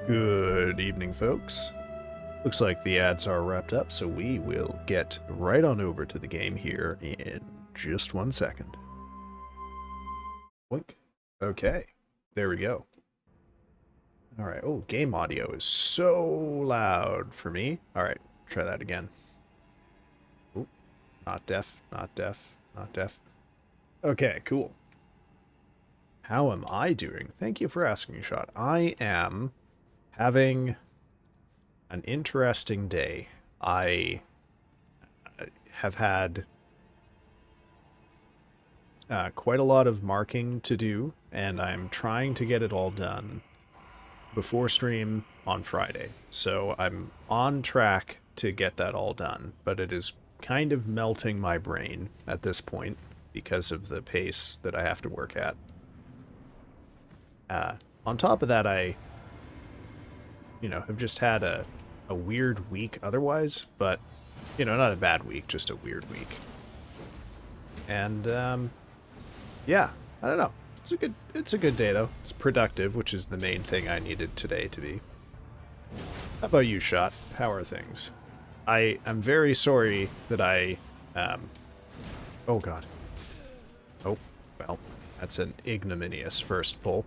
Good evening, folks. Looks like the ads are wrapped up, so we will get right on over to the game here in just 1 second. Blink. Okay, there we go. Alright, oh, game audio is so loud for me. Alright, try that again. Oh, not deaf, not deaf, not deaf. Okay, cool. How am I doing? Thank you for asking, Shot. I am having an interesting day. I have had quite a lot of marking to do, and I'm trying to get it all done before stream on Friday. So I'm on track to get that all done, but it is kind of melting my brain at this point because of the pace that I have to work at. On top of that, I have just had a weird week otherwise, but, not a bad week, just a weird week. And, yeah, I don't know. It's a good day, though. It's productive, which is the main thing I needed today to be. How about you, Shot? How are things? I'm very sorry that oh god. Oh, well, that's an ignominious first pull.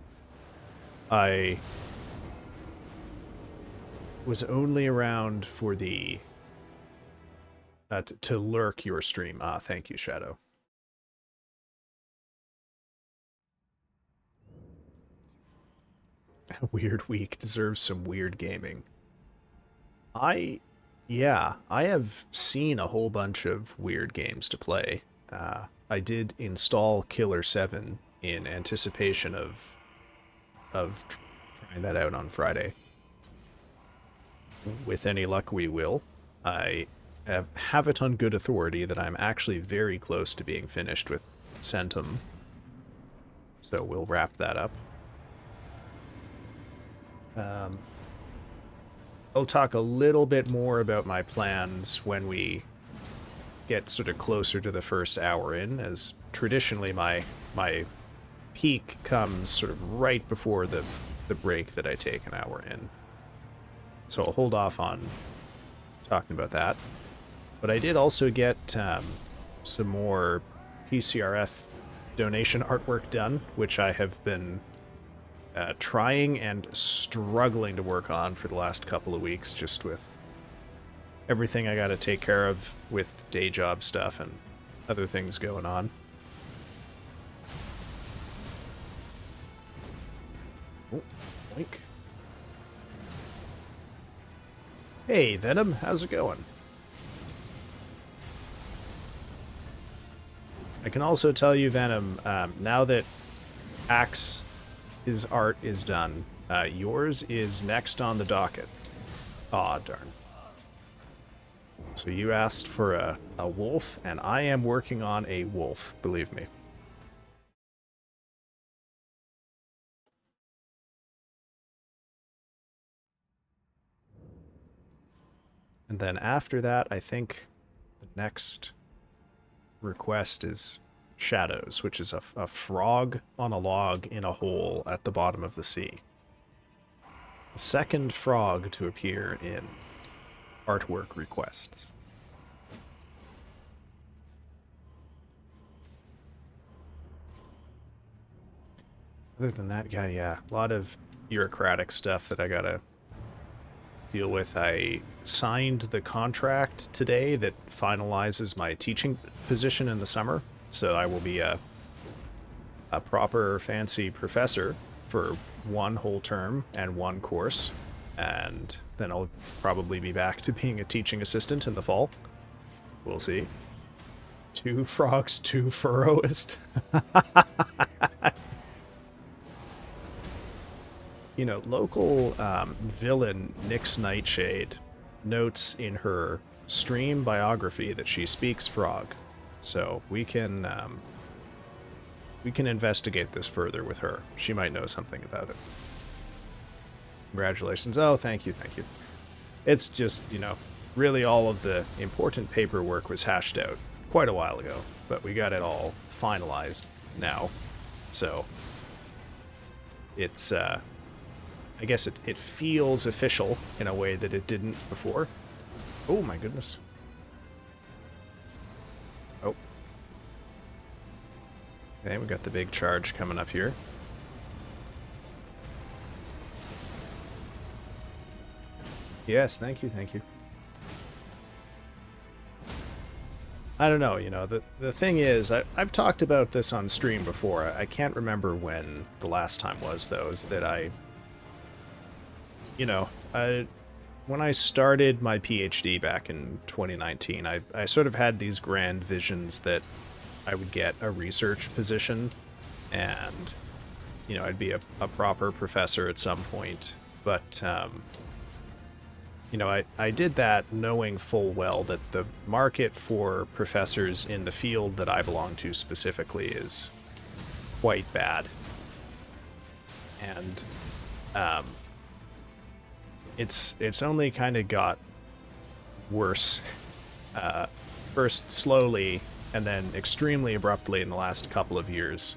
I was only around for the to lurk your stream. Ah, thank you, Shadow. A weird week deserves some weird gaming. I have seen a whole bunch of weird games to play. I did install Killer 7 in anticipation of trying that out on Friday. With any luck, we will. I have it on good authority that I'm actually very close to being finished with Centum. So we'll wrap that up. I'll talk a little bit more about my plans when we get sort of closer to the first hour in, as traditionally my peak comes sort of right before the break that I take an hour in. So I'll hold off on talking about that. But I did also get some more PCRF donation artwork done, which I have been trying and struggling to work on for the last couple of weeks, just with everything I gotta take care of with day job stuff and other things going on. Oh, boink. Hey, Venom, how's it going? I can also tell you, Venom, now that his art is done, yours is next on the docket. Aw, darn. So you asked for a wolf, and I am working on a wolf, believe me. And then after that, I think the next request is Shadows, which is a frog on a log in a hole at the bottom of the sea. The second frog to appear in artwork requests. Other than that, yeah, a lot of bureaucratic stuff that I gotta deal with. I signed the contract today that finalizes my teaching position in the summer, so I will be a proper fancy professor for one whole term and one course, and then I'll probably be back to being a teaching assistant in the fall. We'll see. 2 frogs, 2 furrowist. You know, local villain Nyx Nightshade notes in her stream biography that she speaks frog, so we can investigate this further with her. She might know something about it. Congratulations. Oh, thank you, thank you. It's just, you know, really all of the important paperwork was hashed out quite a while ago, but we got it all finalized now, so it's I guess it feels official in a way that it didn't before. Oh my goodness. Oh. Okay, we got the big charge coming up here. Yes, thank you, thank you. I don't know, you know, the thing is, I've talked about this on stream before. I can't remember when the last time was, though, is that you know, when I started my PhD back in 2019, I sort of had these grand visions that I would get a research position and, you know, I'd be a proper professor at some point. But, you know, I did that knowing full well that the market for professors in the field that I belong to specifically is quite bad. And, it's only kind of got worse, first slowly and then extremely abruptly in the last couple of years.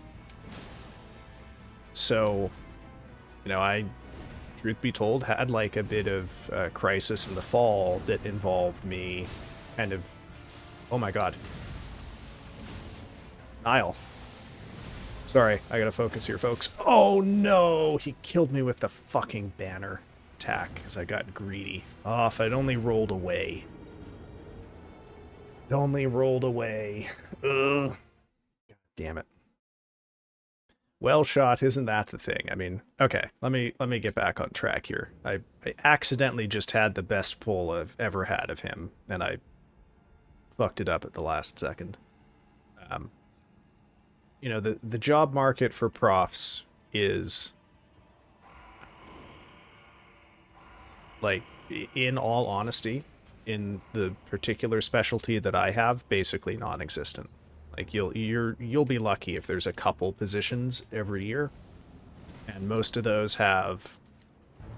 So, you know, I, truth be told, had like a bit of a crisis in the fall that involved me kind of, oh my god. Niall. Sorry, I gotta focus here, folks. Oh no, he killed me with the fucking banner attack because I got greedy. Oh, if I'd only rolled away. It only rolled away. Ugh. God damn it. Well shot, isn't that the thing? I mean, okay, let me get back on track here. I accidentally just had the best pull I've ever had of him, and I fucked it up at the last second. You know, the job market for profs is, like, in all honesty, in the particular specialty that I have, basically non-existent. Like, you'll be lucky if there's a couple positions every year, and most of those have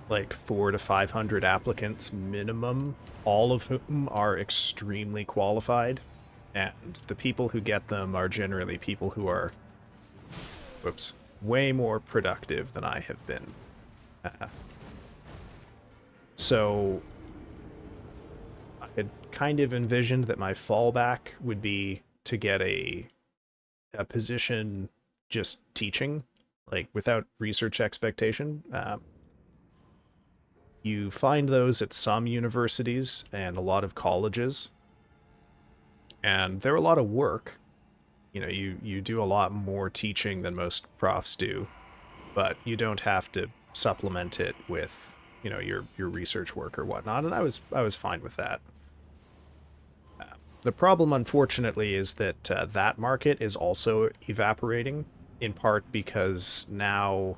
like 400 to 500 applicants minimum, all of whom are extremely qualified, and the people who get them are generally people who are, whoops, way more productive than I have been. So I had kind of envisioned that my fallback would be to get a a position just teaching, like without research expectation. You find those at some universities and a lot of colleges, and they're a lot of work. You know, you do a lot more teaching than most profs do, but you don't have to supplement it with, you know, your research work or whatnot. And I was fine with that. The problem, unfortunately, is that that market is also evaporating, in part because now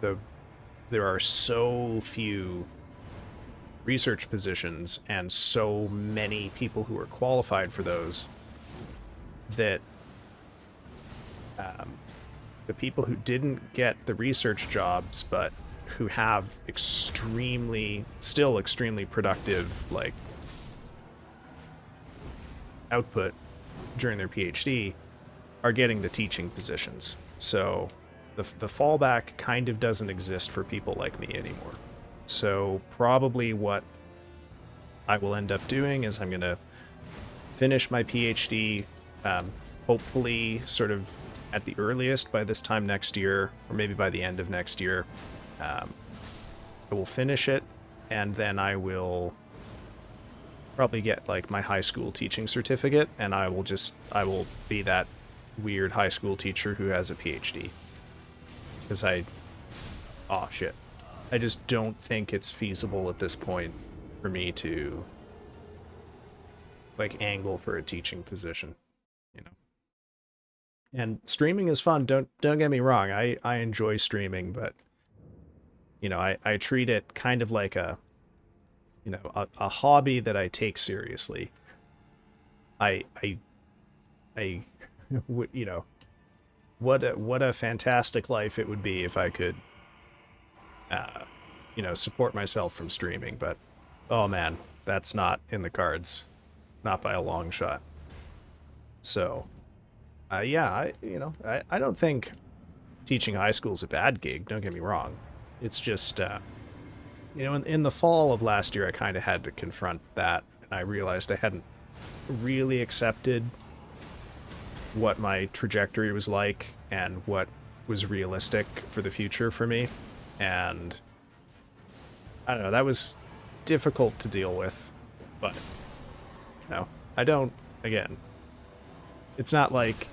the there are so few research positions and so many people who are qualified for those that the people who didn't get the research jobs but who have still extremely productive, like, output during their PhD are getting the teaching positions. So the fallback kind of doesn't exist for people like me anymore. So probably what I will end up doing is I'm going to finish my PhD, hopefully sort of at the earliest by this time next year, or maybe by the end of next year. I will finish it, and then I will probably get like my high school teaching certificate, and I will be that weird high school teacher who has a PhD. Because oh shit. I just don't think it's feasible at this point for me to like angle for a teaching position, you know. And streaming is fun. Don't get me wrong. I enjoy streaming, but you know, I treat it kind of like a hobby that I take seriously. I you know, what a fantastic life it would be if I could you know, support myself from streaming, but oh man, that's not in the cards. Not by a long shot. So, yeah, I don't think teaching high school is a bad gig, don't get me wrong. It's just, you know, in the fall of last year, I kind of had to confront that, and I realized I hadn't really accepted what my trajectory was like and what was realistic for the future for me. And I don't know, that was difficult to deal with, but, you know, I don't, again, it's not like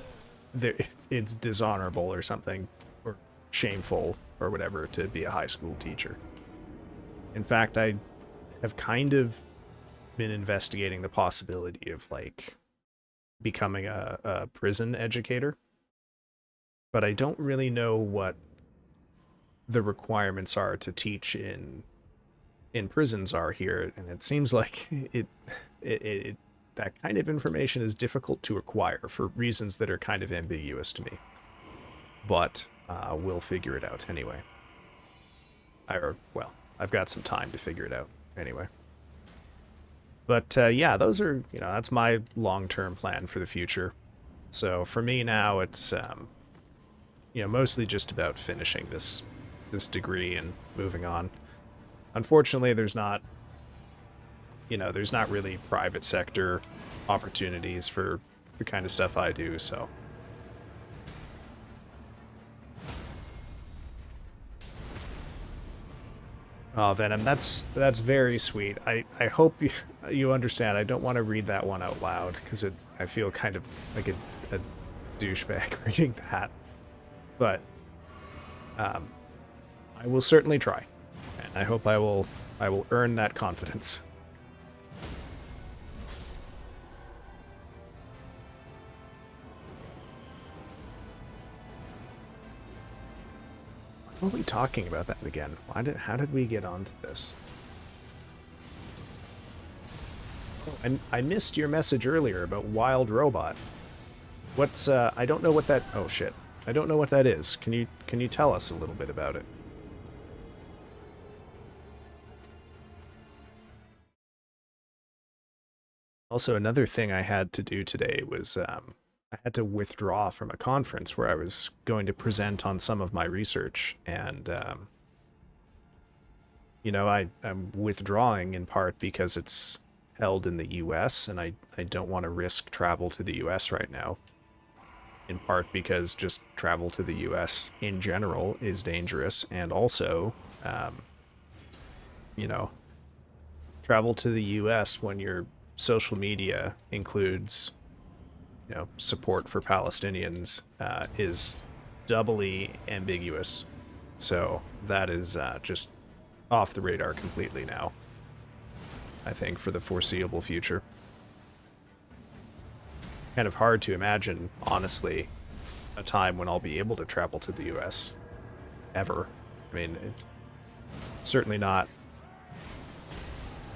it's dishonorable or something, or shameful or whatever to be a high school teacher. In fact, I have kind of been investigating the possibility of like becoming a prison educator, but I don't really know what the requirements are to teach in prisons are here, and it seems like it that kind of information is difficult to acquire for reasons that are kind of ambiguous to me. But we'll figure it out anyway. Well, I've got some time to figure it out anyway. But yeah, those are, you know, that's my long-term plan for the future. So for me now, it's you know, mostly just about finishing this degree and moving on. Unfortunately, there's not really private sector opportunities for the kind of stuff I do, so. Oh, Venom, that's very sweet. I hope you understand. I don't want to read that one out loud because I feel kind of like a douchebag reading that. But I will certainly try, and I hope I will earn that confidence. What are we talking about that again? How did we get onto this? Oh, I missed your message earlier about Wild Robot. What's I don't know what that. Oh shit. I don't know what that is. Can you tell us a little bit about it? Also, another thing I had to do today was I had to withdraw from a conference where I was going to present on some of my research, and you know, I'm withdrawing in part because it's held in the U.S. and I don't want to risk travel to the U.S. right now. in part because just travel to the US in general is dangerous, and also, you know, travel to the US when your social media includes, support for Palestinians is doubly ambiguous. So that is just off the radar completely now, I think, for the foreseeable future. Kind of hard to imagine, honestly, a time when I'll be able to travel to the US. Ever. I mean, certainly not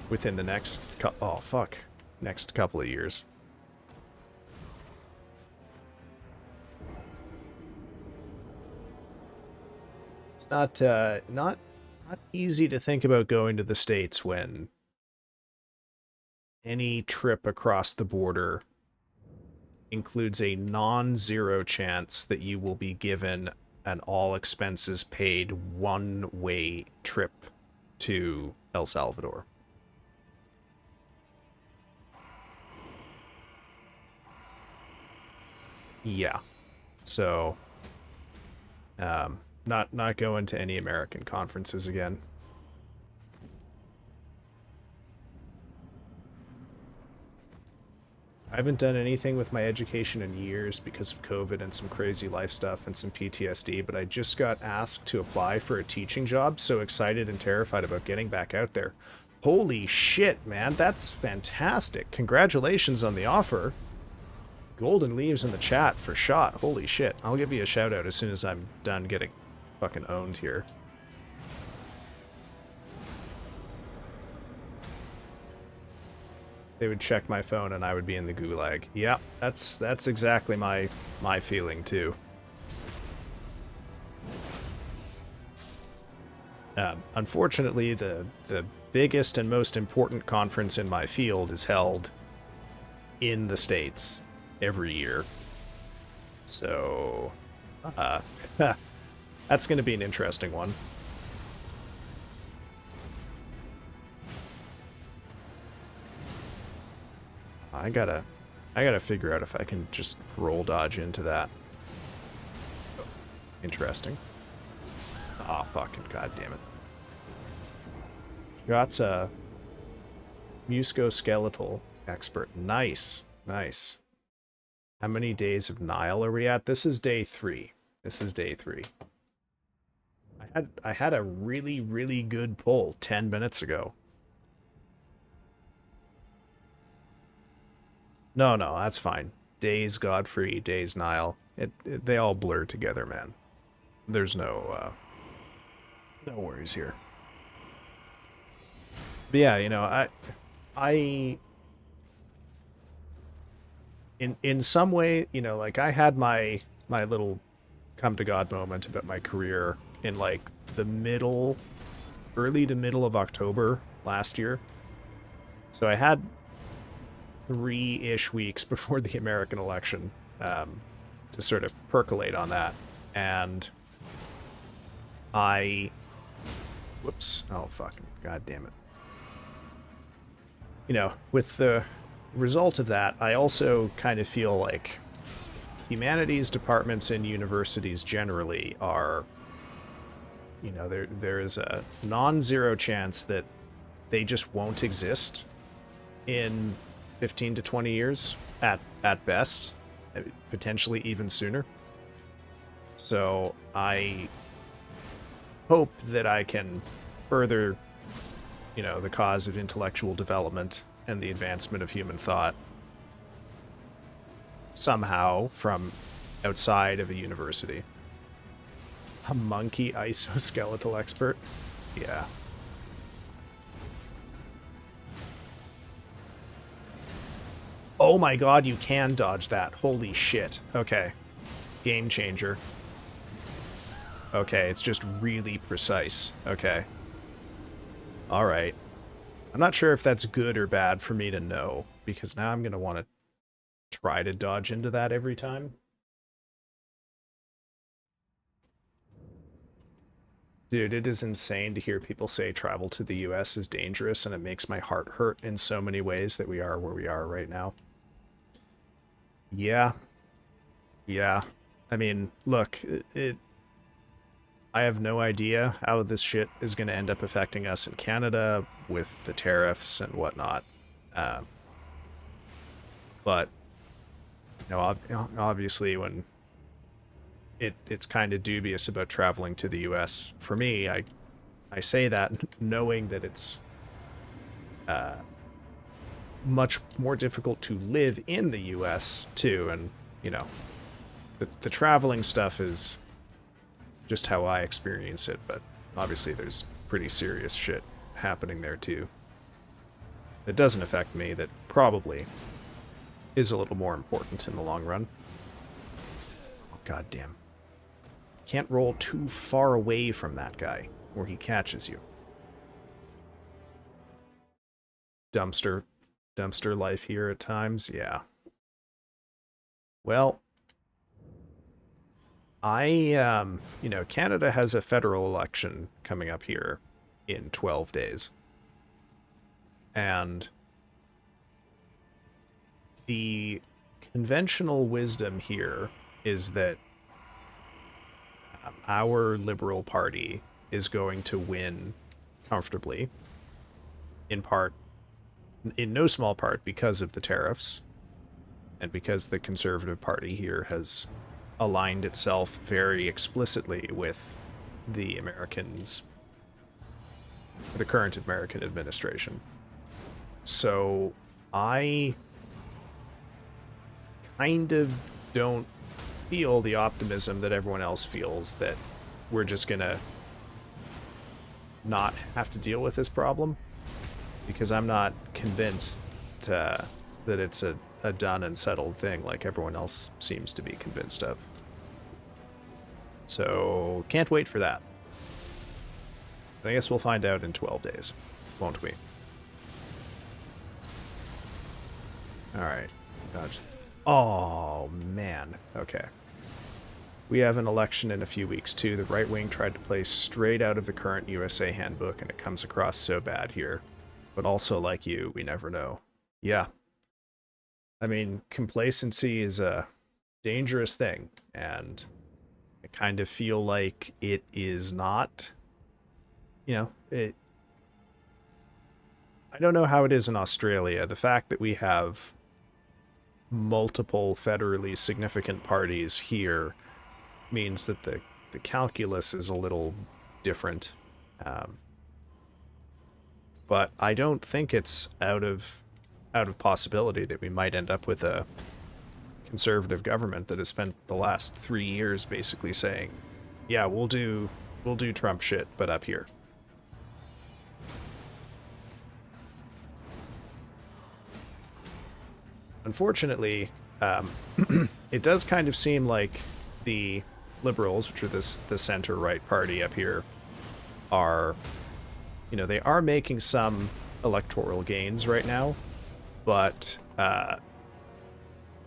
within the next next couple of years. It's not easy to think about going to the States when any trip across the border includes a non-zero chance that you will be given an all expenses paid one-way trip to El Salvador. Yeah. So, not going to any American conferences again. I haven't done anything with my education in years because of COVID and some crazy life stuff and some PTSD, but I just got asked to apply for a teaching job. So excited and terrified about getting back out there. Holy shit, man. That's fantastic. Congratulations on the offer. Golden leaves in the chat for shot. Holy shit. I'll give you a shout out as soon as I'm done getting fucking owned here. They would check my phone and I would be in the gulag. Yeah, that's exactly my feeling too. Unfortunately, the biggest and most important conference in my field is held in the States every year. So, that's going to be an interesting one. I gotta figure out if I can just roll dodge into that. Interesting. Ah, fucking goddamn it. Got a musculoskeletal expert. Nice, nice. How many days of Niall are we at? This is day 3. This is day 3. I had a really, really good pull 10 minutes ago. No, that's fine. Days Godfrey, days Niall. They all blur together, man. There's no worries here. But yeah, I in some way, like I had my little come to God moment about my career in like the early to middle of October last year. So I had 3-ish weeks before the American election to sort of percolate on that. And whoops, oh fucking god damn it. With the result of that, I also kind of feel like humanities departments in universities generally are, there is a non-zero chance that they just won't exist in 15 to 20 years at best, potentially even sooner. So I hope that I can further, the cause of intellectual development and the advancement of human thought somehow from outside of a university. A monkey isoskeletal expert? Yeah. Oh my god, you can dodge that. Holy shit. Okay. Game changer. Okay, it's just really precise. Okay. Alright. I'm not sure if that's good or bad for me to know, because now I'm going to want to try to dodge into that every time. Dude, it is insane to hear people say travel to the US is dangerous, and it makes my heart hurt in so many ways that we are where we are right now. Yeah. Yeah. I mean, look, I have no idea how this shit is going to end up affecting us in Canada with the tariffs and whatnot. Uh, but, obviously when it's kind of dubious about traveling to the US, for me, I say that knowing that it's much more difficult to live in the US too. And, the traveling stuff is just how I experience it, but obviously there's pretty serious shit happening there too. That doesn't affect me, that probably is a little more important in the long run. Oh, god damn. Can't roll too far away from that guy, or he catches you. Dumpster life here at times, yeah. Well, Canada has a federal election coming up here in 12 days. And the conventional wisdom here is that our Liberal Party is going to win comfortably, in no small part because of the tariffs, and because the Conservative Party here has aligned itself very explicitly with the current American administration. So I kind of don't feel the optimism that everyone else feels that we're just gonna not have to deal with this problem, because I'm not convinced that it's a done and settled thing like everyone else seems to be convinced of. So can't wait for that. I guess we'll find out in 12 days, won't we? Alright. Oh, man. Okay. We have an election in a few weeks, too. The right wing tried to play straight out of the current USA handbook, and it comes across so bad here. But also, like you, we never know. Yeah. I mean, complacency is a dangerous thing, and I kind of feel like it is not. I don't know how it is in Australia. The fact that we have multiple federally significant parties here means that the calculus is a little different. But I don't think it's out of possibility that we might end up with a conservative government that has spent the last 3 years basically saying, yeah, we'll do Trump shit, but up here. Unfortunately, it does kind of seem like the Liberals, which are the center-right party up here, are, they are making some electoral gains right now, but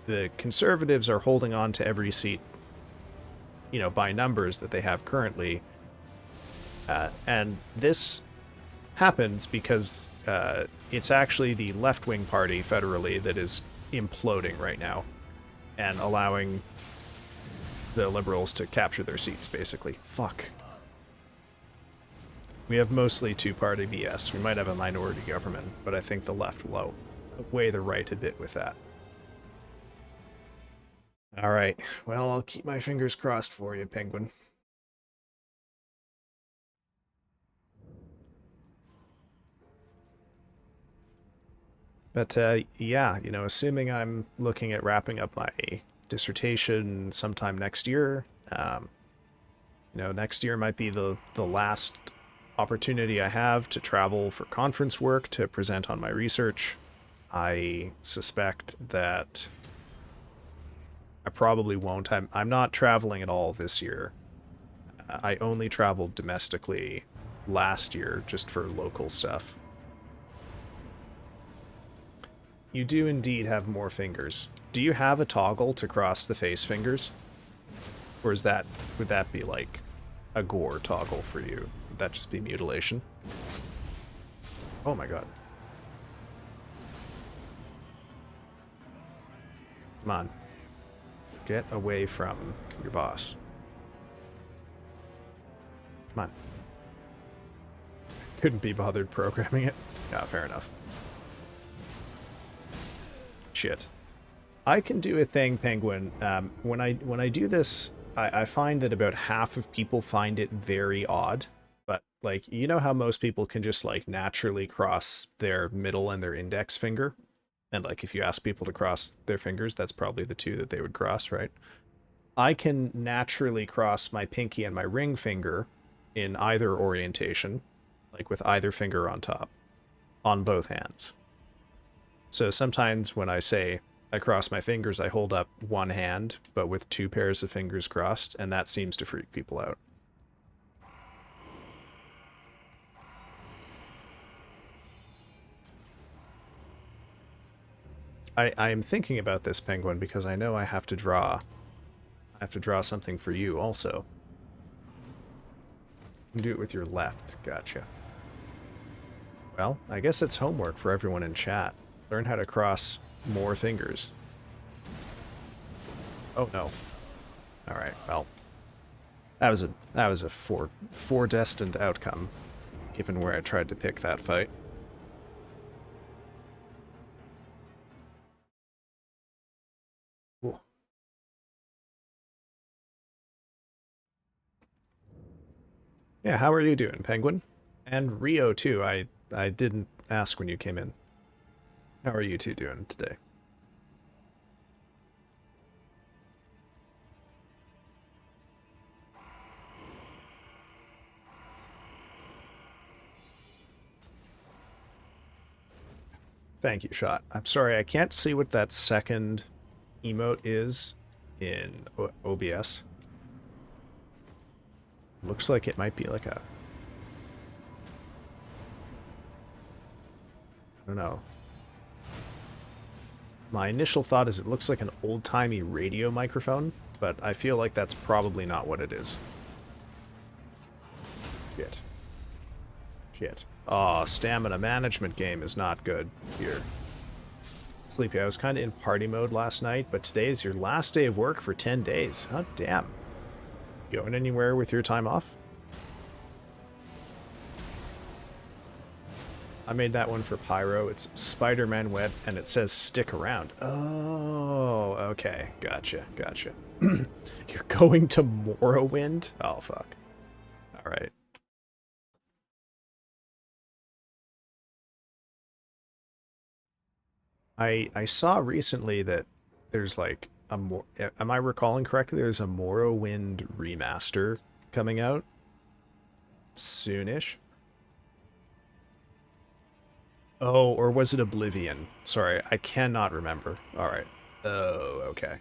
the Conservatives are holding on to every seat, by numbers that they have currently. And this happens because it's actually the left-wing party federally that is imploding right now and allowing the Liberals to capture their seats, basically. Fuck. We have mostly two-party BS. We might have a minority government, but I think the left will outweigh the right a bit with that. All right. Well, I'll keep my fingers crossed for you, Penguin. But yeah, assuming I'm looking at wrapping up my dissertation sometime next year, next year might be the last opportunity I have to travel for conference work to present on my research. I suspect that I probably won't. I'm not traveling at all this year. I only traveled domestically last year just for local stuff. You do indeed have more fingers. Do you have a toggle to cross the face fingers? Or would that be like a gore toggle for you? Would that just be mutilation? Oh my god. Come on. Get away from your boss. Come on. Couldn't be bothered programming it. Yeah, fair enough. Shit. I can do a thing, Penguin. When I do this, I find that about half of people find it very odd. But, like, you know how most people can just, like, naturally cross their middle and their index finger? And, like, if you ask people to cross their fingers, that's probably the two that they would cross, right? I can naturally cross my pinky and my ring finger in either orientation, like with either finger on top, on both hands. So sometimes when I say I cross my fingers, I hold up one hand, but with two pairs of fingers crossed, and that seems to freak people out. I am thinking about this, Penguin, because I know I have to draw. I have to draw something for you also. You can do it with your left. Gotcha. Well, I guess it's homework for everyone in chat. Learn how to cross more fingers. Oh no. Alright, well. That was a foredestined outcome, given where I tried to pick that fight. Cool. Yeah, how are you doing, Penguin? And Rio too. I didn't ask when you came in. How are you two doing today? Thank you, Shot. I'm sorry, I can't see what that second emote is in OBS. Looks like it might be like a... I don't know. My initial thought is it looks like an old-timey radio microphone, but I feel like that's probably not what it is. Shit. Shit. Oh, stamina management game is not good here. Sleepy, I was kind of in party mode last night, but today is your last day of work for 10 days. Oh, damn. Going anywhere with your time off? I made that one for Pyro. It's Spider-Man Web, and it says stick around. Oh, okay. Gotcha, gotcha. You're going to Morrowind? Oh, fuck. Alright. I saw recently that there's like a more... Am I recalling correctly? There's a Morrowind remaster coming out soonish. Oh, or was it Oblivion? Sorry, I cannot remember. Alright. Oh, okay.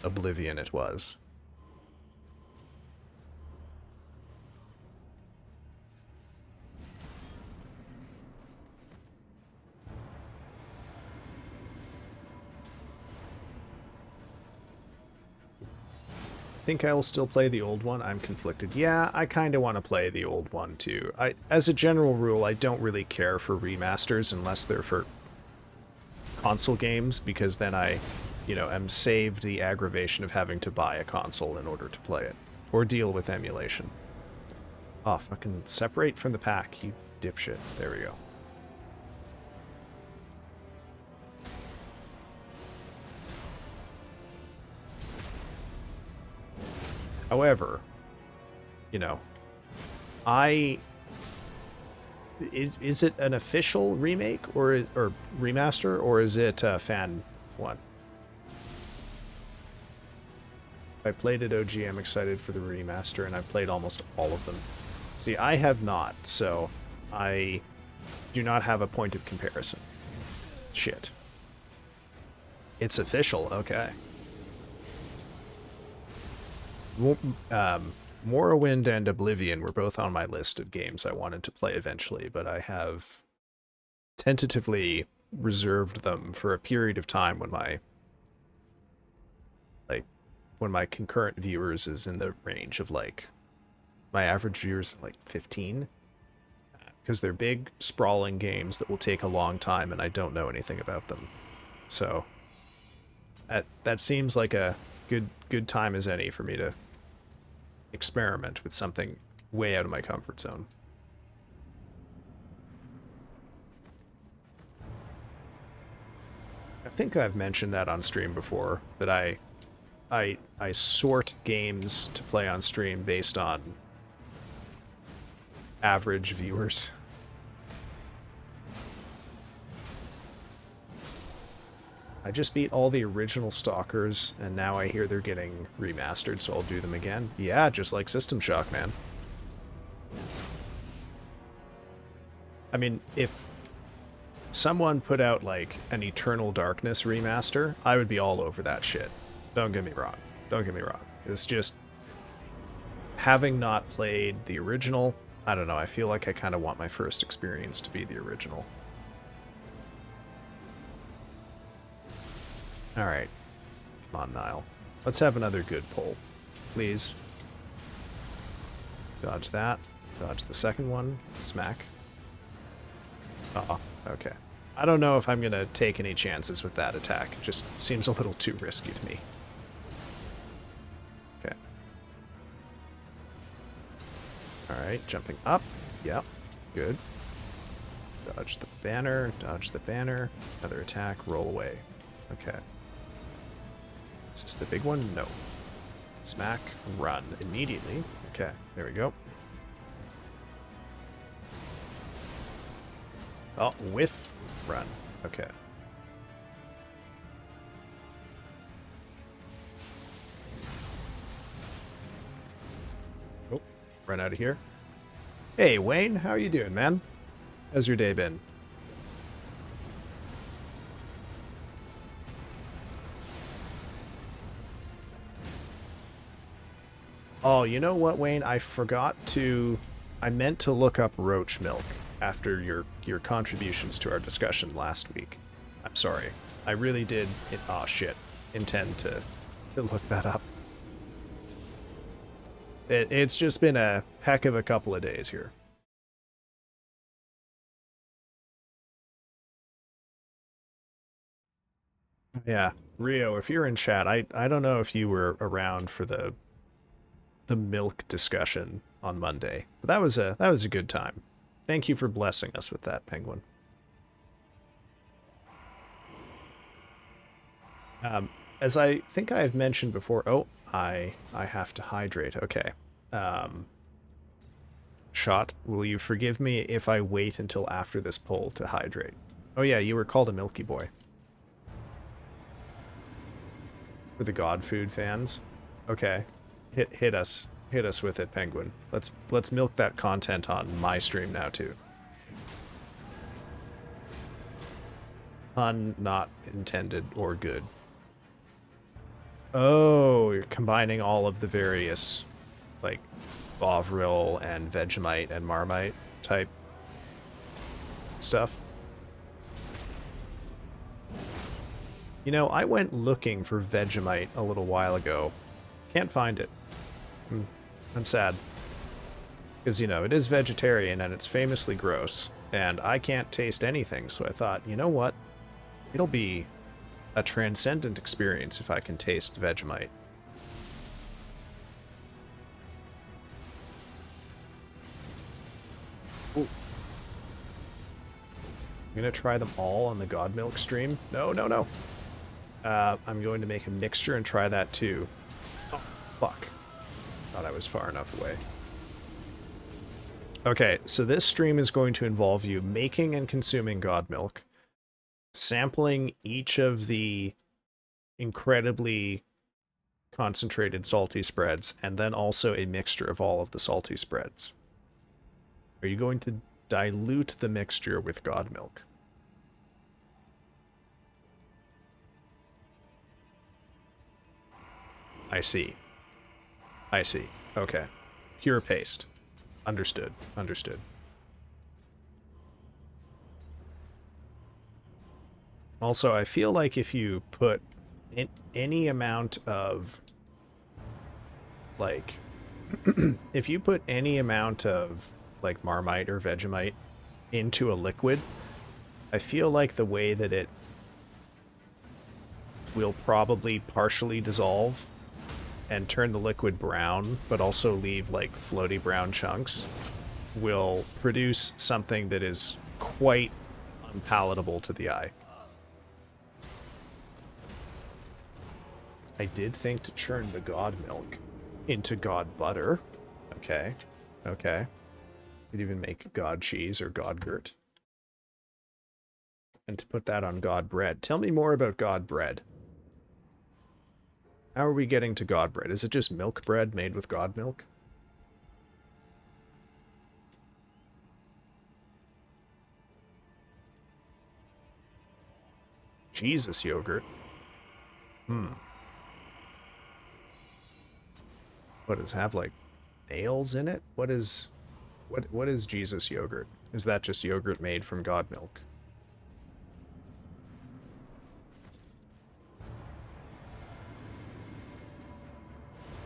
Oblivion it was. I think I will still play the old one. I'm conflicted. Yeah, I kind of want to play the old one too. As a general rule, I don't really care for remasters unless they're for console games, because then I, you know, am saved the aggravation of having to buy a console in order to play it. Or deal with emulation. Oh, fucking separate from the pack, you dipshit. There we go. However, you know, is it an official remake or remaster, or is it a fan one? I played it OG, I'm excited for the remaster, and I've played almost all of them. See, I have not, so I do not have a point of comparison. Shit. It's official, okay. Morrowind and Oblivion were both on my list of games I wanted to play eventually, but I have tentatively reserved them for a period of time when my concurrent viewers is in the range of like my average viewers like 15, because they're big sprawling games that will take a long time and I don't know anything about them. So That seems like a good time as any for me to experiment with something way out of my comfort zone. I think I've mentioned that on stream before, that I sort games to play on stream based on average viewers. I just beat all the original Stalkers, and now I hear they're getting remastered, so I'll do them again. Yeah, just like System Shock, man. I mean, if someone put out, like, an Eternal Darkness remaster, I would be all over that shit. Don't get me wrong. Don't get me wrong. It's just, having not played the original, I don't know, I feel like I kind of want my first experience to be the original. Alright. Come on, Niall. Let's have another good pull. Please. Dodge that. Dodge the second one. Smack. Uh-oh. Okay. I don't know if I'm going to take any chances with that attack. It just seems a little too risky to me. Okay. Alright, jumping up. Yep. Good. Dodge the banner. Dodge the banner. Another attack. Roll away. Okay. Is this the big one? No. Smack. Run. Immediately. Okay. There we go. Oh, with run. Okay. Oh, run out of here. Hey, Wayne, how are you doing, man? How's your day been? Oh, you know what, Wayne? I meant to look up roach milk after your contributions to our discussion last week. I'm sorry. I really did, intend to look that up. It's just been a heck of a couple of days here. Yeah, Rio, if you're in chat, I don't know if you were around for the milk discussion on Monday, but that was a good time. Thank you for blessing us with that, Penguin. As I think I've mentioned before, I have to hydrate. Okay. Shot, will you forgive me if I wait until after this poll to hydrate? Oh yeah, you were called a Milky Boy. For the God Food fans. Okay. Hit us with it, Penguin. Let's milk that content on my stream now too. Pun not intended or good. Oh, you're combining all of the various, like, Bovril and Vegemite and Marmite type stuff. You know, I went looking for Vegemite a little while ago. Can't find it. I'm sad. Because, you know, it is vegetarian and it's famously gross. And I can't taste anything, so I thought, you know what? It'll be a transcendent experience if I can taste Vegemite. Ooh. I'm gonna try them all on the God Milk stream. No. I'm going to make a mixture and try that too. Oh, fuck. Thought I was far enough away. Okay, so this stream is going to involve you making and consuming God Milk, sampling each of the incredibly concentrated salty spreads, and then also a mixture of all of the salty spreads. Are you going to dilute the mixture with God Milk? I see. Okay. Pure paste. Understood. Also, I feel like if you put any amount of, like, if you put any amount of, like, Marmite or Vegemite into a liquid, I feel like the way that it will probably partially dissolve and turn the liquid brown, but also leave like floaty brown chunks, will produce something that is quite unpalatable to the eye. I did think to churn the god milk into god butter. Okay. Okay. Could even make god cheese or god gurt. And to put that on god bread. Tell me more about god bread. How are we getting to god bread? Is it just milk bread made with god milk? Jesus yogurt. What does it have, like nails in it? What is Jesus yogurt? Is that just yogurt made from god milk?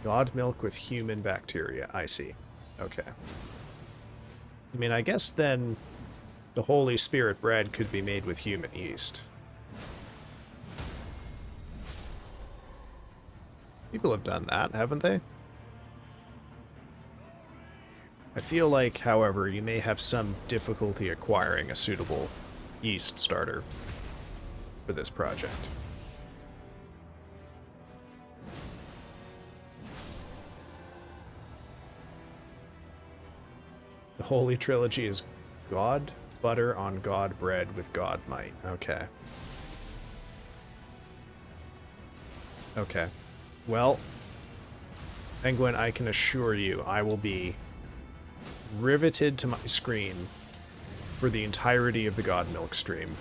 God milk with human bacteria. I see. Okay. I mean, I guess then the Holy Spirit bread could be made with human yeast. People have done that, haven't they? I feel like, however, you may have some difficulty acquiring a suitable yeast starter for this project. The Holy Trilogy is God butter on God bread with God might. Okay. Okay. Well, Penguin, I can assure you I will be riveted to my screen for the entirety of the God Milk stream.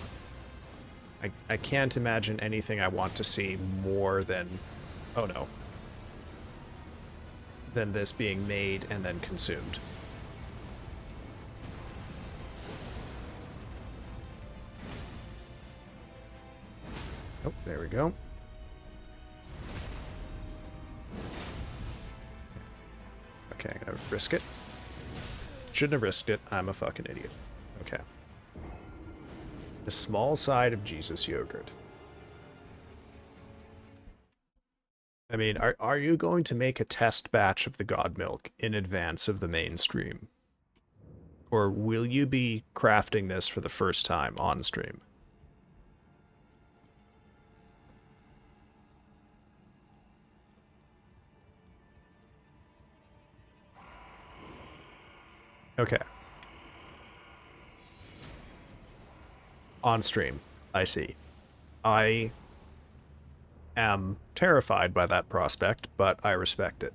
I can't imagine anything I want to see more than... oh no. Than this being made and then consumed. Oh, there we go. Okay, I'm gonna risk it. Shouldn't have risked it. I'm a fucking idiot. Okay. A small side of Jesus yogurt. I mean, are you going to make a test batch of the God Milk in advance of the mainstream? Or will you be crafting this for the first time on stream? Okay. On stream. I see. I am terrified by that prospect, but I respect it.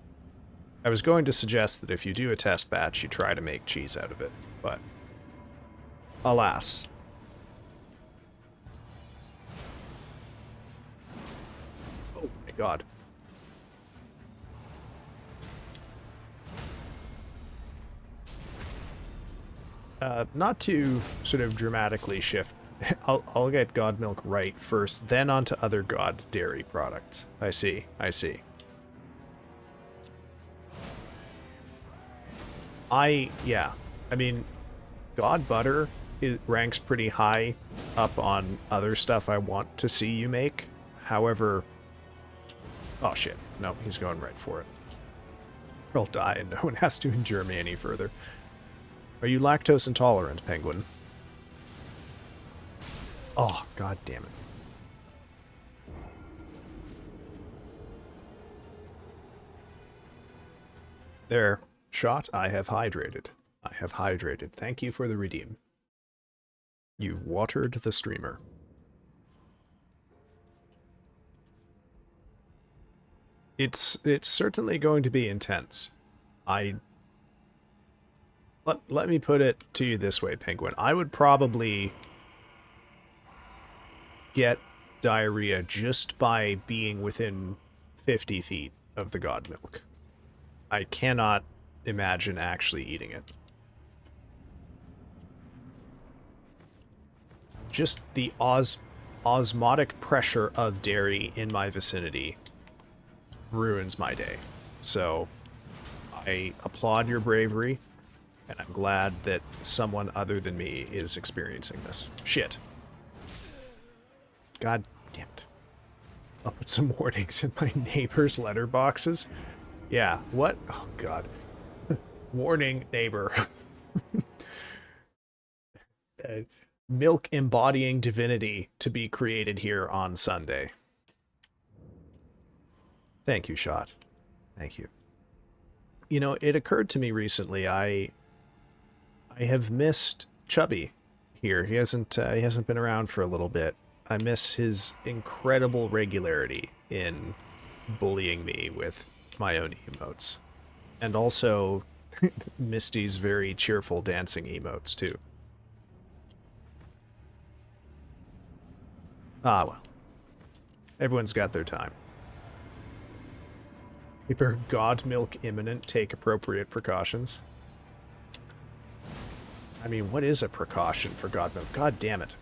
I was going to suggest that if you do a test batch, you try to make cheese out of it, but alas. Oh my god. Not to sort of dramatically shift, I'll get God Milk right first, then onto other God dairy products. I see, I see. Yeah, I mean, God Butter ranks pretty high up on other stuff I want to see you make. However, oh shit, no, he's going right for it. Or I'll die and no one has to endure me any further. Are you lactose intolerant, Penguin? Oh, god damn it. There. Shot, I have hydrated. I have hydrated. Thank you for the redeem. You've watered the streamer. It's certainly going to be intense. Let me put it to you this way, Penguin. I would probably get diarrhea just by being within 50 feet of the God Milk. I cannot imagine actually eating it. Just the osmotic pressure of dairy in my vicinity ruins my day. So I applaud your bravery, and I'm glad that someone other than me is experiencing this. Shit. God damn it. I'll put some warnings in my neighbor's letterboxes. Yeah, what? Oh, God. Warning, neighbor. uh, Milk embodying divinity to be created here on Sunday. Thank you, Shot. Thank you. You know, it occurred to me recently. I have missed Chubby here. He hasn't been around for a little bit. I miss his incredible regularity in bullying me with my own emotes, and also Misty's very cheerful dancing emotes too. Ah well, everyone's got their time. Keep god milk imminent. Take appropriate precautions. I mean, what is a precaution for god milk? God damn it.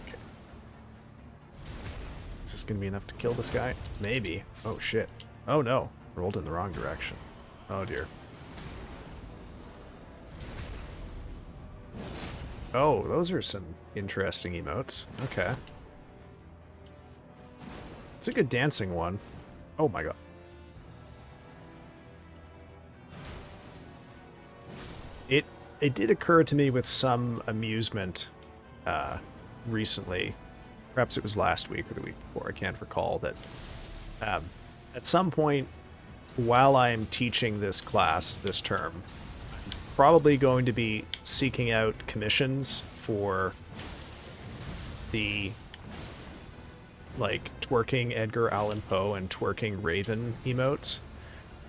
Okay. Is this gonna be enough to kill this guy? Maybe. Oh shit. Oh no. Rolled in the wrong direction. Oh dear. Oh, those are some interesting emotes. Okay. It's a good dancing one. Oh my god. It did occur to me with some amusement recently, perhaps it was last week or the week before, I can't recall, that at some point while I'm teaching this class this term, I'm probably going to be seeking out commissions for the like twerking Edgar Allan Poe and twerking Raven emotes,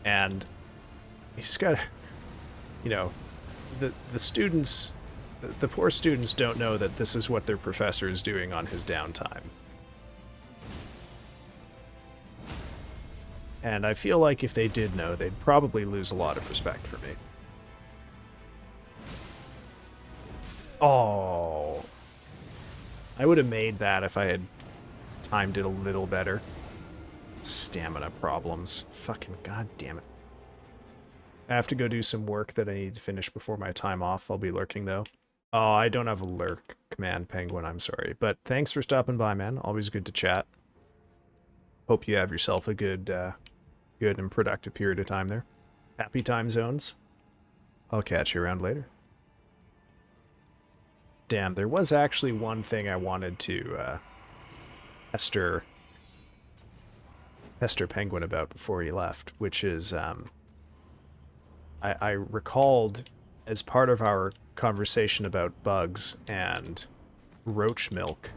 and you just gotta, you know, the students, the poor students don't know that this is what their professor is doing on his downtime. And I feel like if they did know, they'd probably lose a lot of respect for me. Oh, I would have made that if I had timed it a little better. Stamina problems. Fucking goddamn it. I have to go do some work that I need to finish before my time off. I'll be lurking, though. Oh, I don't have a lurk command, Penguin. I'm sorry. But thanks for stopping by, man. Always good to chat. Hope you have yourself a good and productive period of time there. Happy time zones. I'll catch you around later. Damn, there was actually one thing I wanted to pester Penguin about before he left, which is I recalled, as part of our conversation about bugs and roach milk,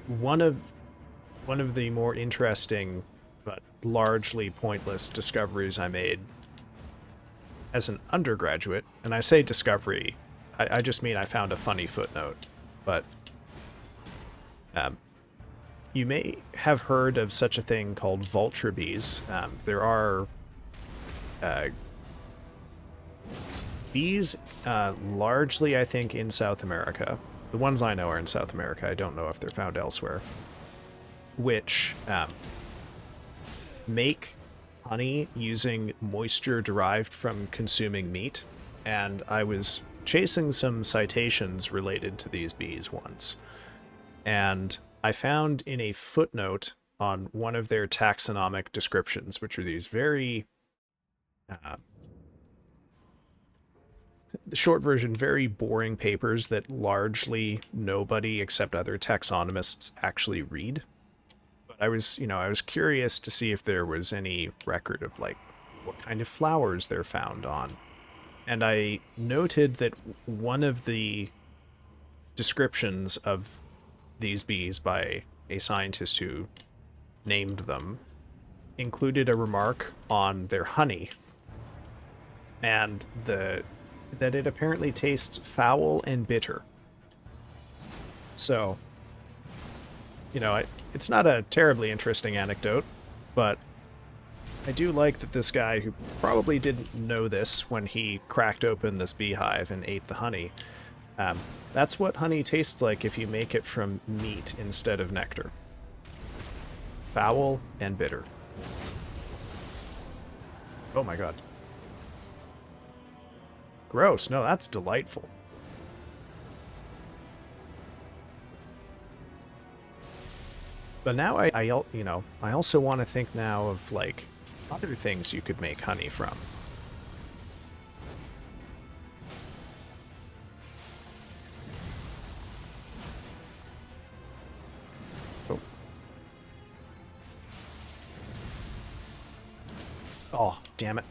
one of the more interesting but largely pointless discoveries I made as an undergraduate, and I say discovery, I just mean I found a funny footnote, but you may have heard of such a thing called vulture bees. There are bees, largely, I think, in South America. The ones I know are in South America. I don't know if they're found elsewhere. Which make honey using moisture derived from consuming meat. And I was chasing some citations related to these bees once. And I found in a footnote on one of their taxonomic descriptions, which are these very the short version, very boring papers that largely nobody except other taxonomists actually read. But I was curious to see if there was any record of like what kind of flowers they're found on. And I noted that one of the descriptions of these bees by a scientist who named them included a remark on their honey, and that it apparently tastes foul and bitter. So, it's not a terribly interesting anecdote, but I do like that this guy, who probably didn't know this when he cracked open this beehive and ate the honey, that's what honey tastes like if you make it from meat instead of nectar. Foul and bitter. Oh my god. Gross. No, that's delightful. But now you know, I also want to think now of like other things you could make honey from. Oh, oh, damn it.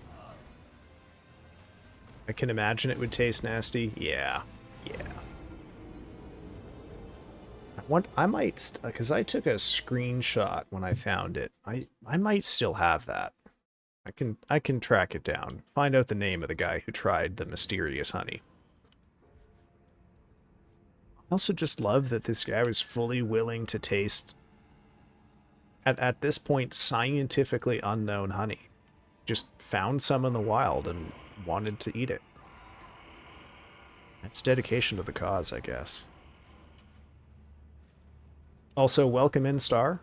I can imagine it would taste nasty. Yeah. Yeah. I might, because I took a screenshot when I found it. I might still have that. I can track it down. Find out the name of the guy who tried the mysterious honey. I also just love that this guy was fully willing to taste, at this point, scientifically unknown honey. Just found some in the wild and wanted to eat it. That's dedication to the cause, I guess. Also, welcome in, Star.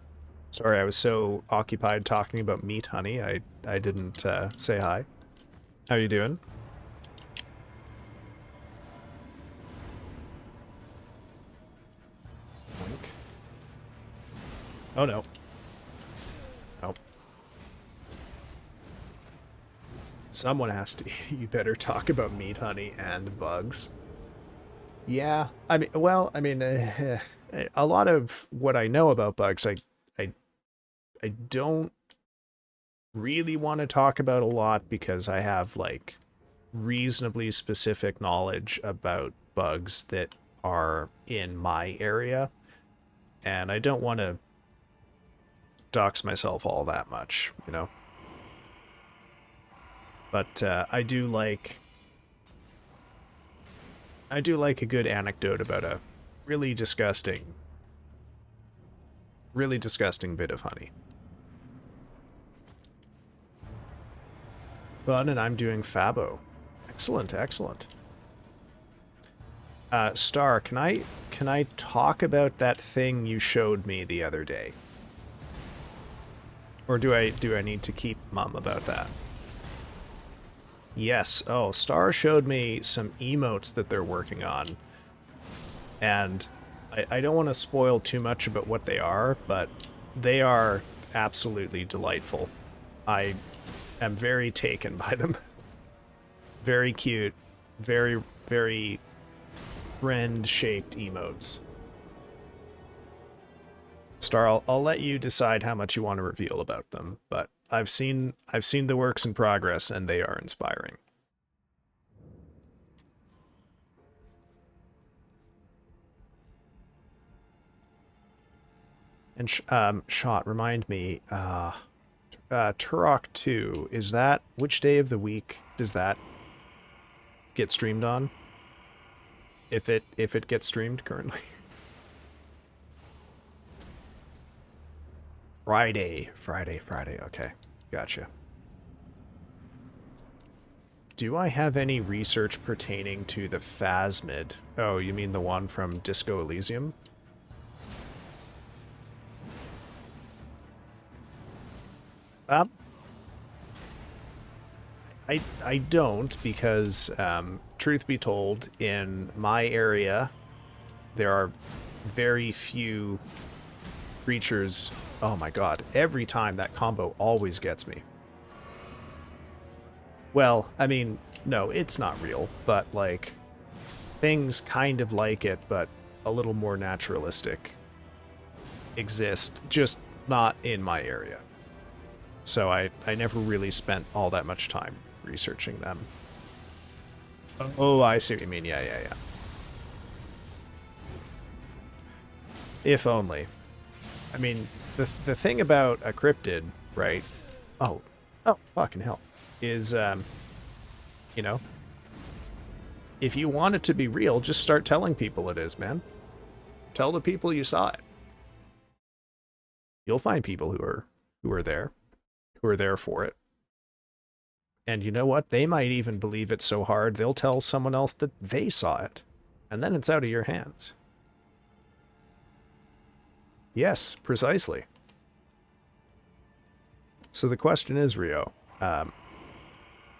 Sorry, I was so occupied talking about meat honey, I didn't say hi. How you doing? Blink. Oh no. Oh. Someone has to. You better talk about meat honey and bugs. Yeah, I mean, well, I mean, a lot of what I know about bugs, I, I don't really want to talk about a lot because I have like reasonably specific knowledge about bugs that are in my area, and I don't want to dox myself all that much, you know. But I do like a good anecdote about a really disgusting, really disgusting bit of honey. Fun, and I'm doing Fabo. Excellent, excellent. Star, can I talk about that thing you showed me the other day? Or do I need to keep mum about that? Yes. Oh, Star showed me some emotes that they're working on. And I don't want to spoil too much about what they are, but they are absolutely delightful. I am very taken by them. Very cute. Very, very friend-shaped emotes. Star, I'll let you decide how much you want to reveal about them, but I've seen the works in progress and they are inspiring. And Shot, remind me, Turok 2, is that, which day of the week does that get streamed on? If it gets streamed currently. Friday, okay. Gotcha. Do I have any research pertaining to the Phasmid? Oh, you mean the one from Disco Elysium? Um, I don't because, truth be told, in my area, there are very few creatures. Oh my god, every time that combo always gets me. Well, I mean, no, it's not real, but like, things kind of like it, but a little more naturalistic exist, just not in my area. So I never really spent all that much time researching them. Oh, I see what you mean. Yeah, yeah, yeah. If only. I mean, the thing about a cryptid, right? Oh, oh, fucking hell, is you know, if you want it to be real, just start telling people it is, man. Tell the people you saw it. You'll find people who are there, who are there for it. And you know what? They might even believe it so hard they'll tell someone else that they saw it. And then it's out of your hands. Yes, precisely. So the question is, Rio,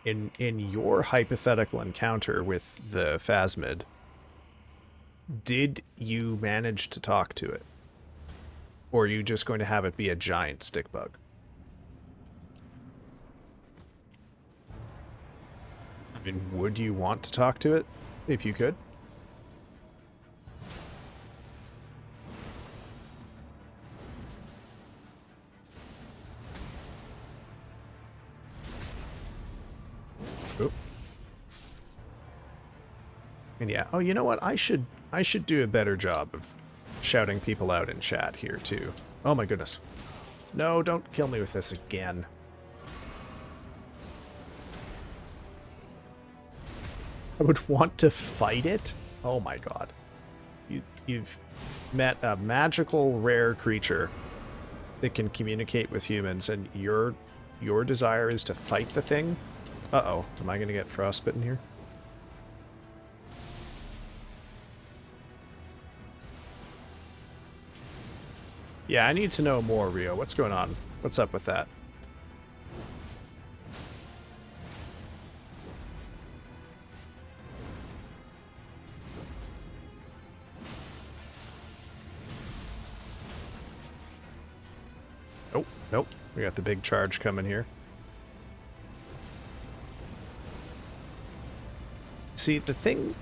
in your hypothetical encounter with the Phasmid, did you manage to talk to it? Or are you just going to have it be a giant stick bug? I mean, would you want to talk to it if you could? Oop. And yeah, oh, you know what? I should do a better job of shouting people out in chat here too. Oh my goodness. No, don't kill me with this again. I would want to fight it? Oh my god. You've met a magical rare creature that can communicate with humans, and your desire is to fight the thing? Uh-oh. Am I going to get frostbitten here? Yeah, I need to know more, Rio. What's going on? What's up with that? Oh, nope. We got the big charge coming here. See, the thing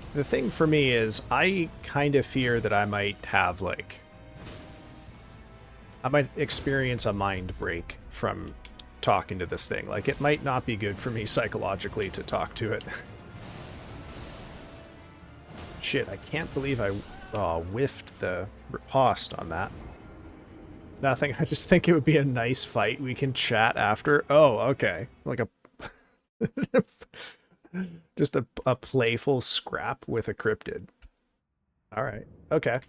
for me is I kind of fear that I might have, like, I might experience a mind break from talking to this thing. Like, it might not be good for me psychologically to talk to it. Shit, I can't believe I whiffed the riposte on that. Nothing, I just think it would be a nice fight. We can chat after. Oh, okay. Like a... just a playful scrap with a cryptid. Alright, okay.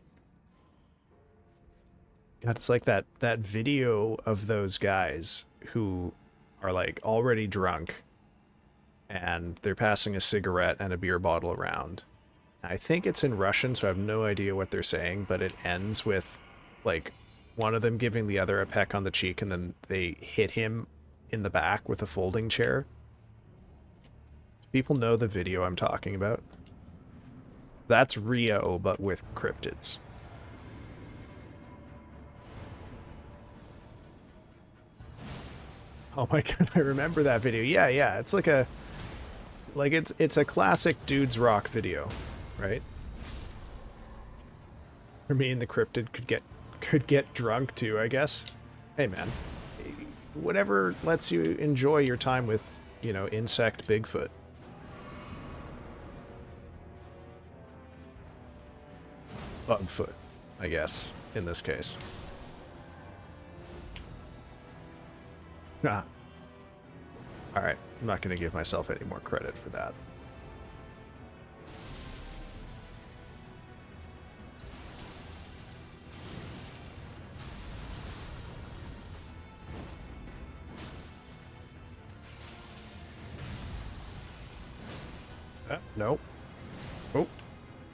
God, it's like that video of those guys who are like already drunk and they're passing a cigarette and a beer bottle around. I think it's in Russian, so I have no idea what they're saying, but it ends with like one of them giving the other a peck on the cheek and then they hit him in the back with a folding chair. Do people know the video I'm talking about? That's Rio, but with cryptids. Oh my god, I remember that video. Yeah, it's like a... Like, it's a classic dudes rock video, right? Or me and the cryptid could get drunk too, I guess. Hey man, whatever lets you enjoy your time with, you know, insect Bigfoot. Bugfoot, I guess, in this case. Ah. Alright, I'm not going to give myself any more credit for that. Nope. Oh,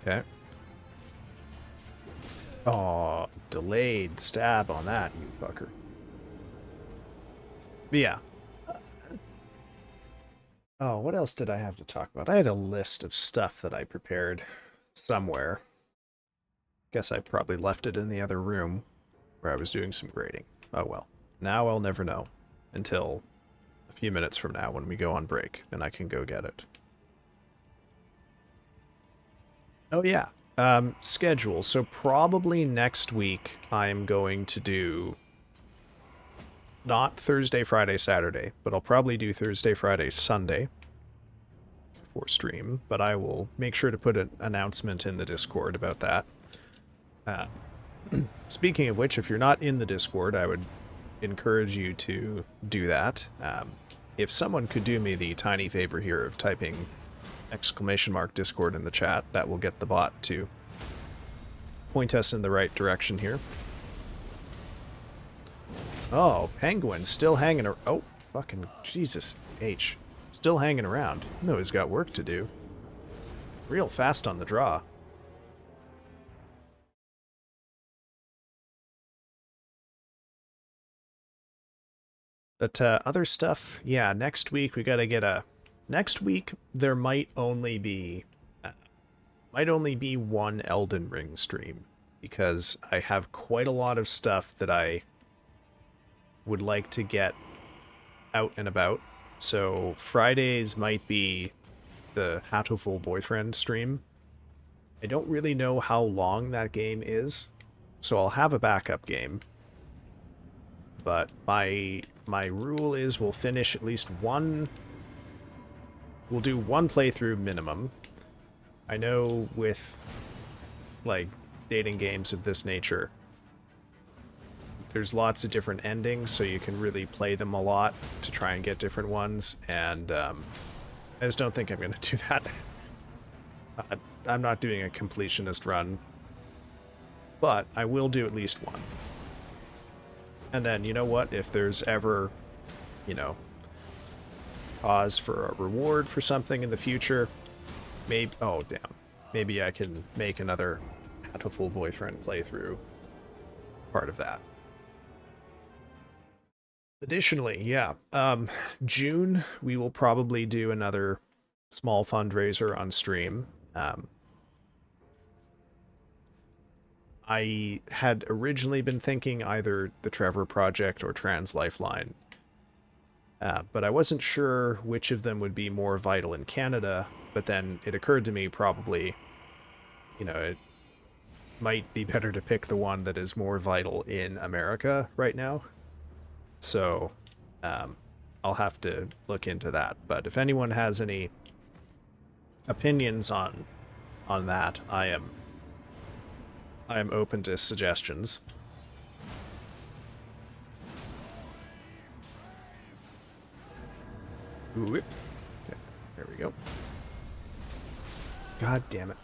okay. Oh, delayed stab on that, you fucker. But yeah. Oh, what else did I have to talk about? I had a list of stuff that I prepared somewhere. Guess I probably left it in the other room where I was doing some grading. Oh well. Now I'll never know until a few minutes from now when we go on break, and I can go get it. Oh yeah. Schedule. So probably next week I'm going to do not Thursday, Friday, Saturday, but I'll probably do Thursday, Friday, Sunday for stream, but I will make sure to put an announcement in the Discord about that. Speaking of which, if you're not in the Discord, I would encourage you to do that. If someone could do me the tiny favor here of typing !Discord in the chat, that will get the bot to point us in the right direction here. Oh, Penguin still hanging around. Oh, fucking Jesus H. Still hanging around. No, he's got work to do. Real fast on the draw. But other stuff, yeah, next week we gotta get a... Next week there might only be one Elden Ring stream, because I have quite a lot of stuff that I would like to get out and about. So Fridays might be the Hatoful Boyfriend stream. I don't really know how long that game is, so I'll have a backup game. But my rule is we'll finish at least one. We'll do one playthrough minimum. I know with like dating games of this nature, there's lots of different endings, so you can really play them a lot to try and get different ones, and I just don't think I'm going to do that. I'm not doing a completionist run, but I will do at least one. And then, you know what, if there's ever, cause for a reward for something in the future, maybe, oh damn, maybe I can make another Hatoful Boyfriend playthrough part of that. Additionally, yeah, June, we will probably do another small fundraiser on stream. I had originally been thinking either the Trevor Project or Trans Lifeline, but I wasn't sure which of them would be more vital in Canada, but then it occurred to me probably, it might be better to pick the one that is more vital in America right now. So I'll have to look into that. But if anyone has any opinions on that, I am open to suggestions. Ooh, okay, there we go. God damn it.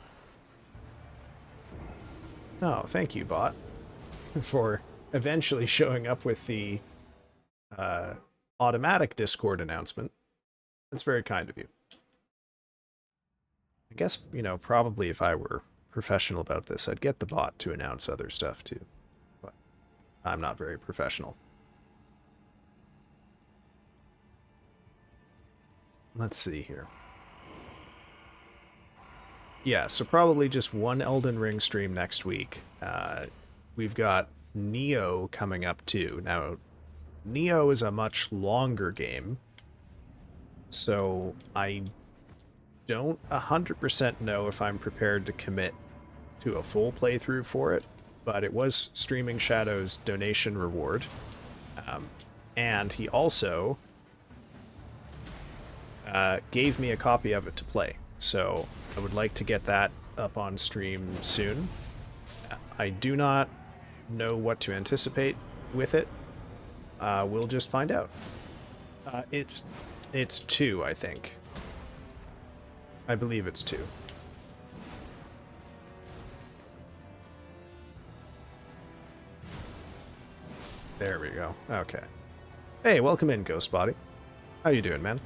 Oh, thank you, bot, for eventually showing up with the automatic Discord announcement. That's very kind of you. I guess, probably if I were professional about this, I'd get the bot to announce other stuff too. But I'm not very professional. Let's see here. Yeah, so probably just one Elden Ring stream next week. We've got Neo coming up too. Now, Neo is a much longer game, so I don't 100% know if I'm prepared to commit to a full playthrough for it, but it was Streaming Shadow's donation reward, and he also gave me a copy of it to play, so I would like to get that up on stream soon. I do not know what to anticipate with it. We'll just find out. It's 2, I think. I believe it's 2. There we go. Okay. Hey, welcome in, Ghost Body. How you doing, man?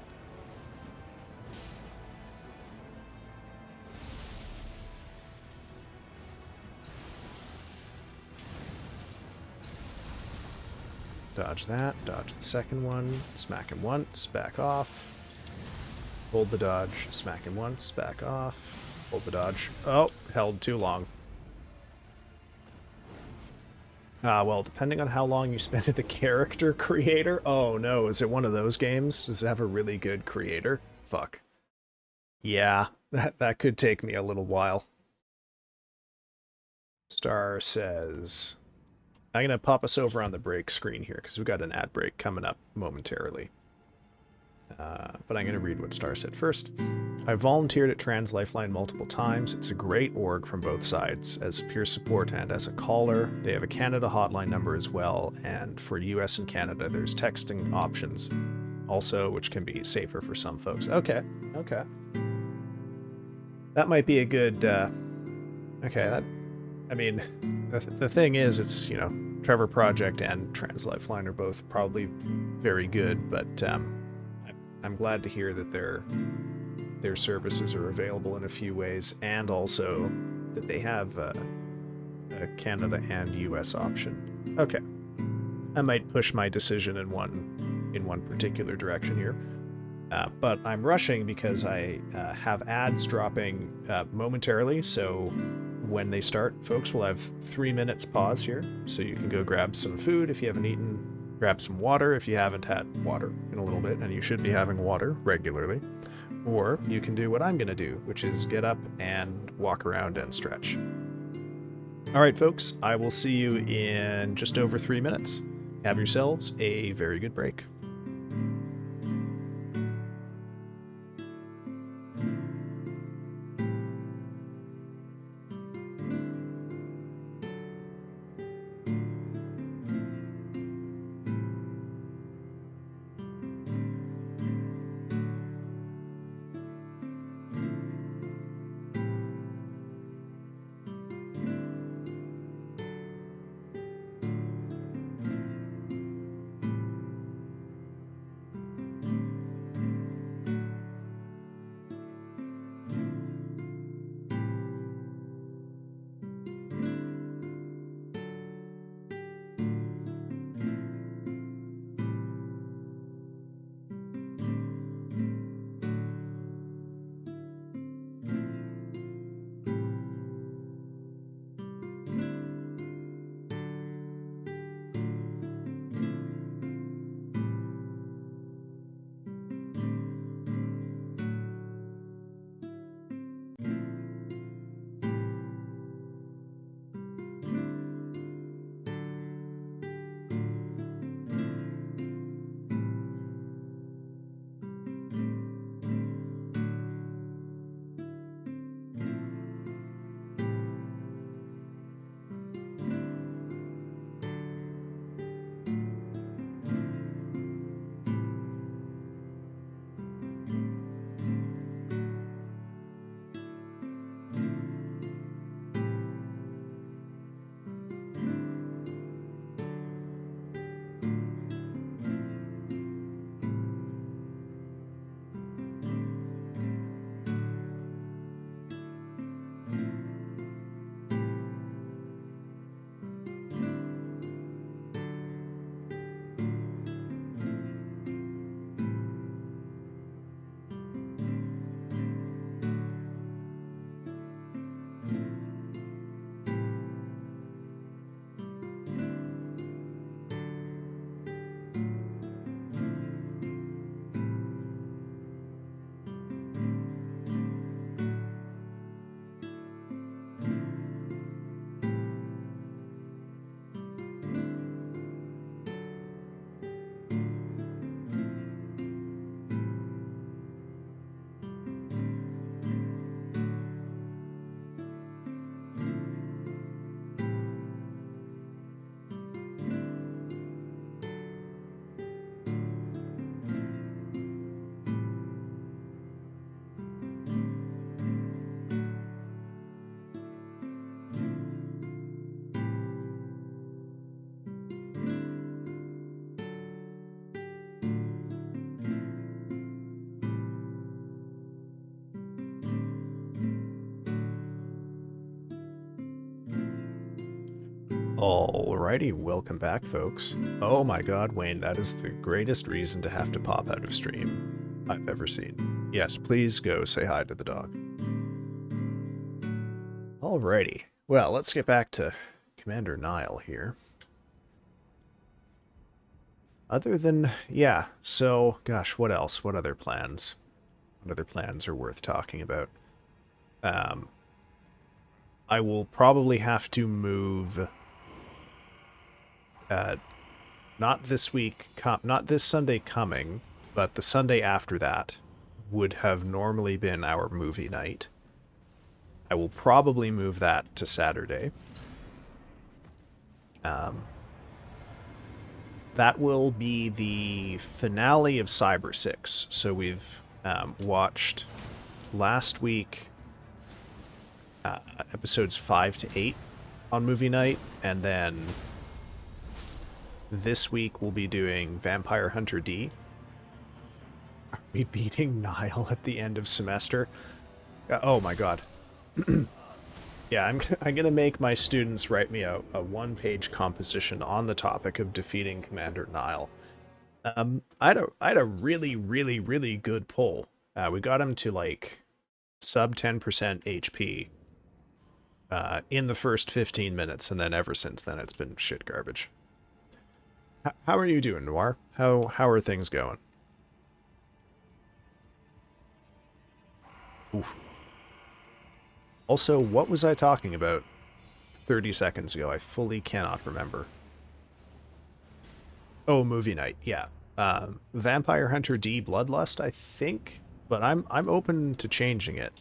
Dodge that, dodge the second one, smack him once, back off. Hold the dodge, smack him once, back off. Hold the dodge. Oh, held too long. Well, depending on how long you spend at the character creator. Oh no, is it one of those games? Does it have a really good creator? Fuck. Yeah, that could take me a little while. Star says... I'm going to pop us over on the break screen here, because we've got an ad break coming up momentarily. But I'm going to read what Star said first. I volunteered at Trans Lifeline multiple times. It's a great org from both sides, as peer support and as a caller. They have a Canada hotline number as well, and for US and Canada, there's texting options also, which can be safer for some folks. Okay. That might be a good... okay, the thing is, it's, Trevor Project and Trans Lifeline are both probably very good, but I'm glad to hear that their services are available in a few ways, and also that they have a Canada and US option. Okay. I might push my decision in one particular direction here. But I'm rushing because I have ads dropping momentarily, so when they start, folks, we'll have 3 minutes pause here, so you can go grab some food if you haven't eaten, grab some water if you haven't had water in a little bit, and you should be having water regularly. Or you can do what I'm going to do, which is get up and walk around and stretch. All right, folks, I will see you in just over 3 minutes. Have yourselves a very good break. Alrighty, welcome back, folks. Oh my god, Wayne, that is the greatest reason to have to pop out of stream I've ever seen. Yes, please go say hi to the dog. Alrighty, well, let's get back to Commander Niall here. Other than, yeah, so, gosh, what else? What other plans? What other plans are worth talking about? I will probably have to move... not this week, not this Sunday coming, but the Sunday after that would have normally been our movie night. I will probably move that to Saturday. That will be the finale of Cyber 6. So we've watched last week episodes 5 to 8 on movie night, and then this week we'll be doing Vampire Hunter D. Are we beating Niall at the end of semester? Oh my god. Yeah, I'm gonna make my students write me a one-page composition on the topic of defeating Commander Niall. I had a really, really, really good pull. We got him to like sub 10% HP in the first 15 minutes, and then ever since then it's been shit garbage. How are you doing, Noir? How are things going? Oof. Also, what was I talking about 30 seconds ago? I fully cannot remember. Oh, movie night. Yeah. Vampire Hunter D Bloodlust, I think, but I'm open to changing it.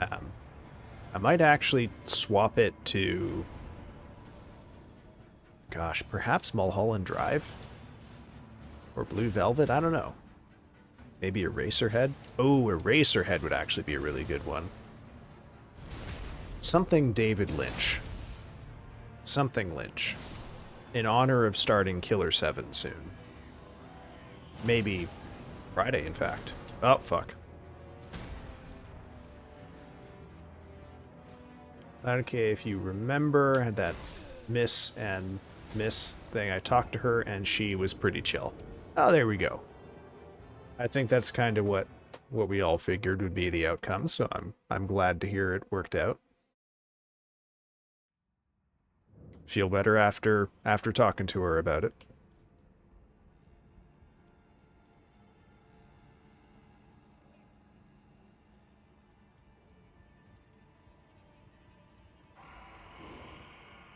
I might actually swap it to, gosh, perhaps Mulholland Drive or Blue Velvet. I don't know. Maybe Eraserhead. Oh, Eraserhead would actually be a really good one. Something David Lynch. Something Lynch. In honor of starting Killer 7 soon. Maybe Friday, in fact. Oh, fuck. Okay, if you remember, I had that Miss thing. I talked to her, and she was pretty chill. Oh, there we go. I think that's kind of what we all figured would be the outcome, so I'm glad to hear it worked out. Feel better after talking to her about it.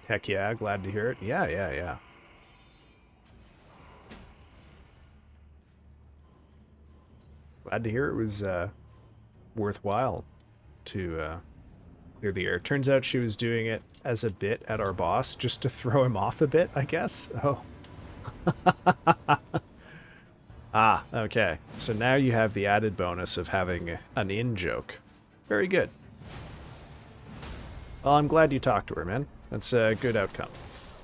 Heck yeah, glad to hear it. Yeah. Glad to hear it was worthwhile to clear the air. Turns out she was doing it as a bit at our boss, just to throw him off a bit, I guess. Oh. Ah, okay. So now you have the added bonus of having an in-joke. Very good. Well, I'm glad you talked to her, man. That's a good outcome.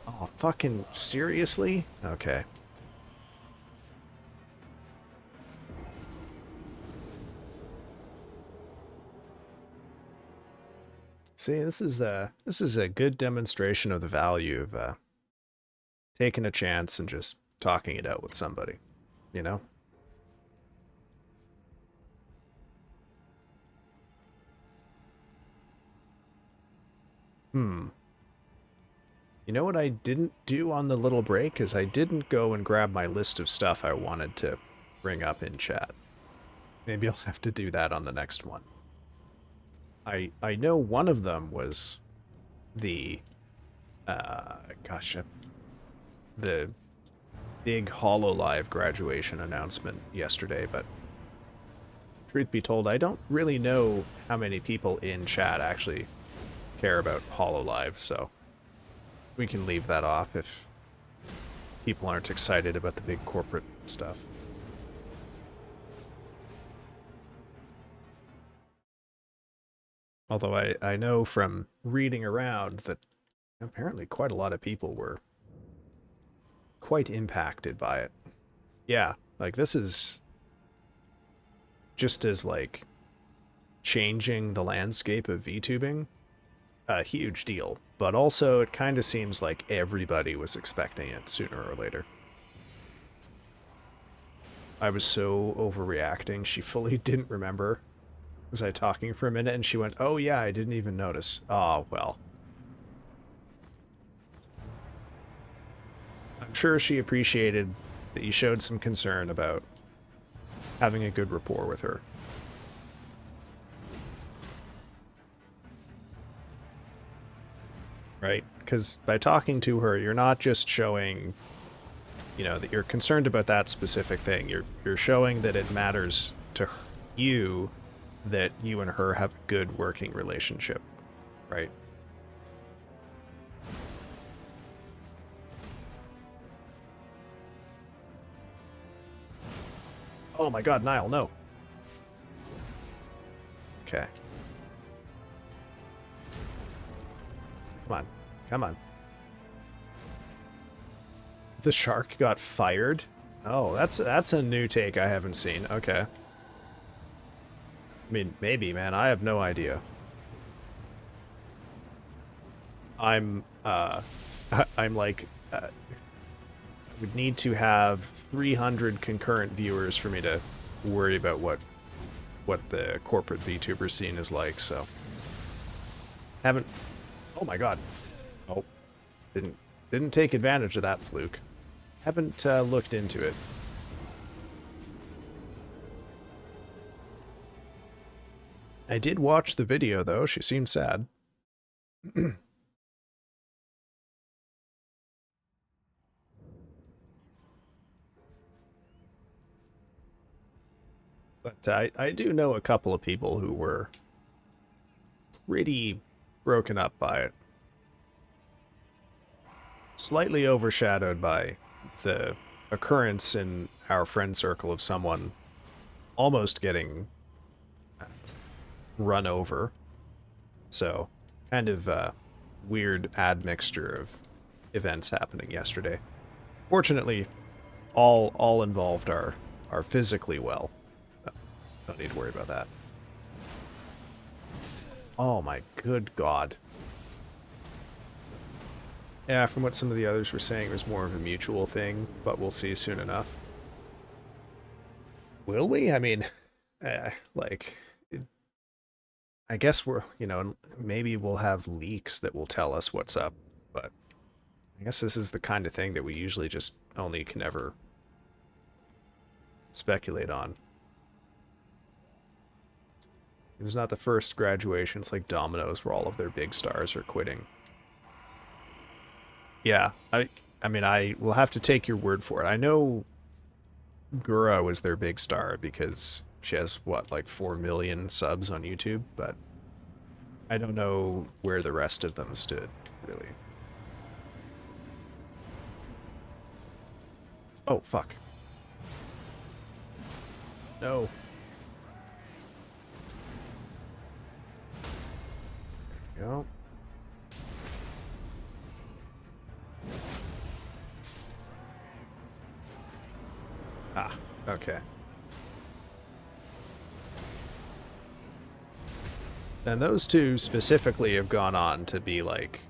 Oh, fucking seriously? Okay. See, this is a good demonstration of the value of taking a chance and just talking it out with somebody, you know? Hmm. You know what I didn't do on the little break is I didn't go and grab my list of stuff I wanted to bring up in chat. Maybe I'll have to do that on the next one. I know one of them was the gosh, the big HoloLive graduation announcement yesterday, but truth be told, I don't really know how many people in chat actually care about HoloLive, so we can leave that off if people aren't excited about the big corporate stuff. Although I know from reading around that apparently quite a lot of people were quite impacted by it. Yeah, like this is just as like changing the landscape of VTubing, a huge deal. But also it kind of seems like everybody was expecting it sooner or later. I was so overreacting, she fully didn't remember. Was I talking for a minute and she went, oh yeah, I didn't even notice. Oh, well. I'm sure she appreciated that you showed some concern about having a good rapport with her. Right? Because by talking to her, you're not just showing, you know, that you're concerned about that specific thing. You're showing that it matters to you that you and her have a good working relationship, right? Oh my god, Niall, no. Okay. Come on. Come on. The shark got fired? Oh, that's a new take I haven't seen. Okay. I mean, maybe, man. I have no idea. I'm like, I would need to have 300 concurrent viewers for me to worry about what the corporate VTuber scene is like, so. Haven't Oh my god. Oh, didn't take advantage of that fluke. Haven't looked into it. I did watch the video though. She seemed sad. But I do know a couple of people who were pretty broken up by it. Slightly overshadowed by the occurrence in our friend circle of someone almost getting run over. So, kind of weird admixture of events happening yesterday. Fortunately, all involved are physically well. Don't need to worry about that. Oh my good god. Yeah, from what some of the others were saying, it was more of a mutual thing, but we'll see soon enough. Will we? I mean, like, I guess we're, maybe we'll have leaks that will tell us what's up, but I guess this is the kind of thing that we usually just only can ever speculate on. It was not the first graduation. It's like Domino's where all of their big stars are quitting. Yeah, I mean, I will have to take your word for it. I know Gura was their big star because she has, what, like 4 million subs on YouTube, but I don't know where the rest of them stood, really. Oh, fuck. No. There we go. Ah, okay. And those two specifically have gone on to be, like,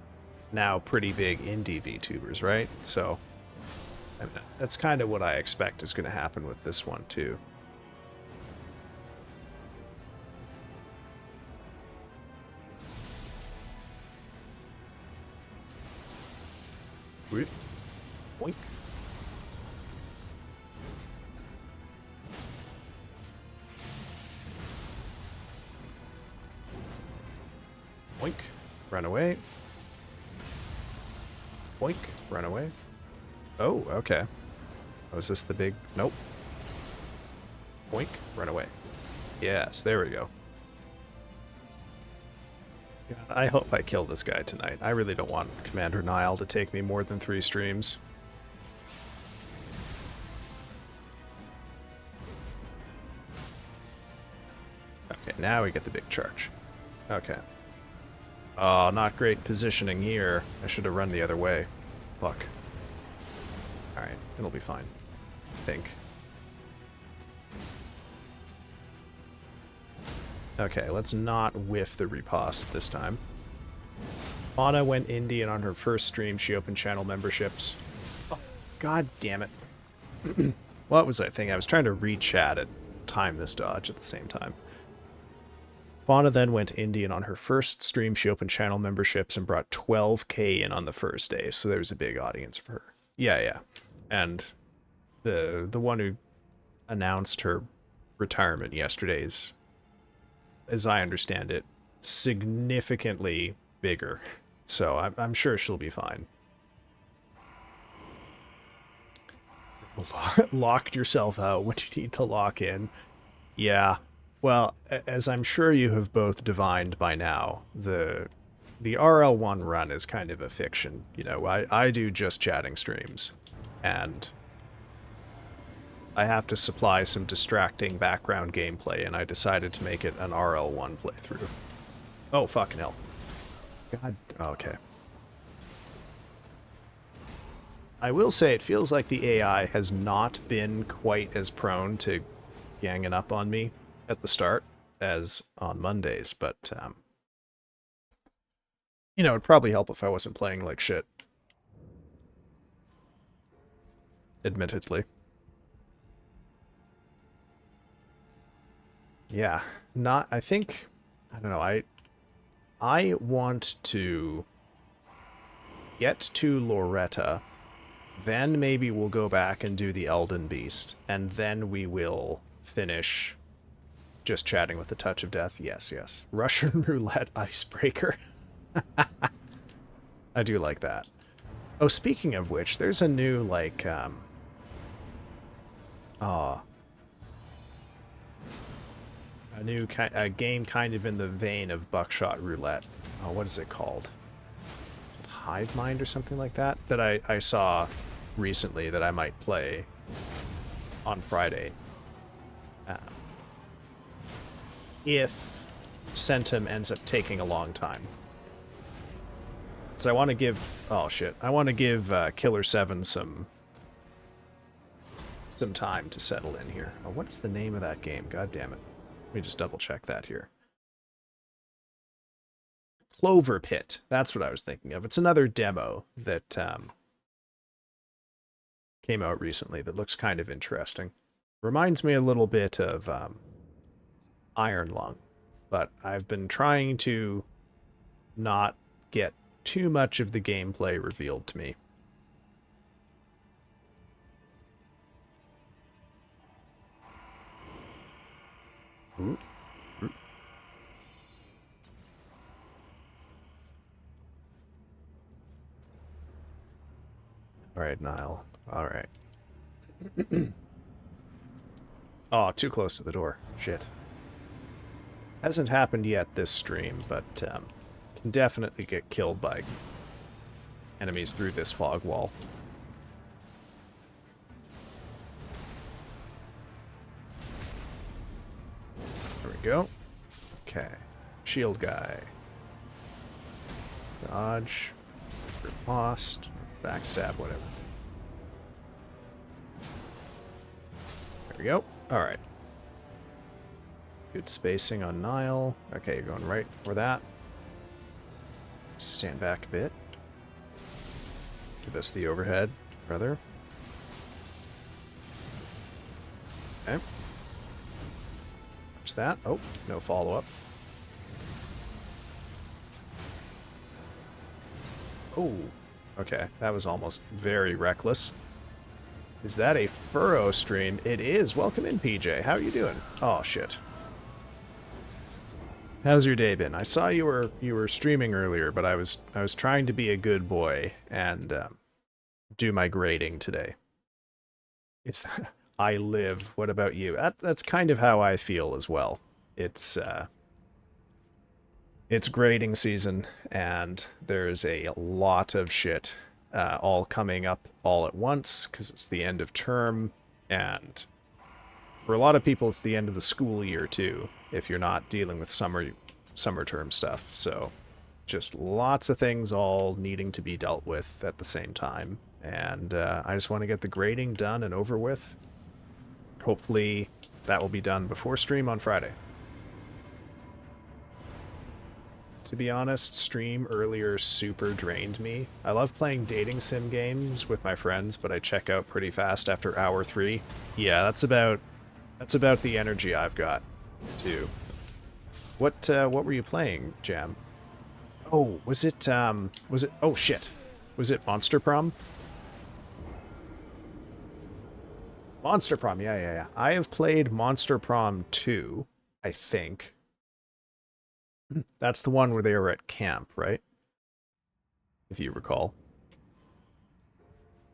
now pretty big indie VTubers, right? So, I mean, that's kind of what I expect is going to happen with this one, too. Boink. Boink. Run away. Boink. Run away. Oh, okay. Oh, is this the big... Nope. Boink. Run away. Yes, there we go. God, I hope I kill this guy tonight. I really don't want Commander Niall to take me more than 3 streams. Okay, now we get the big charge. Okay. Oh, not great positioning here. I should have run the other way. Fuck. Alright, it'll be fine. I think. Okay, let's not whiff the riposte this time. Fauna went Indian on her first stream. She opened channel memberships. Oh, god damn it. What was that thing? I was trying to read chat and time this dodge at the same time. Fauna then went Indian on her first stream. She opened channel memberships and brought 12k in on the first day, so there was a big audience for her. Yeah. And the one who announced her retirement yesterday's, as I understand it, significantly bigger. So I'm sure she'll be fine. Locked yourself out when you need to lock in. Yeah. Well, as I'm sure you have both divined by now, the RL1 run is kind of a fiction. You know, I do just chatting streams, and I have to supply some distracting background gameplay, and I decided to make it an RL1 playthrough. Oh, fucking hell. God, okay. I will say it feels like the AI has not been quite as prone to ganging up on me at the start as on Mondays, but, you know, it'd probably help if I wasn't playing like shit. Admittedly. Yeah, I don't know, I want to get to Loretta, then maybe we'll go back and do the Elden Beast, and then we will finish just chatting with the Touch of Death. Yes, yes. Russian Roulette Icebreaker. I do like that. Oh, speaking of which, there's a new, like, a game kind of in the vein of Buckshot Roulette. Oh, what is it called? Hive Mind or something like that? That I saw recently that I might play on Friday. If Centum ends up taking a long time. So I want to give... Oh, shit. I want to give Killer 7 some time to settle in here. Oh, what is the name of that game? God damn it. Let me just double check that here. Clover Pit. That's what I was thinking of. It's another demo that came out recently that looks kind of interesting. Reminds me a little bit of Iron Lung, but I've been trying to not get too much of the gameplay revealed to me. Ooh. Ooh. All right, Niall. All right. Oh, too close to the door. Shit. Hasn't happened yet this stream, but can definitely get killed by enemies through this fog wall. There we go. Okay. Shield guy. Dodge. Riposte. Backstab, whatever. There we go. Alright. Good spacing on Niall. Okay, you're going right for that. Stand back a bit. Give us the overhead, brother. Okay. Watch that. Oh, no follow-up. Oh, okay. That was almost very reckless. Is that a furrow stream? It is. Welcome in, PJ. How are you doing? Oh, shit. How's your day been? I saw you were streaming earlier, but I was trying to be a good boy and do my grading today. It's I live. What about you? That's kind of how I feel as well. It's grading season, and there's a lot of shit all coming up all at once because it's the end of term, and for a lot of people it's the end of the school year too, if you're not dealing with summer term stuff. So just lots of things all needing to be dealt with at the same time, and I just want to get the grading done and over with. Hopefully that will be done before stream on Friday. To be honest, stream earlier super drained me. I love playing dating sim games with my friends, but I check out pretty fast after hour 3. Yeah, that's about the energy I've got too. What were you playing, Jam? Oh, was it oh shit. Was it Monster Prom? Monster Prom, yeah. I have played Monster Prom 2, I think. That's the one where they were at camp, right? If you recall.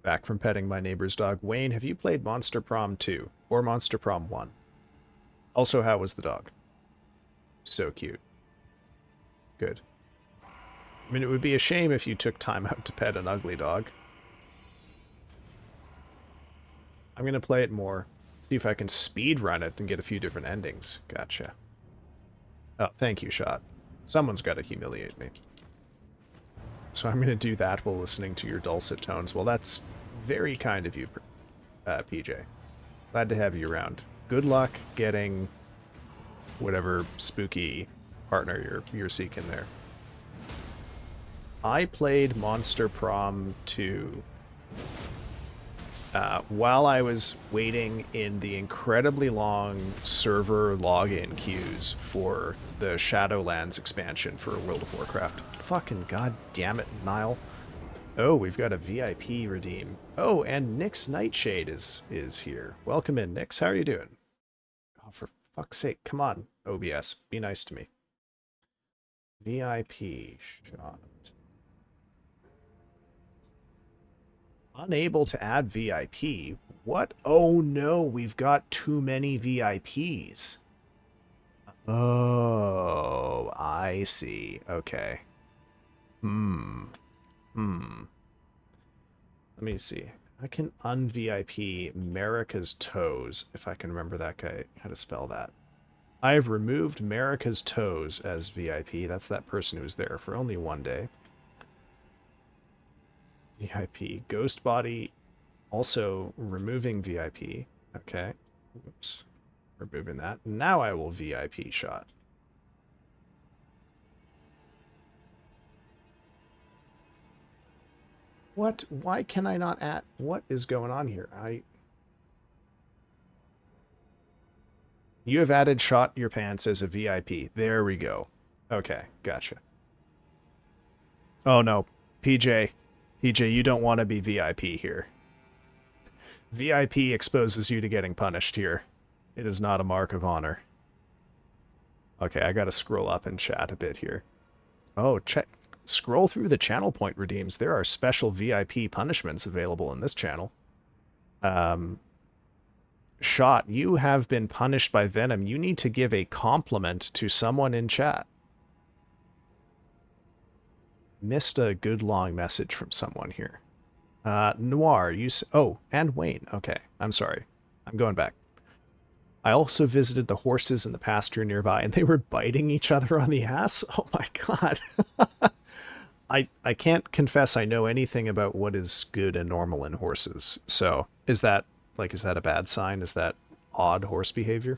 Back from petting my neighbor's dog. Wayne, have you played Monster Prom 2? Or Monster Prom 1? Also, how was the dog? So cute. Good. I mean, it would be a shame if you took time out to pet an ugly dog. I'm gonna play it more. See if I can speed run it and get a few different endings. Gotcha. Oh, thank you, Shot. Someone's got to humiliate me. So I'm going to do that while listening to your dulcet tones. Well, that's very kind of you, PJ. Glad to have you around. Good luck getting whatever spooky partner you're seeking there. I played Monster Prom 2 while I was waiting in the incredibly long server login queues for the Shadowlands expansion for World of Warcraft. Fucking goddamn it, Niall. Oh, we've got a VIP redeem. Oh, and Nick's Nightshade is here. Welcome in, Nix. How are you doing? Oh, for fuck's sake, come on, OBS. Be nice to me. VIP shot. Unable to add VIP. What? Oh no, we've got too many VIPs. Oh, I see. Okay. Let me see. I can un-VIP America's Toes, if I can remember that guy, how to spell that. I've removed America's Toes as VIP. That's that person who was there for only one day. VIP. Ghost Body, also removing VIP. Okay. Oops. Removing that. Now I will VIP shot. What? Why can I not add? What is going on here? You have added Shot Your Pants as a VIP. There we go. Okay, gotcha. Oh no, PJ. PJ, you don't want to be VIP here. VIP exposes you to getting punished here. It is not a mark of honor. Okay, I gotta scroll up and chat a bit here. Oh, check. Scroll through the channel point redeems. There are special VIP punishments available in this channel. Shot, you have been punished by Venom. You need to give a compliment to someone in chat. Missed a good long message from someone here. Noir, oh, and Wayne. Okay, I'm sorry. I'm going back. I also visited the horses in the pasture nearby, and they were biting each other on the ass. Oh my god. I can't confess I know anything about what is good and normal in horses. So, is that a bad sign? Is that odd horse behavior?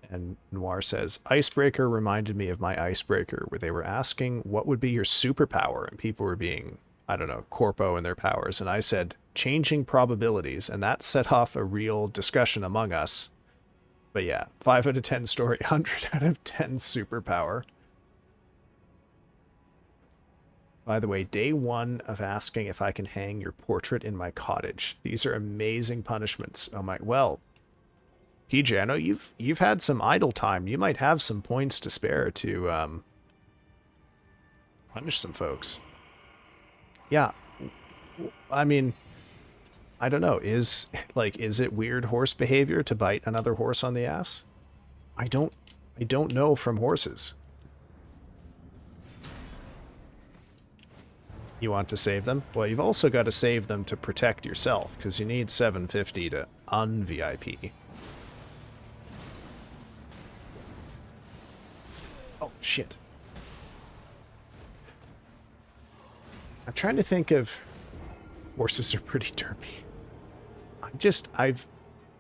And Noir says, Icebreaker reminded me of my Icebreaker, where they were asking what would be your superpower, and people were being, I don't know, corpo in their powers. And I said, changing probabilities, and that set off a real discussion among us. But yeah, 5 out of 10 story, 100 out of 10 superpower. By the way, day 1 of asking if I can hang your portrait in my cottage. These are amazing punishments. Oh my, well, PJ, I know you've had some idle time. You might have some points to spare to punish some folks. Yeah, I mean, I don't know. Is it weird horse behavior to bite another horse on the ass? I don't know from horses. You want to save them? Well, you've also got to save them to protect yourself, because you need 750 to un-VIP. Oh, shit. I'm trying to think of... Horses are pretty derpy.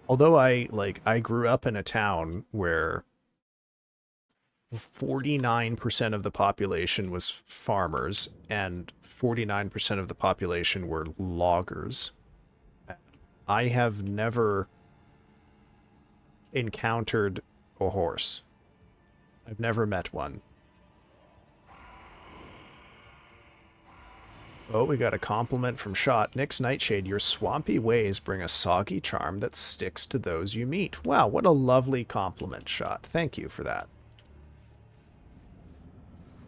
Although I grew up in a town where 49% of the population was farmers and 49% of the population were loggers. I have never encountered a horse. I've never met one. Oh, we got a compliment from Shot. Nick's Nightshade, your swampy ways bring a soggy charm that sticks to those you meet. Wow, what a lovely compliment, Shot. Thank you for that.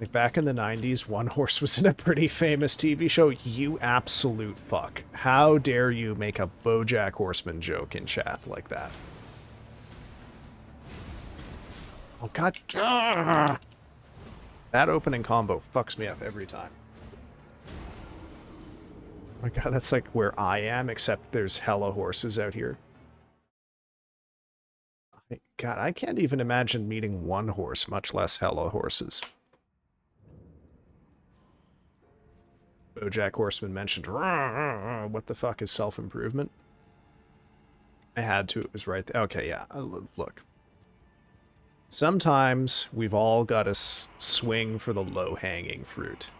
Like back in the 90s, One Horse was in a pretty famous TV show. You absolute fuck. How dare you make a BoJack Horseman joke in chat like that? Oh god. That opening combo fucks me up every time. Oh my god, that's like where I am, except there's hella horses out here. God, I can't even imagine meeting one horse, much less hella horses. BoJack Horseman mentioned, what the fuck is self-improvement? I had to, it was right there. Okay, yeah, look. Sometimes we've all got to swing for the low-hanging fruit.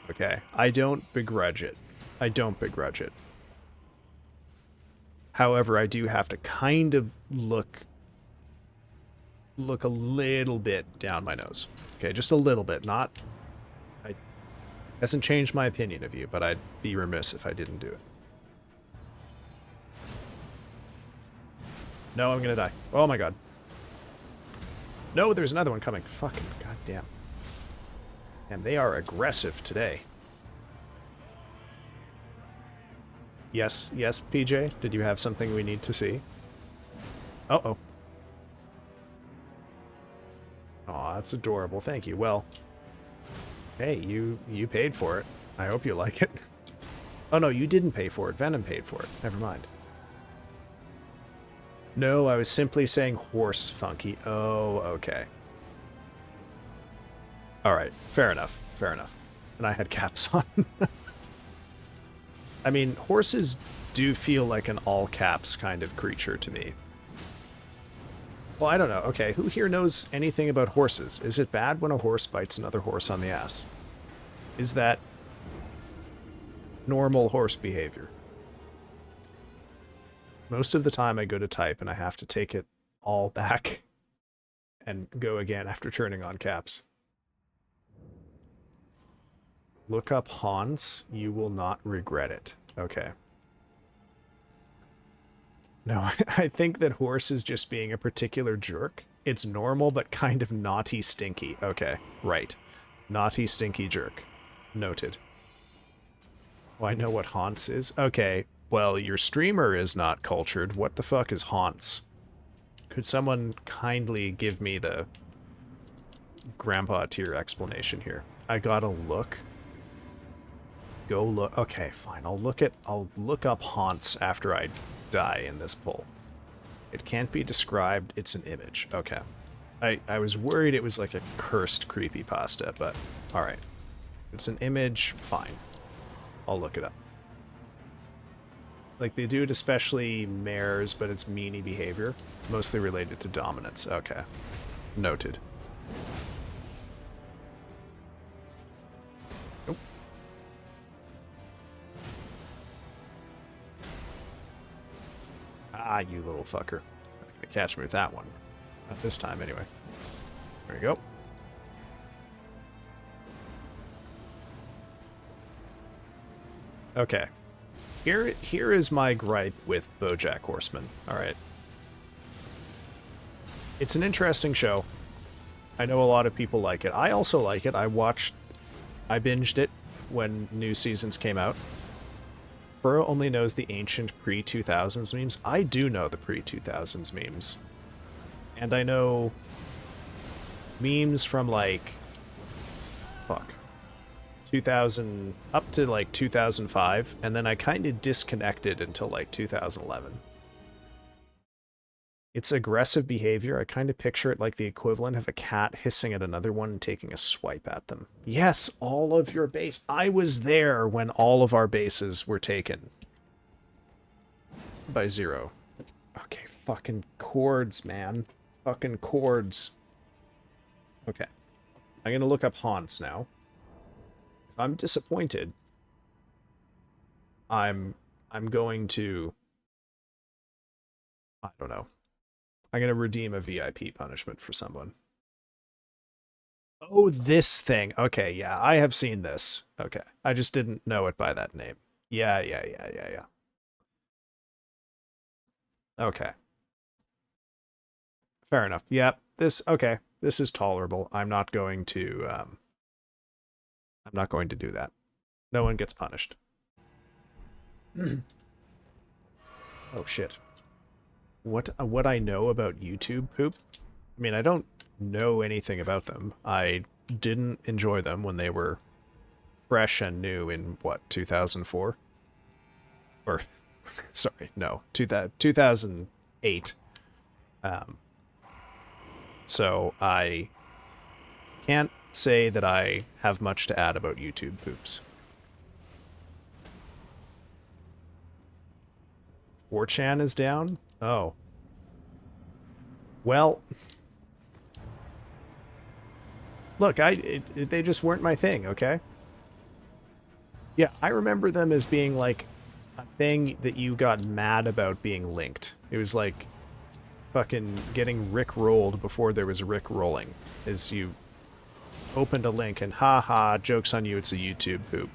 Okay? I don't begrudge it. I don't begrudge it. However, I do have to kind of look a little bit down my nose. Okay, just a little bit, not... Hasn't changed my opinion of you, but I'd be remiss if I didn't do it. No, I'm gonna die. Oh my god. No, there's another one coming. Fucking goddamn. And they are aggressive today. Yes, yes, PJ? Did you have something we need to see? Uh-oh. Aw, that's adorable. Thank you. Well, hey, you paid for it. I hope you like it. Oh, no, you didn't pay for it. Venom paid for it. Never mind. No, I was simply saying horse, Funky. Oh, okay. Alright, fair enough. Fair enough. And I had caps on. I mean, horses do feel like an all-caps kind of creature to me. Well, I don't know. Okay, who here knows anything about horses? Is it bad when a horse bites another horse on the ass? Is that normal horse behavior? Most of the time I go to type and I have to take it all back and go again after turning on caps. Look up Hans. You will not regret it. Okay. No, I think that horse is just being a particular jerk. It's normal, but kind of naughty stinky. Okay, right. Naughty stinky jerk. Noted. Oh, I know what Hans is. Okay, well, your streamer is not cultured. What the fuck is Hans? Could someone kindly give me the grandpa tier explanation here? I gotta look. Go look. Okay, fine. I'll look up Hans after I die in this poll. It can't be described. It's an image. Okay. I was worried it was like a cursed creepypasta, but alright. It's an image. Fine. I'll look it up. Like, they do it especially mares, but it's meanie behavior. Mostly related to dominance. Okay. Noted. Nope. Ah, you little fucker. Not gonna catch me with that one. Not this time, anyway. There you go. Okay. Here is my gripe with BoJack Horseman. Alright. It's an interesting show. I know a lot of people like it. I also like it. I binged it when new seasons came out. Burrow only knows the ancient pre-2000s memes. I do know the pre-2000s memes. And I know memes from, like, fuck, 2000 up to, like, 2005, and then I kind of disconnected until, like, 2011. It's aggressive behavior. I kind of picture it like the equivalent of a cat hissing at another one and taking a swipe at them. Yes, all of your base. I was there when all of our bases were taken. By 0. Okay, fucking chords, man. Fucking chords. Okay. I'm gonna look up Hans now. If I'm disappointed, I'm going to... I don't know. I'm going to redeem a VIP punishment for someone. Oh, this thing. Okay, yeah, I have seen this. Okay, I just didn't know it by that name. Yeah. Okay. Fair enough. Yep, okay. This is tolerable. I'm not going to do that. No one gets punished. Oh, shit. What I know about YouTube poop? I mean, I don't know anything about them. I didn't enjoy them when they were fresh and new in, what, 2004? Or, sorry, no, 2008. So I can't say that I have much to add about YouTube poops. 4chan is down? Oh. Well, look, they just weren't my thing, okay? Yeah, I remember them as being like a thing that you got mad about being linked. It was like fucking getting Rick rolled before there was Rick rolling. Is you opened a link and haha, joke's on you, it's a YouTube poop.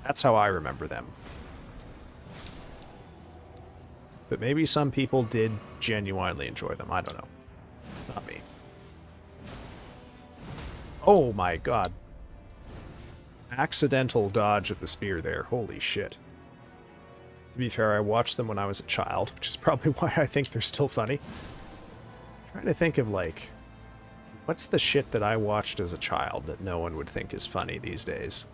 That's how I remember them. But maybe some people did genuinely enjoy them. I don't know. Not me. Oh my god. Accidental dodge of the spear there. Holy shit. To be fair, I watched them when I was a child, which is probably why I think they're still funny. I'm trying to think of, like, what's the shit that I watched as a child that no one would think is funny these days?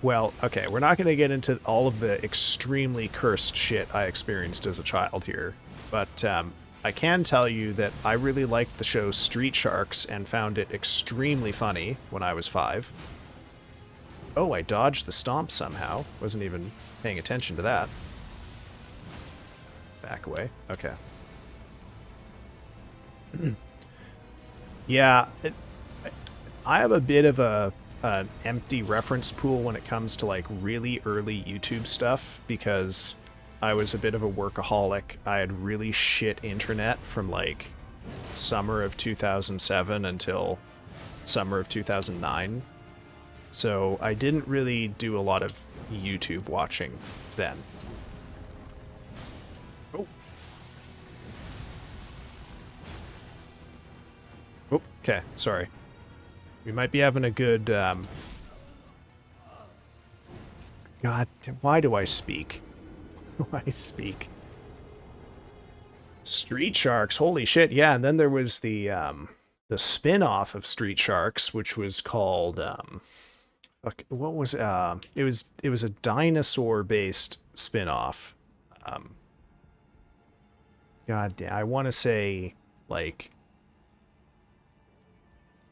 Well, okay, we're not going to get into all of the extremely cursed shit I experienced as a child here, but I can tell you that I really liked the show Street Sharks and found it extremely funny when I was 5. Oh, I dodged the stomp somehow. Wasn't even paying attention to that. Back away. Okay. Yeah, I have a bit of an empty reference pool when it comes to like really early YouTube stuff because I was a bit of a workaholic. I had really shit internet from like summer of 2007 until summer of 2009. So I didn't really do a lot of YouTube watching then. Oh. Oh, okay, sorry. We might be having a good, God, why do I speak? Why do I speak? Street Sharks, holy shit, yeah, and then there was the spin-off of Street Sharks, which was called, what was, it was a dinosaur-based spin-off. God damn, I want to say, like,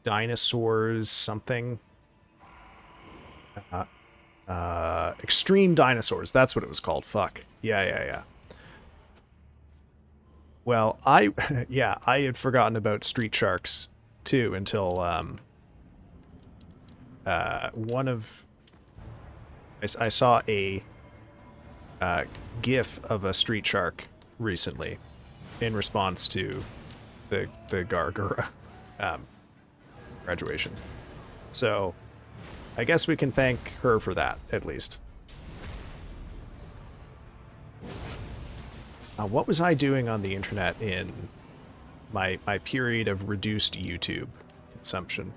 Dinosaurs something. Extreme Dinosaurs, that's what it was called. Fuck. Yeah. Well, yeah, I had forgotten about Street Sharks too until one of I saw a GIF of a street shark recently in response to the Gargura graduation. So I guess we can thank her for that, at least. What was I doing on the internet in my period of reduced YouTube consumption?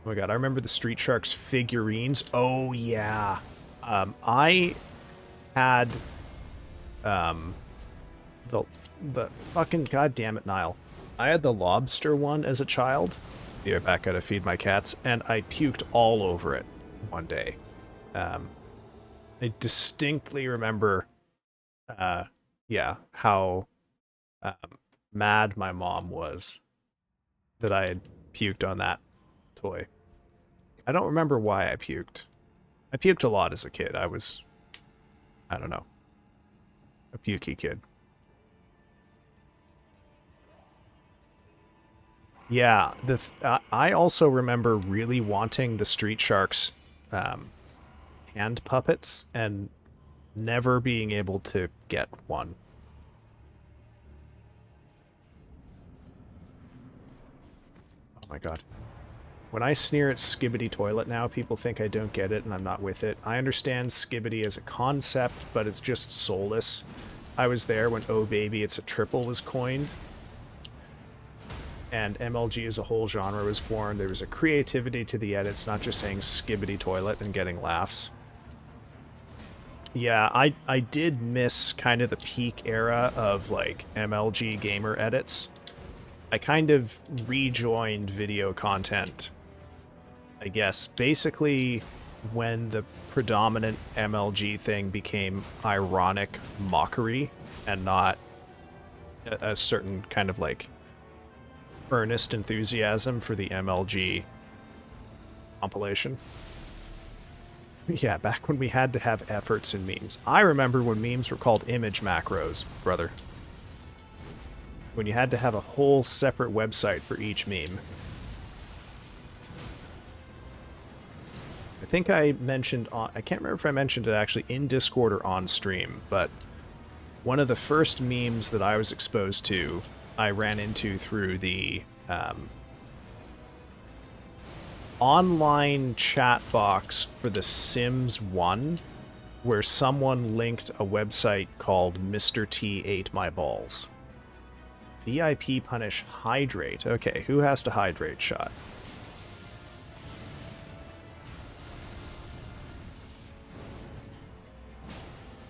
Oh my god, I remember the Street Sharks figurines. Oh yeah. I had the fucking goddamn it, Niall. I had the lobster one as a child. Be right back, gotta feed my cats, and I puked all over it one day. I distinctly remember yeah, how mad my mom was that I had puked on that toy. I don't remember why I puked. I puked a lot as a kid. I don't know, a pukey kid. Yeah, I also remember really wanting the Street Sharks hand puppets and never being able to get one. Oh my god. When I sneer at Skibidi Toilet now, people think I don't get it and I'm not with it. I understand Skibidi as a concept, but it's just soulless. I was there when Oh Baby It's a Triple was coined, and MLG as a whole genre was born. There was a creativity to the edits, not just saying Skibidi Toilet and getting laughs. Yeah, I did miss kind of the peak era of, like, MLG gamer edits. I kind of rejoined video content, I guess, basically when the predominant MLG thing became ironic mockery and not a certain kind of, like, earnest enthusiasm for the MLG compilation. Yeah, back when we had to have efforts in memes. I remember when memes were called image macros, brother. When you had to have a whole separate website for each meme. I think I mentioned on... I can't remember if I mentioned it actually in Discord or on stream, but one of the first memes that I was exposed to I ran into through the online chat box for The Sims 1, where someone linked a website called Mr. T Ate My Balls. VIP punish hydrate. Okay, who has to hydrate shot?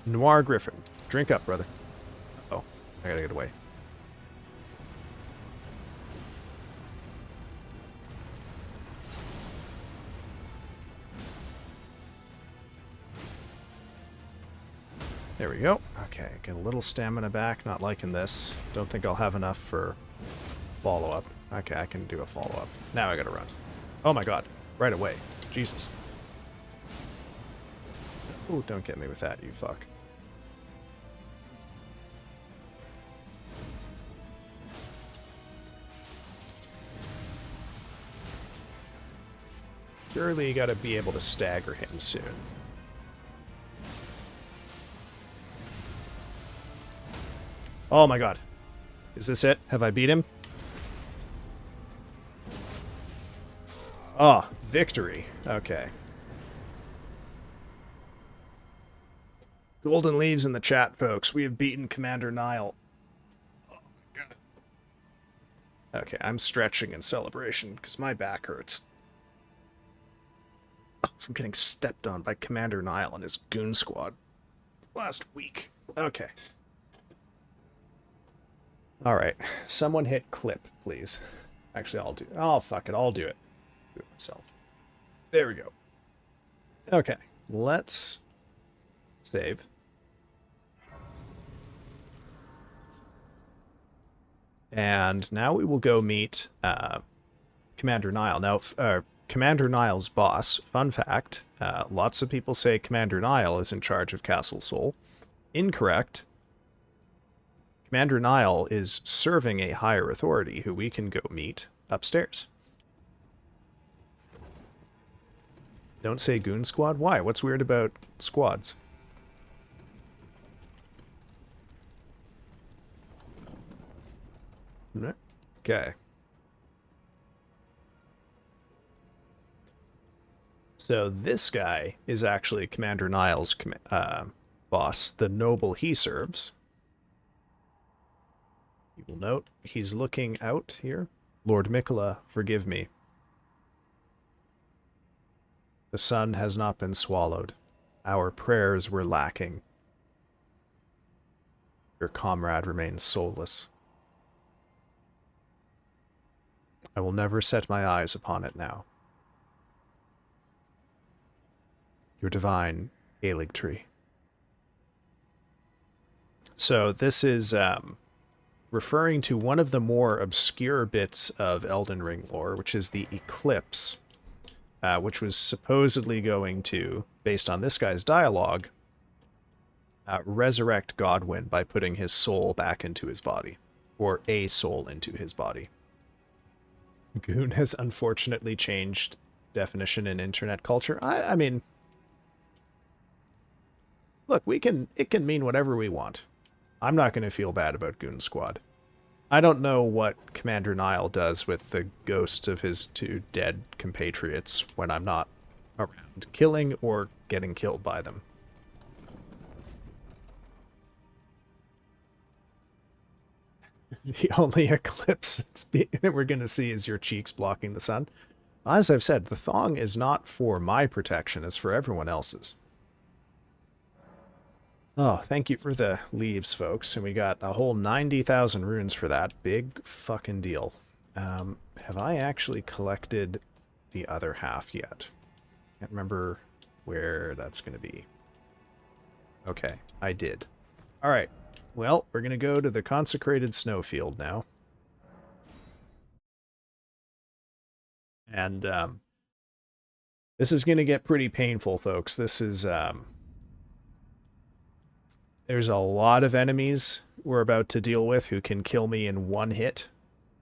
Noir Griffin. Drink up, brother. Oh, I gotta get away. There we go. Okay, get a little stamina back. Not liking this. Don't think I'll have enough for follow-up. Okay, I can do a follow-up. Now I gotta run. Oh my god. Right away. Jesus. Oh, don't get me with that, you fuck. Surely you gotta be able to stagger him soon. Oh my god. Is this it? Have I beat him? Oh, victory. Okay. Golden leaves in the chat, folks. We have beaten Commander Niall. Oh my god. Okay, I'm stretching in celebration because my back hurts. From getting stepped on by Commander Niall and his goon squad last week. Okay. Alright. Someone hit clip, please. Actually, I'll do it. Oh, fuck it. I'll do it. Do it myself. There we go. Okay. Let's save. And now we will go meet Commander Niall. Now, Commander Niall's boss, fun fact, lots of people say Commander Niall is in charge of Castle Sol. Incorrect. Commander Niall is serving a higher authority who we can go meet upstairs. Don't say goon squad? Why? What's weird about squads? Okay. So this guy is actually Commander Niall's boss, the noble he serves. You will note he's looking out here. Lord Mikola, forgive me. The sun has not been swallowed. Our prayers were lacking. Your comrade remains soulless. I will never set my eyes upon it now. Your divine Aelig tree. So this is referring to one of the more obscure bits of Elden Ring lore, which is the Eclipse, which was supposedly going to, based on this guy's dialogue, resurrect Godwyn by putting his soul back into his body, or a soul into his body. Goon has unfortunately changed definition in internet culture. I mean, look, it can mean whatever we want. I'm not going to feel bad about Goon Squad. I don't know what Commander Niall does with the ghosts of his two dead compatriots when I'm not around, killing or getting killed by them. The only eclipse that we're going to see is your cheeks blocking the sun. As I've said, the thong is not for my protection, it's for everyone else's. Oh, thank you for the leaves, folks. And we got a whole 90,000 runes for that. Big fucking deal. Have I actually collected the other half yet? Can't remember where that's going to be. Okay, I did. All right. Well, we're going to go to the consecrated snowfield now. And this is going to get pretty painful, folks. This is... there's a lot of enemies we're about to deal with who can kill me in one hit.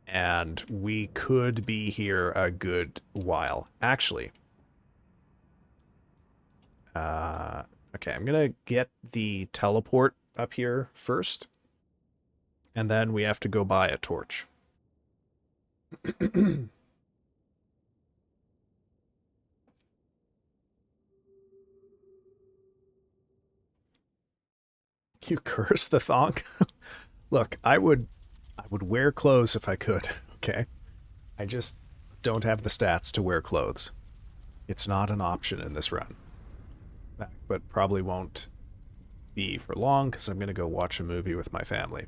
And we could be here a good while. Actually... okay, I'm going to get the teleport up here first. And then we have to go buy a torch. You curse the thonk? Look, I would wear clothes if I could, okay? I just don't have the stats to wear clothes. It's not an option in this run. But probably won't be for long because I'm going to go watch a movie with my family.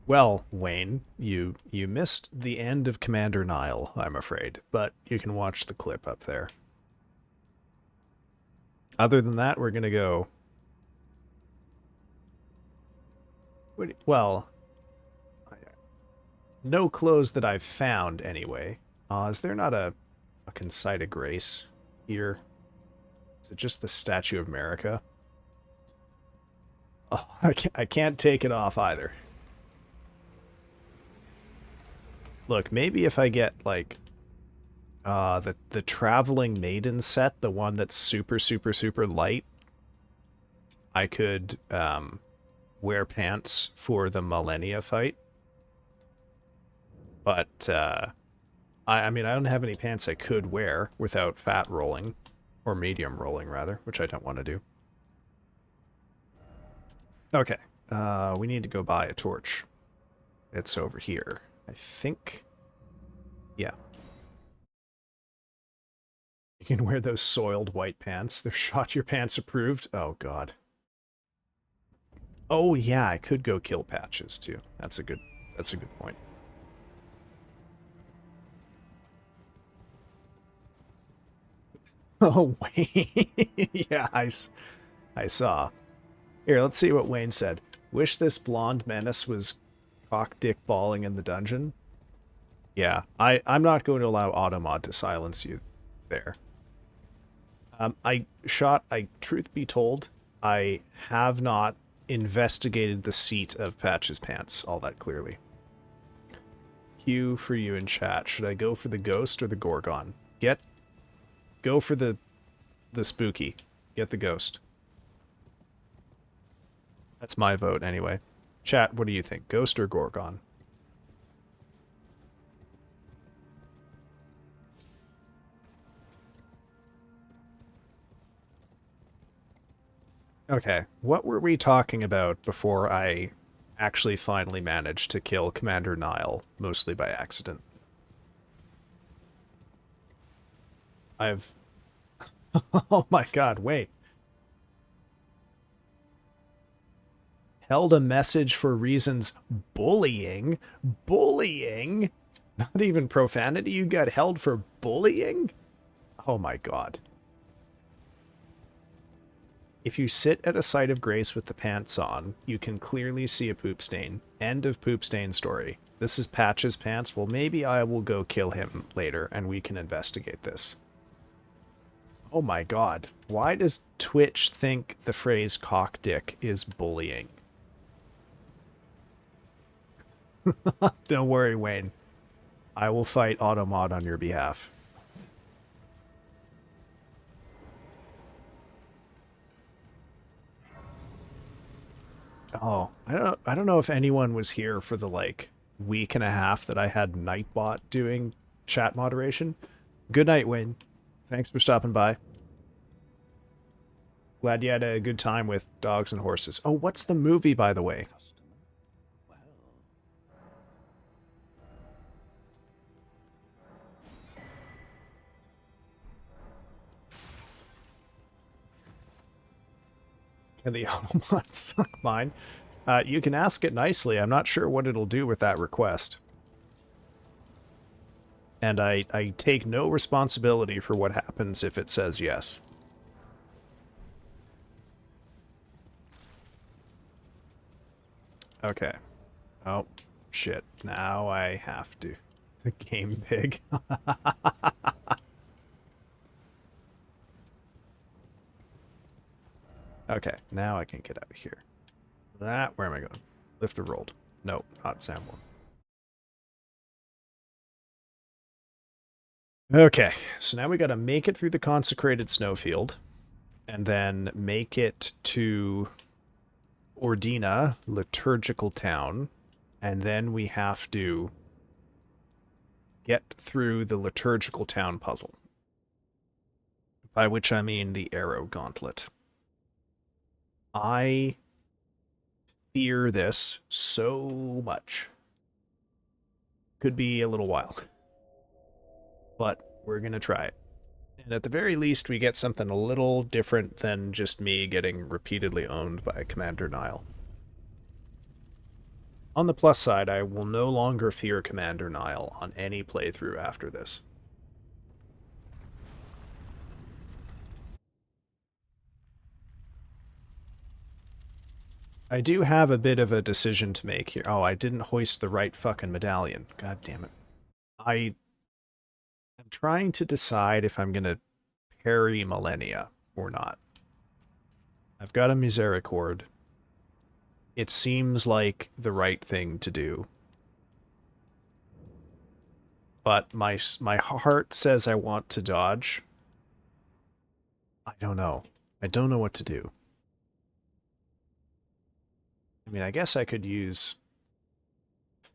Well, Wayne, you missed the end of Commander Niall, I'm afraid, but you can watch the clip up there. Other than that, we're going to go... Well, no clothes that I've found, anyway. Is there not a fucking site of grace here? Is it just the Statue of America? Oh, I can't take it off either. Look, maybe if I get, like, the Traveling Maiden set, the one that's super, super, super light, I could, wear pants for the Millennia fight. But, I mean, I don't have any pants I could wear without fat rolling, or medium rolling, rather, which I don't want to do. Okay, we need to go buy a torch. It's over here, I think. Yeah. You can wear those soiled white pants. They're shot your pants approved. Oh, God. Oh, yeah, I could go kill Patches, too. That's a good point. Oh, Wayne. Yeah, I saw. Here, let's see what Wayne said. Wish this blonde menace was cock dick balling in the dungeon. Yeah, I'm not going to allow Automod to silence you there. Truth be told, I have not investigated the seat of Patch's pants all that clearly. Q for you in chat. Should I go for the ghost or the Gorgon? Go for the spooky. Get the ghost. That's my vote anyway. Chat, what do you think? Ghost or Gorgon? Okay, what were we talking about before I actually finally managed to kill Commander Niall, mostly by accident? I've... Oh my god, wait. Held a message for reasons bullying? Bullying? Not even profanity, you got held for bullying? Oh my god. If you sit at a site of grace with the pants on, you can clearly see a poop stain. End of poop stain story. This is Patch's pants. Well, maybe I will go kill him later and we can investigate this. Oh my god. Why does Twitch think the phrase cock dick is bullying? Don't worry, Wayne. I will fight Automod on your behalf. Oh, I don't know if anyone was here for the like week and a half that I had Nightbot doing chat moderation. Good night, Wayne. Thanks for stopping by. Glad you had a good time with dogs and horses. Oh, what's the movie, by the way? Can the Autobot suck mine? You can ask it nicely. I'm not sure what it'll do with that request. And I take no responsibility for what happens if it says yes. Okay. Oh, shit. Now I have to. The game pig. Okay, now I can get out of here. Where am I going? Lift or rolled? Nope, not Samwell. Okay, so now we gotta make it through the consecrated snowfield, and then make it to Ordina, liturgical town, And then we have to get through the liturgical town puzzle. By which I mean the arrow gauntlet. I fear this so much. Could be a little while. But we're going to try it. And at the very least, we get something a little different than just me getting repeatedly owned by Commander Niall. On the plus side, I will no longer fear Commander Niall on any playthrough after this. I do have a bit of a decision to make here. Oh, I didn't hoist the right fucking medallion. God damn it. I'm trying to decide if I'm going to parry Millennia or not. I've got a Misericord. It seems like the right thing to do. But my heart says I want to dodge. I don't know. I don't know what to do. I mean, I guess I could use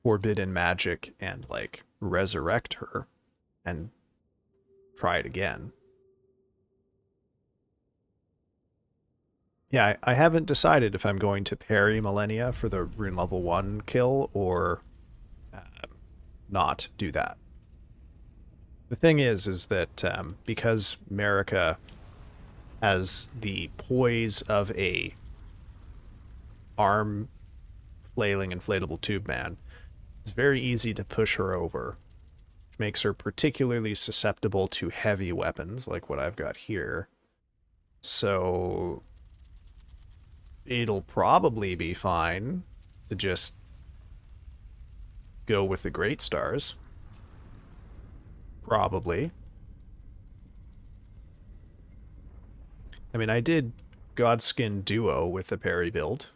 Forbidden Magic and, like, resurrect her and try it again. Yeah, I haven't decided if I'm going to parry Millennia for the rune level 1 kill or not do that. The thing is that because Marika has the poise of a arm flailing inflatable tube man, it's very easy to push her over, which makes her particularly susceptible to heavy weapons like what I've got here. So it'll probably be fine to just go with the Great Stars. Probably. I mean, I did Godskin Duo with the parry build.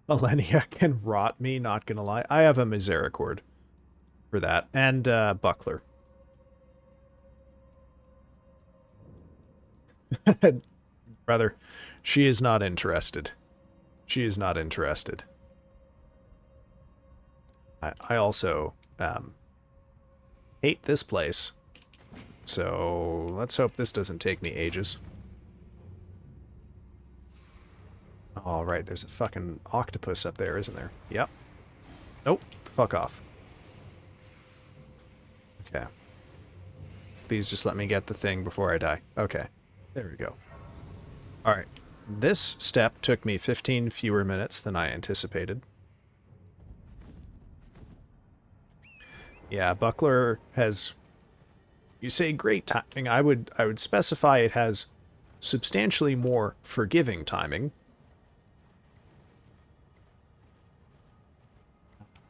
Millennia can rot me, not gonna lie. I have a Misericord for that. And Buckler. Brother, she is not interested. She is not interested. I also hate this place. So let's hope this doesn't take me ages. All right, there's a fucking octopus up there, isn't there? Yep. Nope. Fuck off. Okay. Please just let me get the thing before I die. Okay. There we go. All right. This step took me 15 fewer minutes than I anticipated. Yeah, Buckler has... You say great timing. I would specify it has substantially more forgiving timing.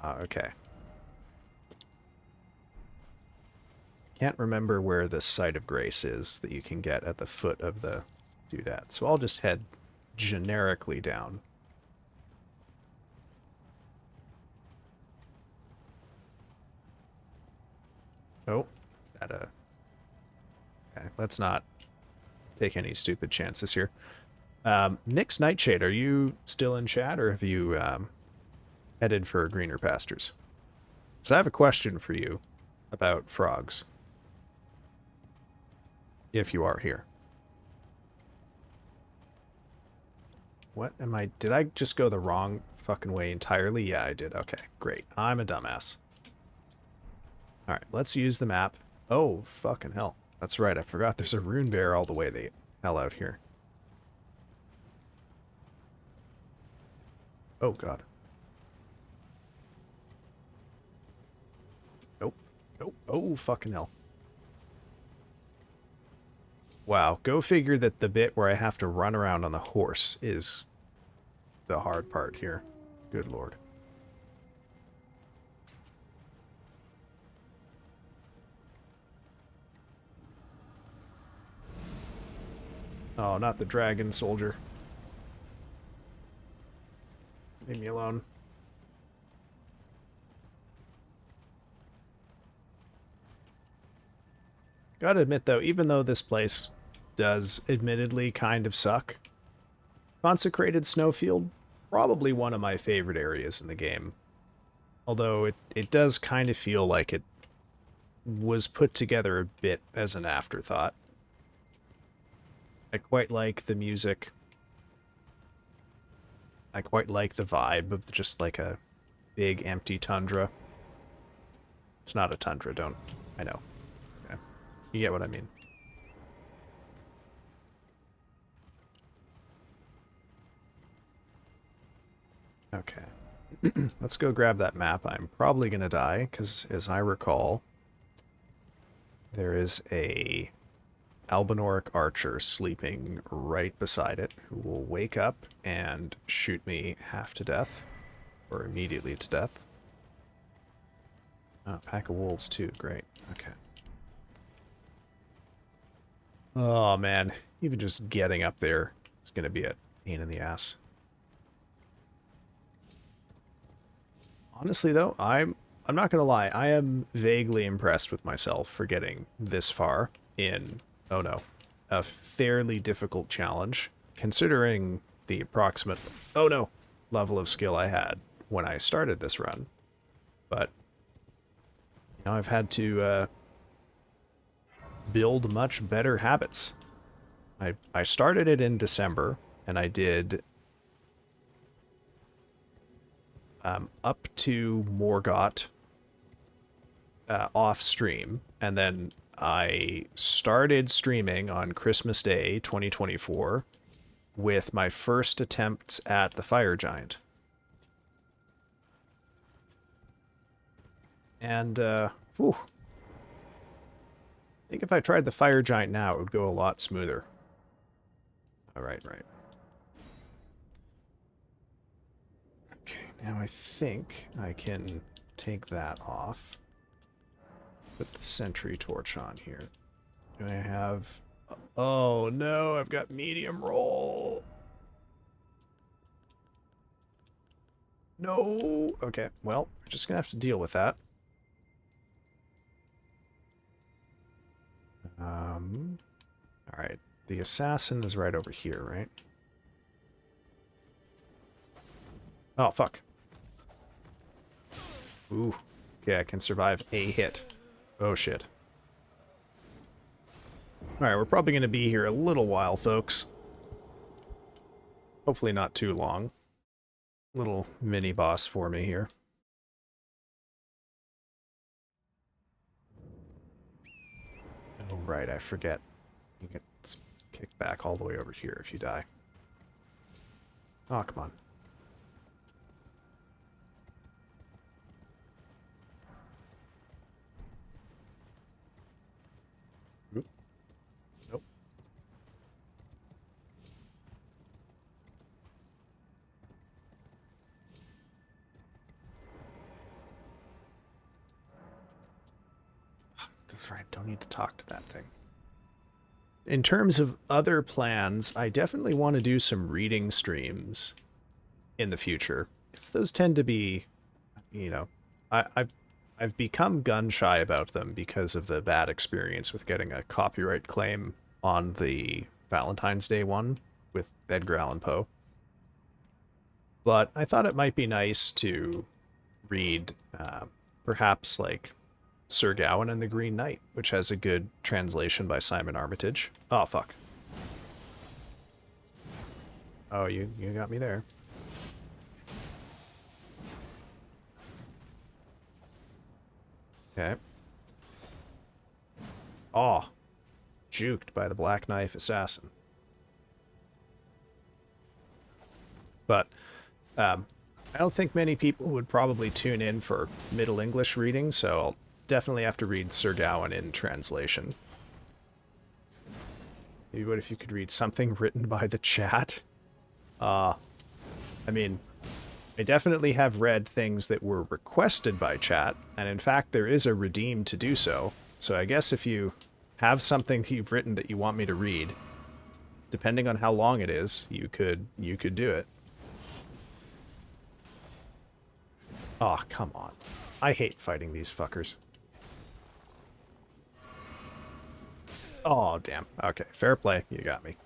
Okay. Can't remember where the Site of Grace is that you can get at the foot of the doodad, so I'll just head generically down. Oh, is that a... Okay, let's not take any stupid chances here. Nick's Nightshade, are you still in chat, or have you headed for greener pastures? So I have a question for you about frogs. If you are here. What am I... Did I just go the wrong fucking way entirely? Yeah, I did. Okay, great. I'm a dumbass. Alright, let's use the map. Oh, fucking hell. That's right, I forgot there's a rune bear all the way the hell out here. Oh, God. Nope. Nope. Oh, fucking hell. Wow, go figure that the bit where I have to run around on the horse is the hard part here. Good lord. Oh, not the dragon soldier. Leave me alone. Gotta admit, though, even though this place does admittedly kind of suck, Consecrated Snowfield, probably one of my favorite areas in the game. Although it does kind of feel like it was put together a bit as an afterthought. I quite like the music. I quite like the vibe of just like a big empty tundra. It's not a tundra, don't... I know. Yeah. You get what I mean. Okay. Let's go grab that map. I'm probably going to die, because as I recall, there is a Albinoric archer sleeping right beside it who will wake up and shoot me half to death, or immediately to death. Oh, pack of wolves too. Great. Okay. Oh man, even just getting up there is going to be a pain in the ass. Honestly though, I'm not going to lie. I am vaguely impressed with myself for getting this far in, oh no, a fairly difficult challenge, considering the approximate, oh no, level of skill I had when I started this run. But, you know, I've had to build much better habits. I started it in December, and I did up to Morgott off stream, and then I started streaming on Christmas Day 2024 with my first attempts at the Fire Giant. And, whew, I think if I tried the Fire Giant now, it would go a lot smoother. Alright, right. Okay, now I think I can take that off. Put the sentry torch on here. Do I have... Oh no, I've got medium roll. No. Okay, well, we're just gonna have to deal with that. Alright. The assassin is right over here, right? Oh, fuck. Ooh. Okay, I can survive a hit. Oh, shit. Alright, we're probably going to be here a little while, folks. Hopefully not too long. Little mini-boss for me here. Oh, right, I forget. You get kicked back all the way over here if you die. Oh, come on. Oop. Nope. That's right, don't need to talk to that thing. In terms of other plans, I definitely want to do some reading streams in the future. Because those tend to be, you know, I've become gun shy about them because of the bad experience with getting a copyright claim on the Valentine's Day one with Edgar Allan Poe. But I thought it might be nice to read perhaps like Sir Gawain and the Green Knight, which has a good translation by Simon Armitage. Oh, fuck. Oh, you got me there. Okay. Oh, juked by the Black Knife Assassin. But I don't think many people would probably tune in for Middle English reading, so I'll definitely have to read Sir Gawain in translation. Maybe what if you could read something written by the chat? I mean, I definitely have read things that were requested by chat, and in fact there is a redeem to do so. So I guess if you have something that you've written that you want me to read, depending on how long it is, you could do it. Oh, come on. I hate fighting these fuckers. Oh, damn. Okay, fair play. You got me.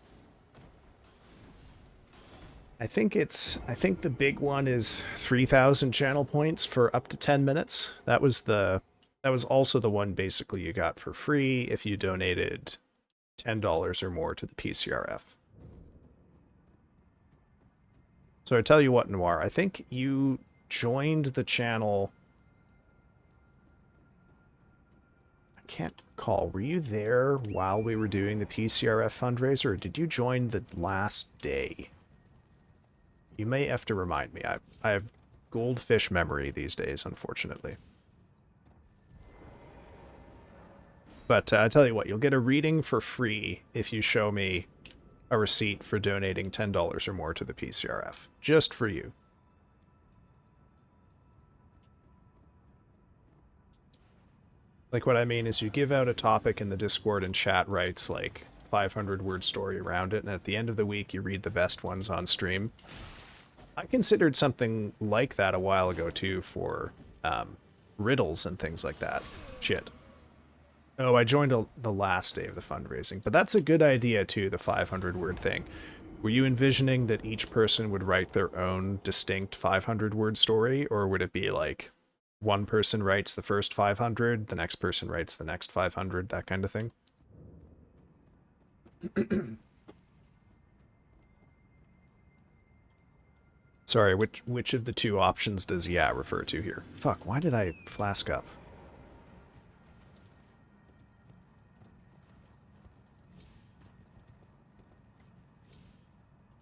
I think the big one is 3,000 channel points for up to 10 minutes. That was also the one basically you got for free if you donated $10 or more to the PCRF. So I tell you what, Noir, I think you joined the channel. I can't recall. Were you there while we were doing the PCRF fundraiser, or did you join the last day? You may have to remind me. I have goldfish memory these days, unfortunately. But I tell you what, you'll get a reading for free if you show me a receipt for donating $10 or more to the PCRF. Just for you. Like, what I mean is you give out a topic in the Discord and chat writes, like, 500-word story around it, and at the end of the week you read the best ones on stream. I considered something like that a while ago, too, for riddles and things like that. Shit. Oh, I joined the last day of the fundraising. But that's a good idea, too, the 500-word thing. Were you envisioning that each person would write their own distinct 500-word story, or would it be like one person writes the first 500, the next person writes the next 500, that kind of thing? Sorry, which of the two options does yeah refer to here? Fuck, why did I flask up?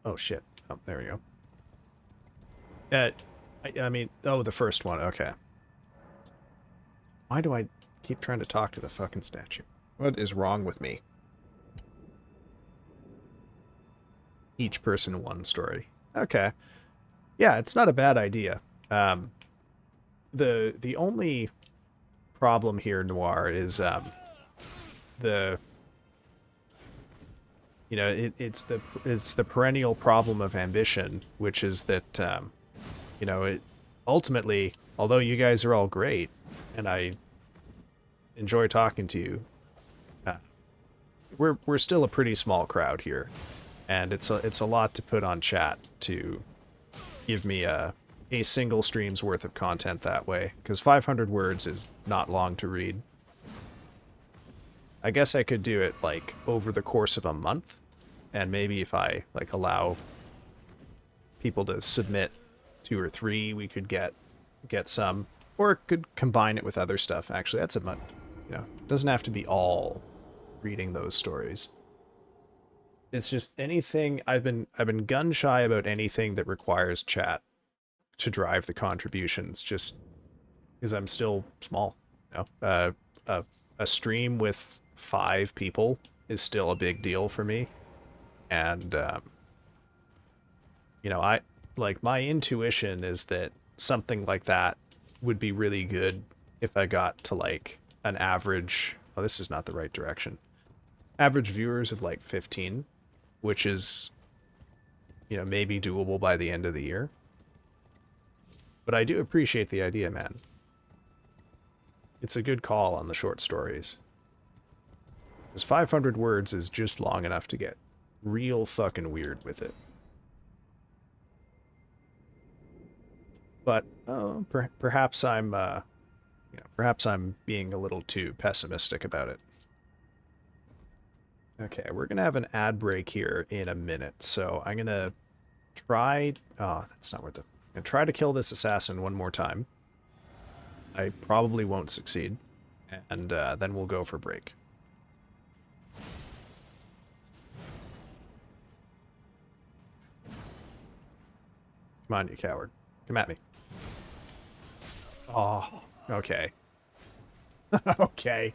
Oh, shit. Oh, there we go. I mean, oh, the first one, okay. Why do I keep trying to talk to the fucking statue? What is wrong with me? Each person one story. Okay. Yeah, it's not a bad idea. The only problem here, Noir, is the you know it's the perennial problem of ambition, which is that you know, it ultimately, although you guys are all great and I enjoy talking to you, we're still a pretty small crowd here, and it's a lot to put on chat to give me a single stream's worth of content that way, because 500 words is not long to read. I guess I could do it like over the course of a month, and maybe if I like allow people to submit 2 or 3, we could get some, or could combine it with other stuff. Actually, that's a month. You know, it doesn't have to be all reading those stories. It's just anything. I've been gun shy about anything that requires chat to drive the contributions, just because I'm still small. You know, a stream with 5 people is still a big deal for me, and you know, I like my intuition is that something like that would be really good if I got to like an average. Oh, this is not the right direction. Average viewers of like 15, which is, you know, maybe doable by the end of the year. But I do appreciate the idea, man. It's a good call on the short stories. Because 500 words is just long enough to get real fucking weird with it. But perhaps I'm, you know, perhaps I'm being a little too pessimistic about it. Okay, we're gonna have an ad break here in a minute, so I'm gonna try. Oh, that's not worth it. I'm gonna try to kill this assassin one more time. I probably won't succeed, and then we'll go for break. Come on, you coward. Come at me. Oh, okay. Okay.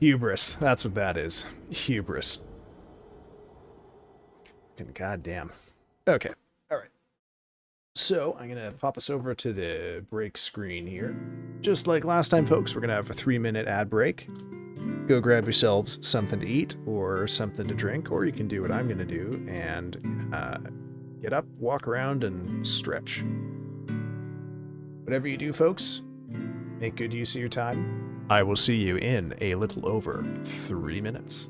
Hubris. That's what that is. Hubris. Goddamn. Okay. All right. So I'm going to pop us over to the break screen here. Just like last time, folks, we're going to have a 3-minute ad break. Go grab yourselves something to eat or something to drink, or you can do what I'm going to do and get up, walk around, and stretch. Whatever you do, folks, make good use of your time. I will see you in a little over 3 minutes.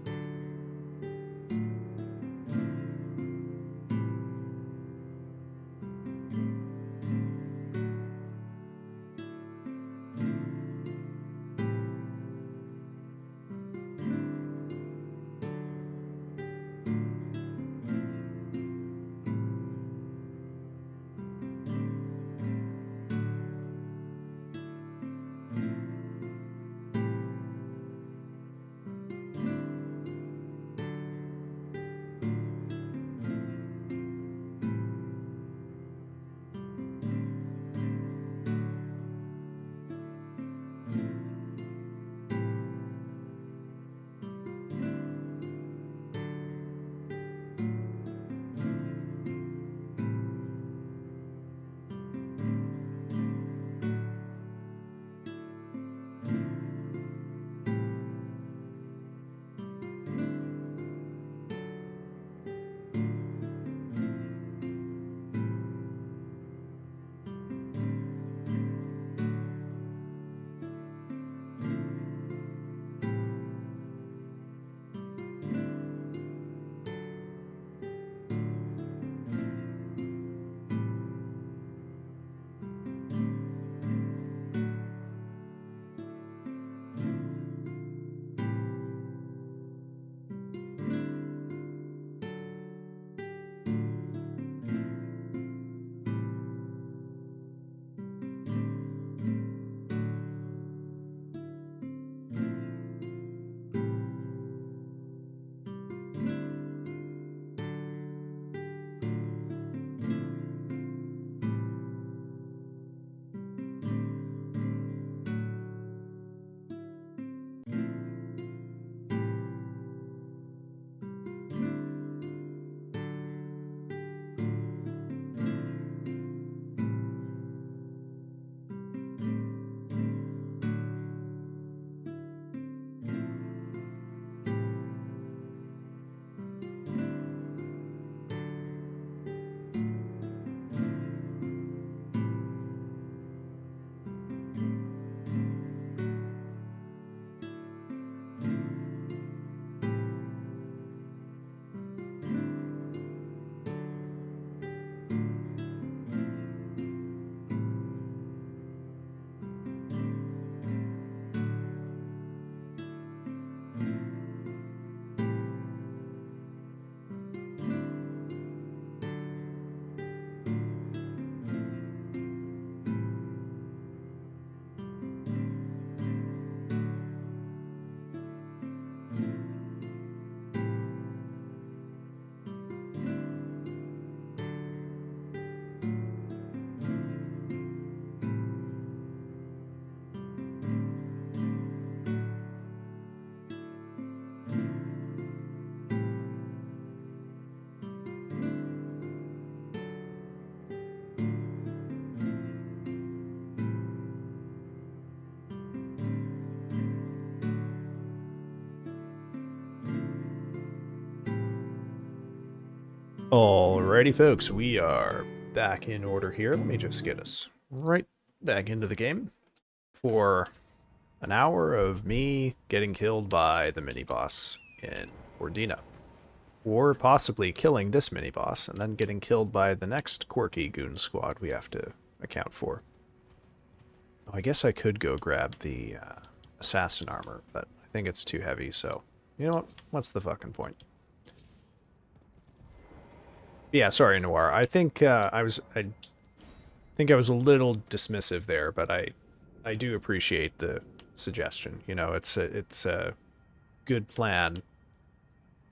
Alrighty, folks, we are back in order here. Let me just get us right back into the game for an hour of me getting killed by the mini-boss in Ordina. Or possibly killing this mini-boss and then getting killed by the next quirky goon squad we have to account for. Oh, I guess I could go grab the assassin armor, but I think it's too heavy, so you know what? What's the fucking point? Yeah, sorry, Noir. I think I think I was a little dismissive there, but I do appreciate the suggestion. You know, it's a good plan,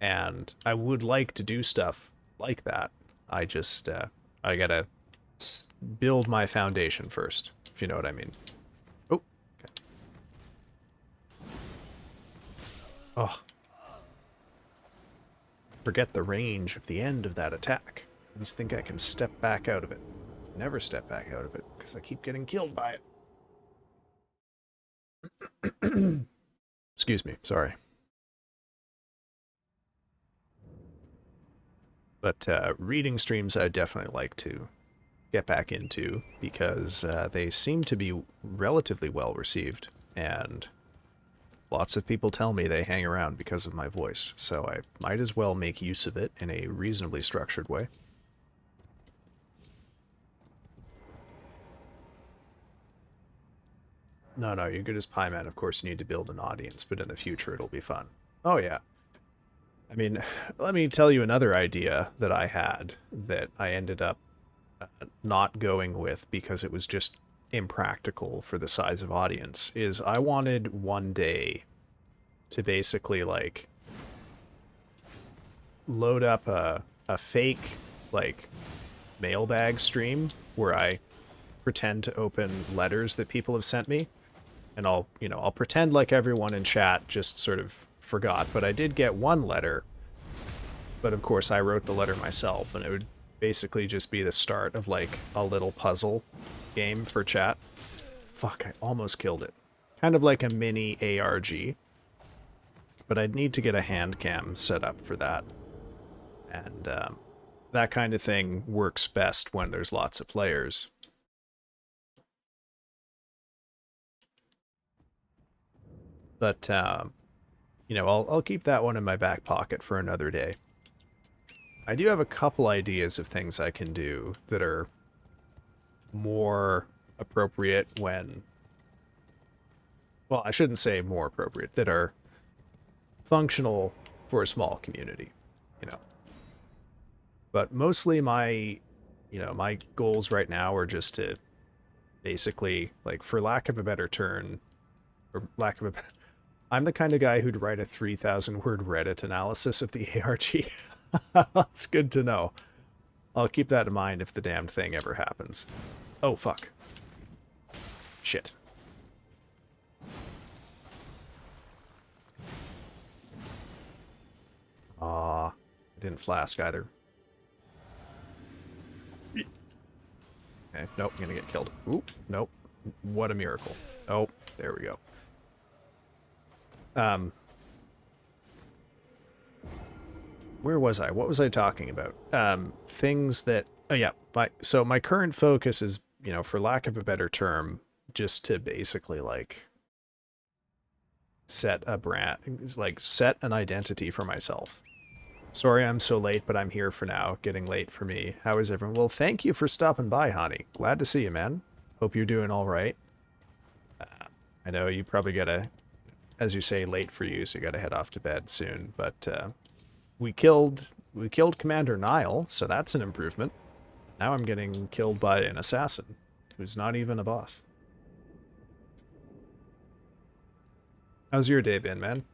and I would like to do stuff like that. I just I gotta build my foundation first, if you know what I mean. Oh, okay. Oh, forget the range of the end of that attack. I just think I can step back out of it. Never step back out of it because I keep getting killed by it. Excuse me, sorry. But reading streams I definitely like to get back into because they seem to be relatively well received, and lots of people tell me they hang around because of my voice, so I might as well make use of it in a reasonably structured way. No, you're good as Pie Man. Of course, you need to build an audience, but in the future it'll be fun. Oh, yeah. I mean, let me tell you another idea that I had that I ended up not going with because it was just impractical for the size of audience, is I wanted one day to basically, like, load up a fake, like, mailbag stream where I pretend to open letters that people have sent me, and I'll pretend like everyone in chat just sort of forgot, but I did get one letter, but of course I wrote the letter myself, and it would basically just be the start of like a little puzzle game for chat. Fuck, I almost killed it. Kind of like a mini ARG, but I'd need to get a hand cam set up for that, and that kind of thing works best when there's lots of players. But you know, I'll keep that one in my back pocket for another day. I do have a couple ideas of things I can do that are more appropriate when... Well, I shouldn't say more appropriate, that are functional for a small community, you know. But mostly my goals right now are just to basically, like, for lack of a better term, or lack of a... I'm the kind of guy who'd write a 3,000 word Reddit analysis of the ARG. That's good to know. I'll keep that in mind if the damned thing ever happens. Oh, fuck. Shit. Aw, I didn't flask either. Okay, nope, I'm gonna get killed. Oop, nope. What a miracle. Oh, there we go. Where was I? What was I talking about? Things that... Oh, yeah. So my current focus is, you know, for lack of a better term, just to basically, like, set a brand... Like, set an identity for myself. Sorry I'm so late, but I'm here for now. Getting late for me. How is everyone? Well, thank you for stopping by, honey. Glad to see you, man. Hope you're doing all right. I know you probably gotta, as you say, late for you, so you gotta head off to bed soon, but we killed Commander Niall, so that's an improvement. Now I'm getting killed by an assassin, who's not even a boss. How's your day been, man?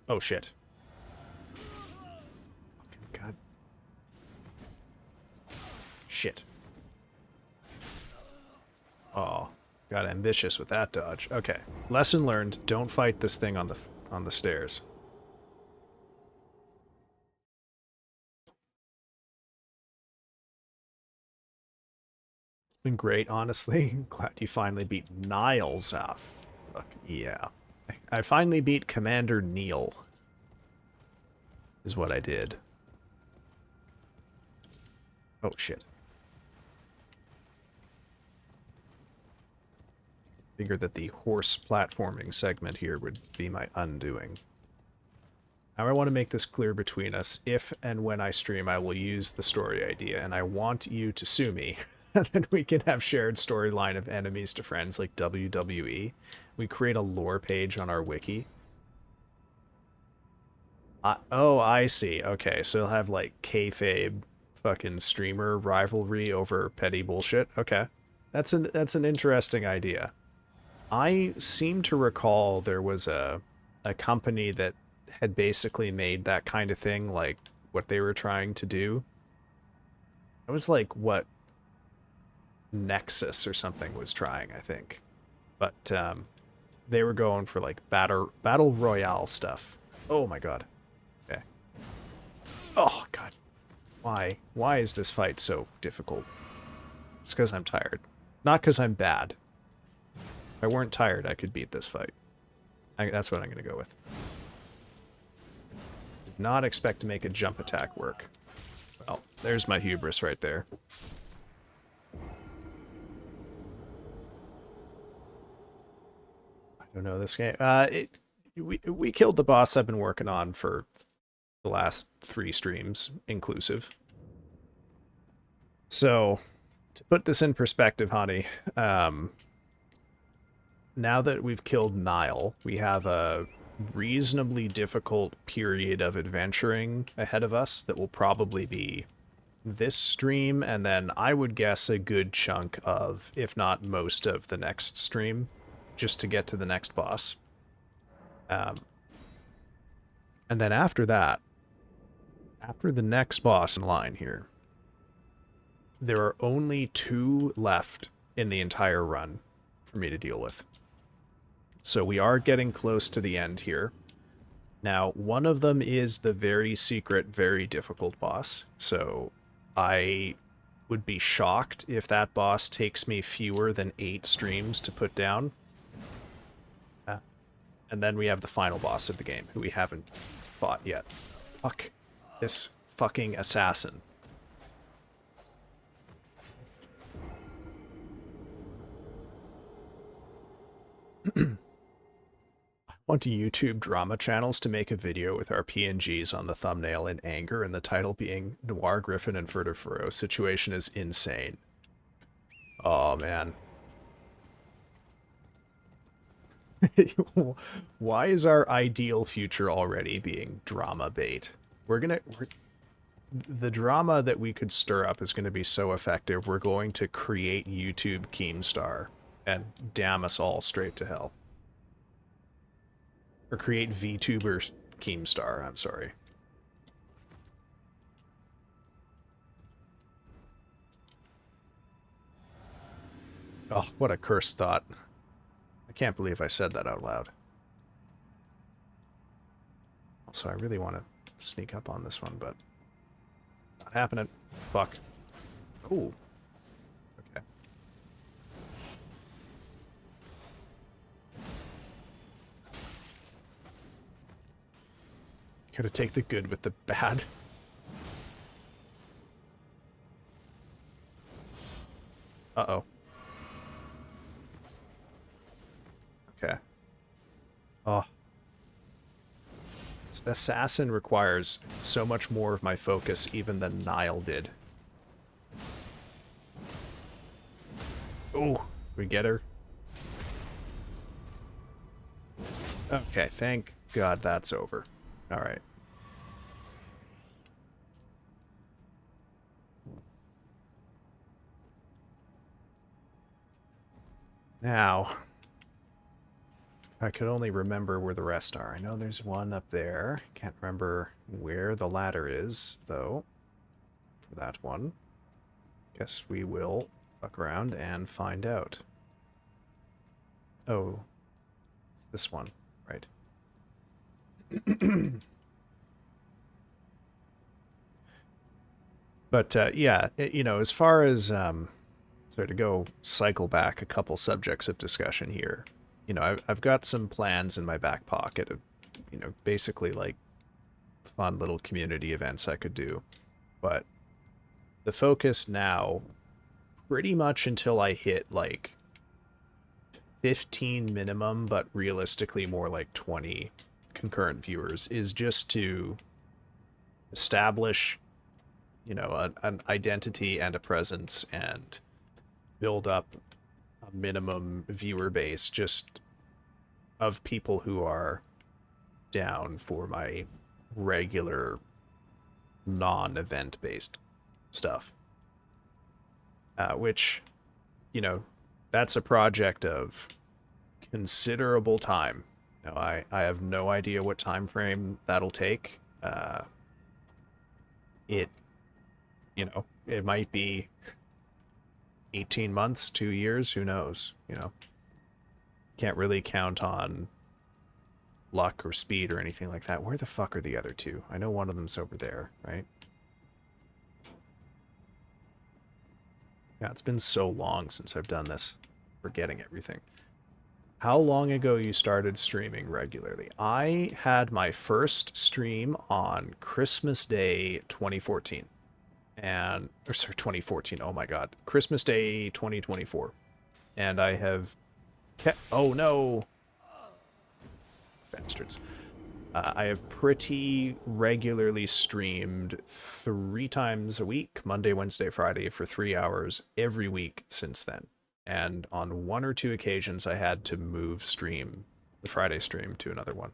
Oh, shit. Fucking god. Shit. Oh, got ambitious with that dodge. Okay. Lesson learned, don't fight this thing on the stairs. Been great, honestly. Glad you finally beat Niles off. Fuck yeah. I finally beat Commander Niall, is what I did. Oh, shit. Figured that the horse platforming segment here would be my undoing. Now I want to make this clear between us. If and when I stream, I will use the story idea, and I want you to sue me. And then we can have shared storyline of enemies to friends like WWE. We create a lore page on our wiki. Oh, I see. Okay, so you'll have like kayfabe fucking streamer rivalry over petty bullshit. Okay. That's an interesting idea. I seem to recall there was a company that had basically made that kind of thing, like what they were trying to do. It was like what Nexus or something was trying, I think. But they were going for like battle royale stuff. Oh my god. Okay. Oh god. Why? Why is this fight so difficult? It's because I'm tired. Not because I'm bad. If I weren't tired, I could beat this fight. That's what I'm going to go with. Did not expect to make a jump attack work. Well, there's my hubris right there. I don't know this game. We killed the boss I've been working on for the last 3 streams, inclusive. So, to put this in perspective, honey, now that we've killed Niall, we have a reasonably difficult period of adventuring ahead of us that will probably be this stream, and then I would guess a good chunk of, if not most of, the next stream, just to get to the next boss. And then after that, after the next boss in line here, there are only 2 left in the entire run for me to deal with. So we are getting close to the end here. Now, one of them is the very secret, very difficult boss. So I would be shocked if that boss takes me fewer than 8 streams to put down. And then we have the final boss of the game, who we haven't fought yet. Fuck this fucking assassin. I want YouTube drama channels to make a video with our PNGs on the thumbnail in anger and the title being Noir Griffin and Furter Furrow. Situation is insane. Oh, man. Why is our ideal future already being drama bait? The drama that we could stir up is going to be so effective. We're going to create YouTube Keemstar and damn us all straight to hell. Or create VTuber Keemstar, I'm sorry. Oh, what a cursed thought. I can't believe I said that out loud. Also, I really want to sneak up on this one, but not happening. Fuck. Ooh. Okay. Gotta take the good with the bad. Uh-oh. Okay. Oh. Assassin requires so much more of my focus even than Niall did. Oh, we get her. Okay, thank God that's over. Alright. Now, if I could only remember where the rest are. I know there's one up there. Can't remember where the ladder is, though, for that one. Guess we will fuck around and find out. Oh, it's this one, right. But, yeah, you know, as far as, sorry, to go cycle back a couple subjects of discussion here. I've got some plans in my back pocket of, basically like fun little community events I could do. But the focus now, pretty much until I hit like 15 minimum, but realistically more like 20 concurrent viewers, is just to establish, an identity and a presence and build up a minimum viewer base just of people who are down for my regular non-event based stuff. Which, you know, that's a project of considerable time. I have no idea what time frame that'll take. It, it might be 18 months, 2 years, who knows, Can't really count on luck or speed or anything like that. Where the fuck are the other two? I know one of them's over there, right? Yeah, it's been so long since I've done this. Forgetting everything. How long ago you started streaming regularly? I had my first stream on Christmas Day 2014. Or sorry, 2014. Oh my god. Christmas Day 2024. And I have kept, oh no. Bastards. I have pretty regularly streamed 3 times a week, Monday, Wednesday, Friday, for 3 hours every week since then. And on one or two occasions, I had to move the Friday stream to another one.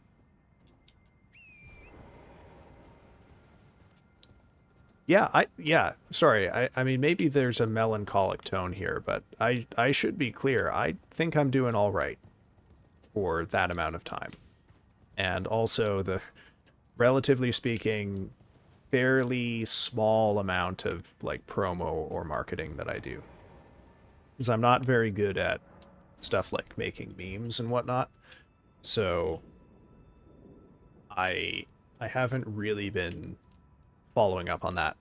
Sorry. I mean, maybe there's a melancholic tone here, but I should be clear. I think I'm doing all right for that amount of time. And also the, relatively speaking, fairly small amount of like promo or marketing that I do. Because I'm not very good at stuff like making memes and whatnot. So I haven't really been following up on that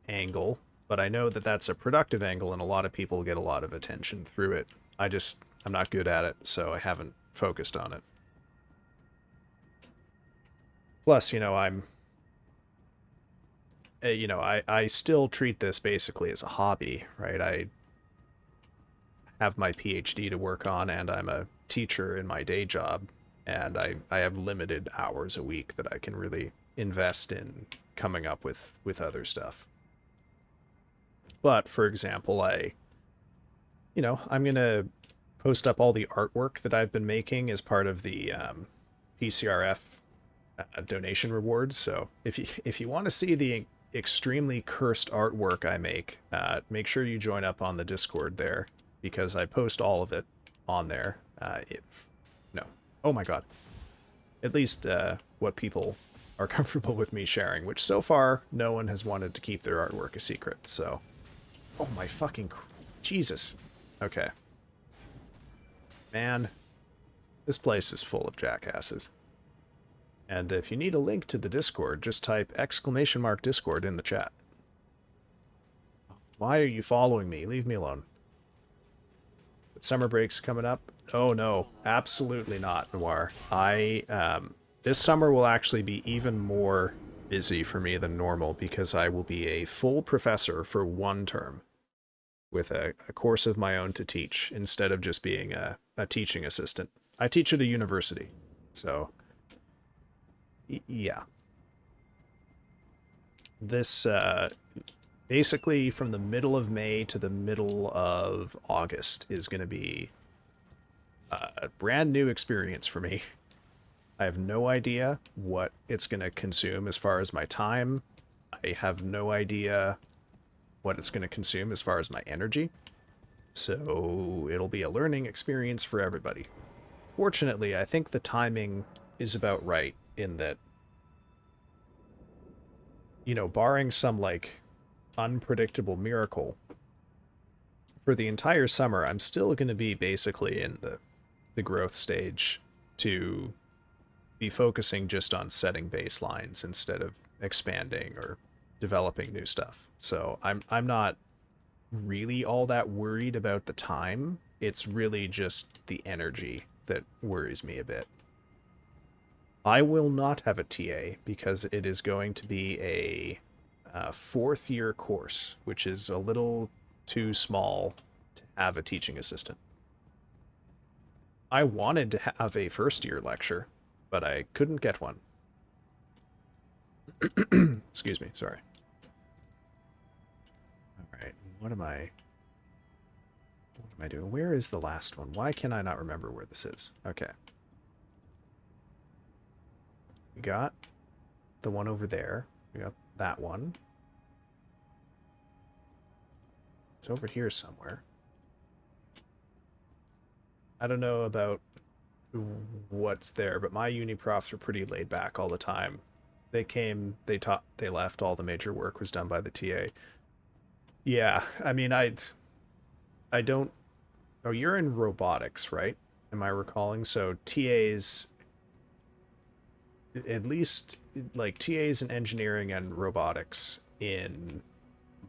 angle, but I know that that's a productive angle and a lot of people get a lot of attention through it. I'm not good at it, so I haven't focused on it. Plus, I still treat this basically as a hobby, right? I have my PhD to work on, and I'm a teacher in my day job, and I have limited hours a week that I can really invest in coming up with other stuff. But for example, I'm gonna post up all the artwork that I've been making as part of the PCRF donation rewards. So if you want to see the extremely cursed artwork I make sure you join up on the Discord there, because I post all of it on there. No, oh my god, at least what people are comfortable with me sharing, which so far no one has wanted to keep their artwork a secret. So, oh my fucking Jesus. Okay, man, this place is full of jackasses. And if you need a link to the Discord, just type !Discord in the chat. Why are you following me? Leave me alone. But summer break's coming up. Oh no, absolutely not, Noir. This summer will actually be even more busy for me than normal because I will be a full professor for one term with a course of my own to teach instead of just being a teaching assistant. I teach at a university, so yeah. This, basically from the middle of May to the middle of August is going to be a brand new experience for me. I have no idea what it's going to consume as far as my time. I have no idea what it's going to consume as far as my energy. So it'll be a learning experience for everybody. Fortunately, I think the timing is about right in that, barring some like unpredictable miracle, for the entire summer, I'm still going to be basically in the growth stage to be focusing just on setting baselines instead of expanding or developing new stuff. So I'm not really all that worried about the time. It's really just the energy that worries me a bit. I will not have a TA because it is going to be a fourth year course, which is a little too small to have a teaching assistant. I wanted to have a first year lecture, but I couldn't get one. Excuse me, sorry. Alright, what am I doing? Where is the last one? Why can I not remember where this is? Okay. We got the one over there. We got that one. It's over here somewhere. I don't know about what's there, but my uni profs were pretty laid back all the time. They came, they taught, they left. All the major work was done by the TA. Yeah, I mean, I don't. Oh, you're in robotics, right? Am I recalling? So TAs, at least like TAs in engineering and robotics, in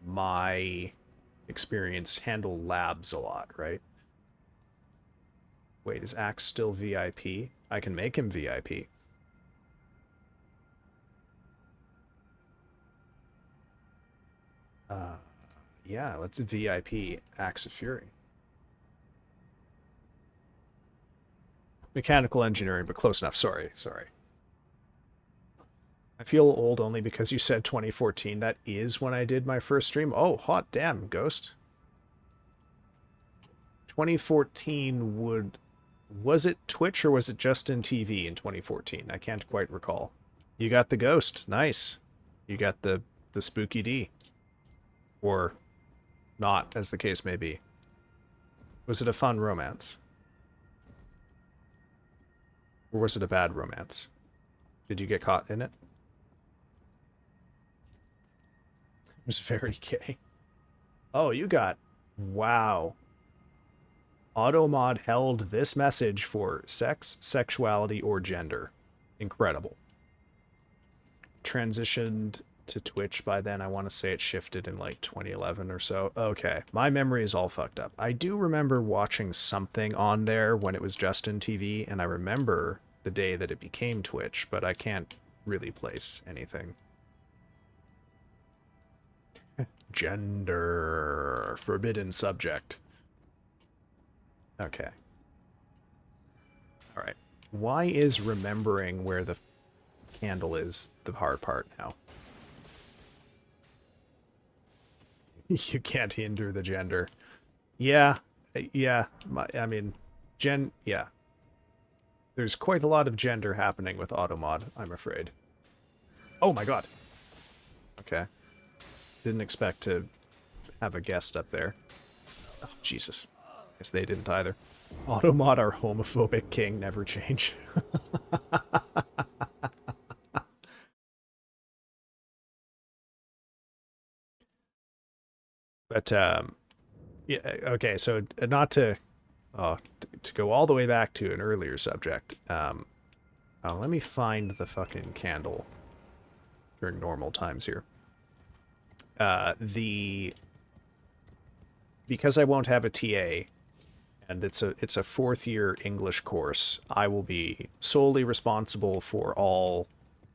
my experience, handle labs a lot, right? Wait, is Axe still VIP? I can make him VIP. Uh, yeah, let's VIP Axe of Fury. Mechanical engineering, but close enough. Sorry, sorry. I feel old only because you said 2014. That is when I did my first stream. Oh, hot damn, Ghost. 2014 would... Was it Twitch or was it just in TV in 2014? I can't quite recall. You got the Ghost. Nice. You got the Spooky D. Or not, as the case may be. Was it a fun romance? Or was it a bad romance? Did you get caught in it? It was very gay. Oh, you got... Wow. Automod held this message for sex, sexuality, or gender. Incredible. Transitioned to Twitch by then. I want to say it shifted in like 2011 or so. Okay, my memory is all fucked up. I do remember watching something on there when it was just in TV, and I remember the day that it became Twitch, but I can't really place anything. Gender. Forbidden subject. Okay. Alright. Why is remembering where the candle is the hard part now? You can't hinder the gender. Yeah. Yeah. I mean, yeah. There's quite a lot of gender happening with Automod, I'm afraid. Oh my god. Okay. Didn't expect to have a guest up there. Oh, Jesus. Guess they didn't either. Automod, our homophobic king, never change. But, yeah, okay, so not to, to go all the way back to an earlier subject, let me find the fucking candle during normal times here. Because I won't have a TA, and it's a fourth year English course, I will be solely responsible for all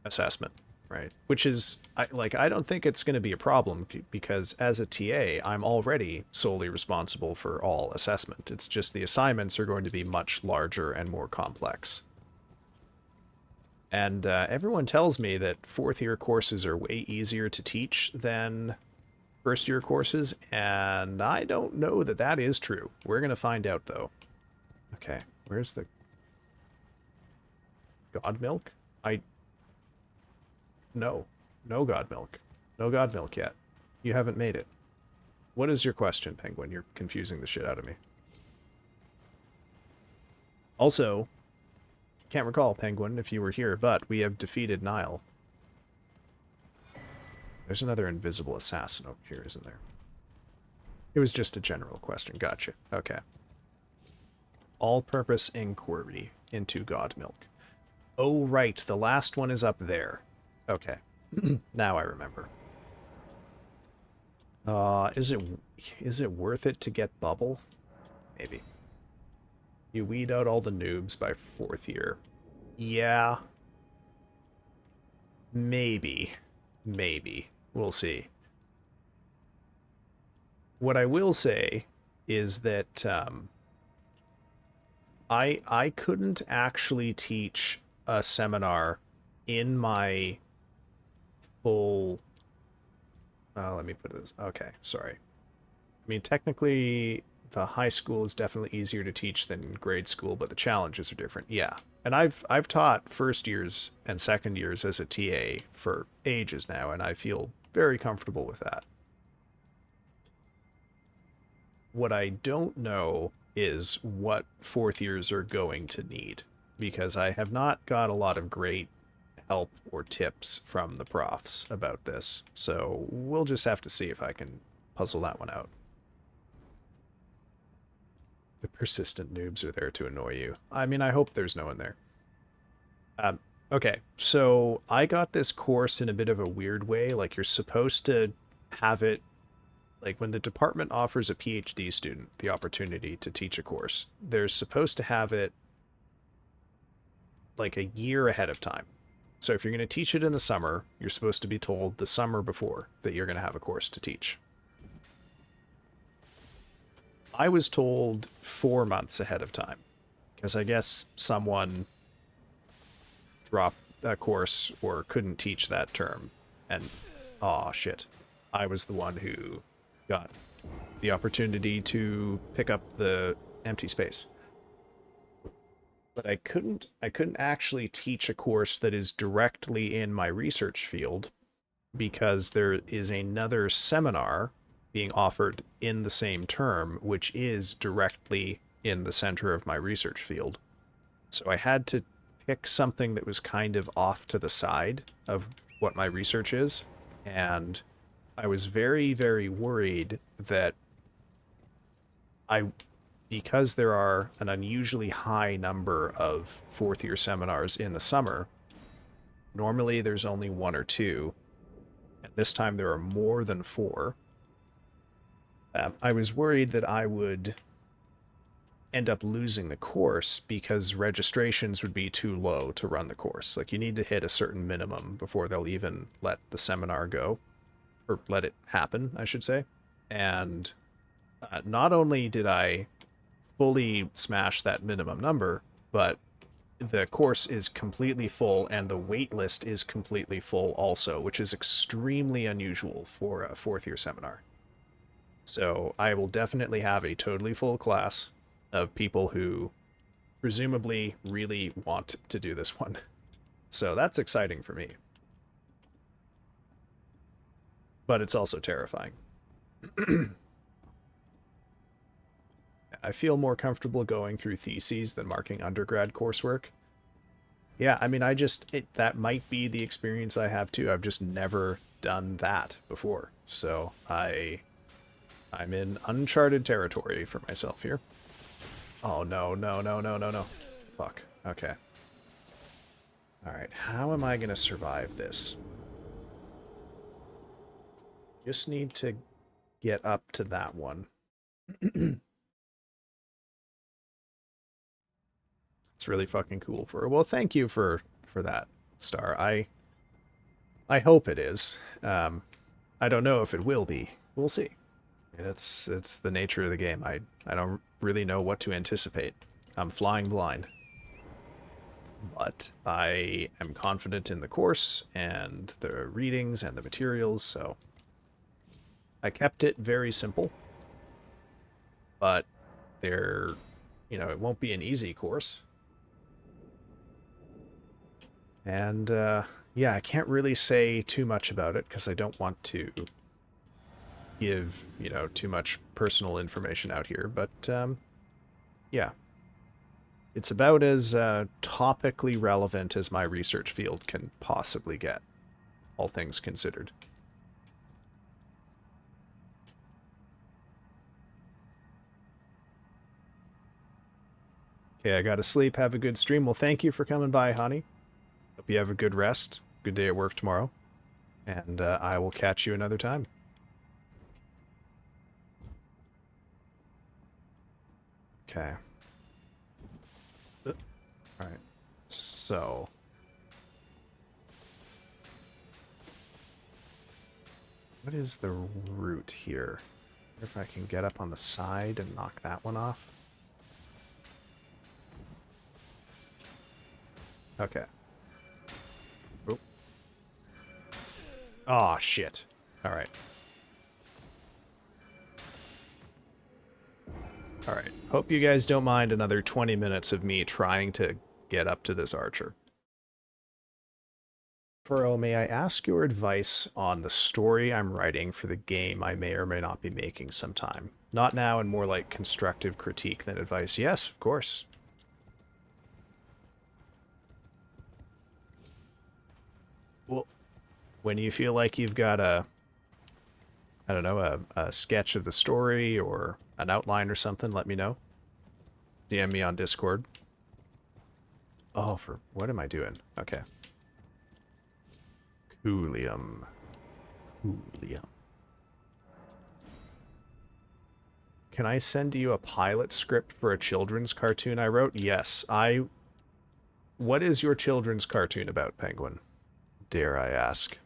assessment, right? Which is, I don't think it's going to be a problem, because as a TA, I'm already solely responsible for all assessment. It's just the assignments are going to be much larger and more complex. And everyone tells me that fourth year courses are way easier to teach than first year courses, and I don't know that that is true. We're going to find out, though. Okay, where's the God milk? No. No God milk. No God milk yet. You haven't made it. What is your question, Penguin? You're confusing the shit out of me. Also, can't recall, Penguin, if you were here, but we have defeated Niall. There's another invisible assassin over here, isn't there? It was just a general question. Gotcha. Okay. All-purpose inquiry into God milk. Oh, right. The last one is up there. Okay. Now I remember. Is it worth it to get bubble? Maybe. You weed out all the noobs by 4th year. Yeah, maybe. Maybe. We'll see. What I will say is that I couldn't actually teach a seminar in my full. Let me put this. Okay, sorry. I mean, technically, the high school is definitely easier to teach than grade school, but the challenges are different. Yeah, and I've taught first years and second years as a TA for ages now, and I feel very comfortable with that. What I don't know is what 4th years are going to need, because I have not got a lot of great help or tips from the profs about this. So we'll just have to see if I can puzzle that one out. The persistent noobs are there to annoy you. I mean, I hope there's no one there. Okay, so I got this course in a bit of a weird way. Like, you're supposed to have it, like, when the department offers a PhD student the opportunity to teach a course, they're supposed to have it like a year ahead of time. So if you're going to teach it in the summer, you're supposed to be told the summer before that you're going to have a course to teach. I was told 4 months ahead of time because I guess someone dropped that course or couldn't teach that term. And, oh shit, I was the one who got the opportunity to pick up the empty space. But I couldn't actually teach a course that is directly in my research field because there is another seminar being offered in the same term, which is directly in the center of my research field. So I had to pick something that was kind of off to the side of what my research is. And I was very, very worried that I, because there are an unusually high number of 4th year seminars in the summer, normally there's only one or two, and this time there are more than four. I was worried that I would end up losing the course because registrations would be too low to run the course. Like, you need to hit a certain minimum before they'll even let the seminar go, or let it happen, I should say. And not only did I fully smash that minimum number, but the course is completely full and the wait list is completely full also, which is extremely unusual for a 4th year seminar. So I will definitely have a totally full class of people who presumably really want to do this one. So that's exciting for me. But it's also terrifying. I feel more comfortable going through theses than marking undergrad coursework. Yeah, I mean, that might be the experience I have too. I've just never done that before. So I'm in uncharted territory for myself here. Oh, no, no, no, no, no, no. Fuck. Okay. Alright, how am I gonna survive this? Just need to get up to that one. It's really fucking cool for. Well, thank you for that, Star. I hope it is. I don't know if it will be. We'll see. It's the nature of the game. I don't really know what to anticipate. I'm flying blind. But I am confident in the course and the readings and the materials, so I kept it very simple. But there, it won't be an easy course. And yeah, I can't really say too much about it because I don't want to give, too much personal information out here. But yeah, it's about as topically relevant as my research field can possibly get, all things considered. Okay, I gotta sleep. Have a good stream. Well, thank you for coming by, honey. Hope you have a good rest. Good day at work tomorrow. And I will catch you another time. Okay. Alright. So. What is the route here? If I can get up on the side and knock that one off. Okay. Oh. Oh, shit. Alright. Alright. Hope you guys don't mind another 20 minutes of me trying to get up to this archer. Furrow, may I ask your advice on the story I'm writing for the game I may or may not be making sometime? Not now, and more like constructive critique than advice. Yes, of course. Well, when you feel like you've got I don't know, a sketch of the story or an outline or something, let me know. DM me on Discord. Oh, for what am I doing? Okay. Coolium. Coolium. Can I send you a pilot script for a children's cartoon I wrote? Yes. What is your children's cartoon about, Penguin? Dare I ask?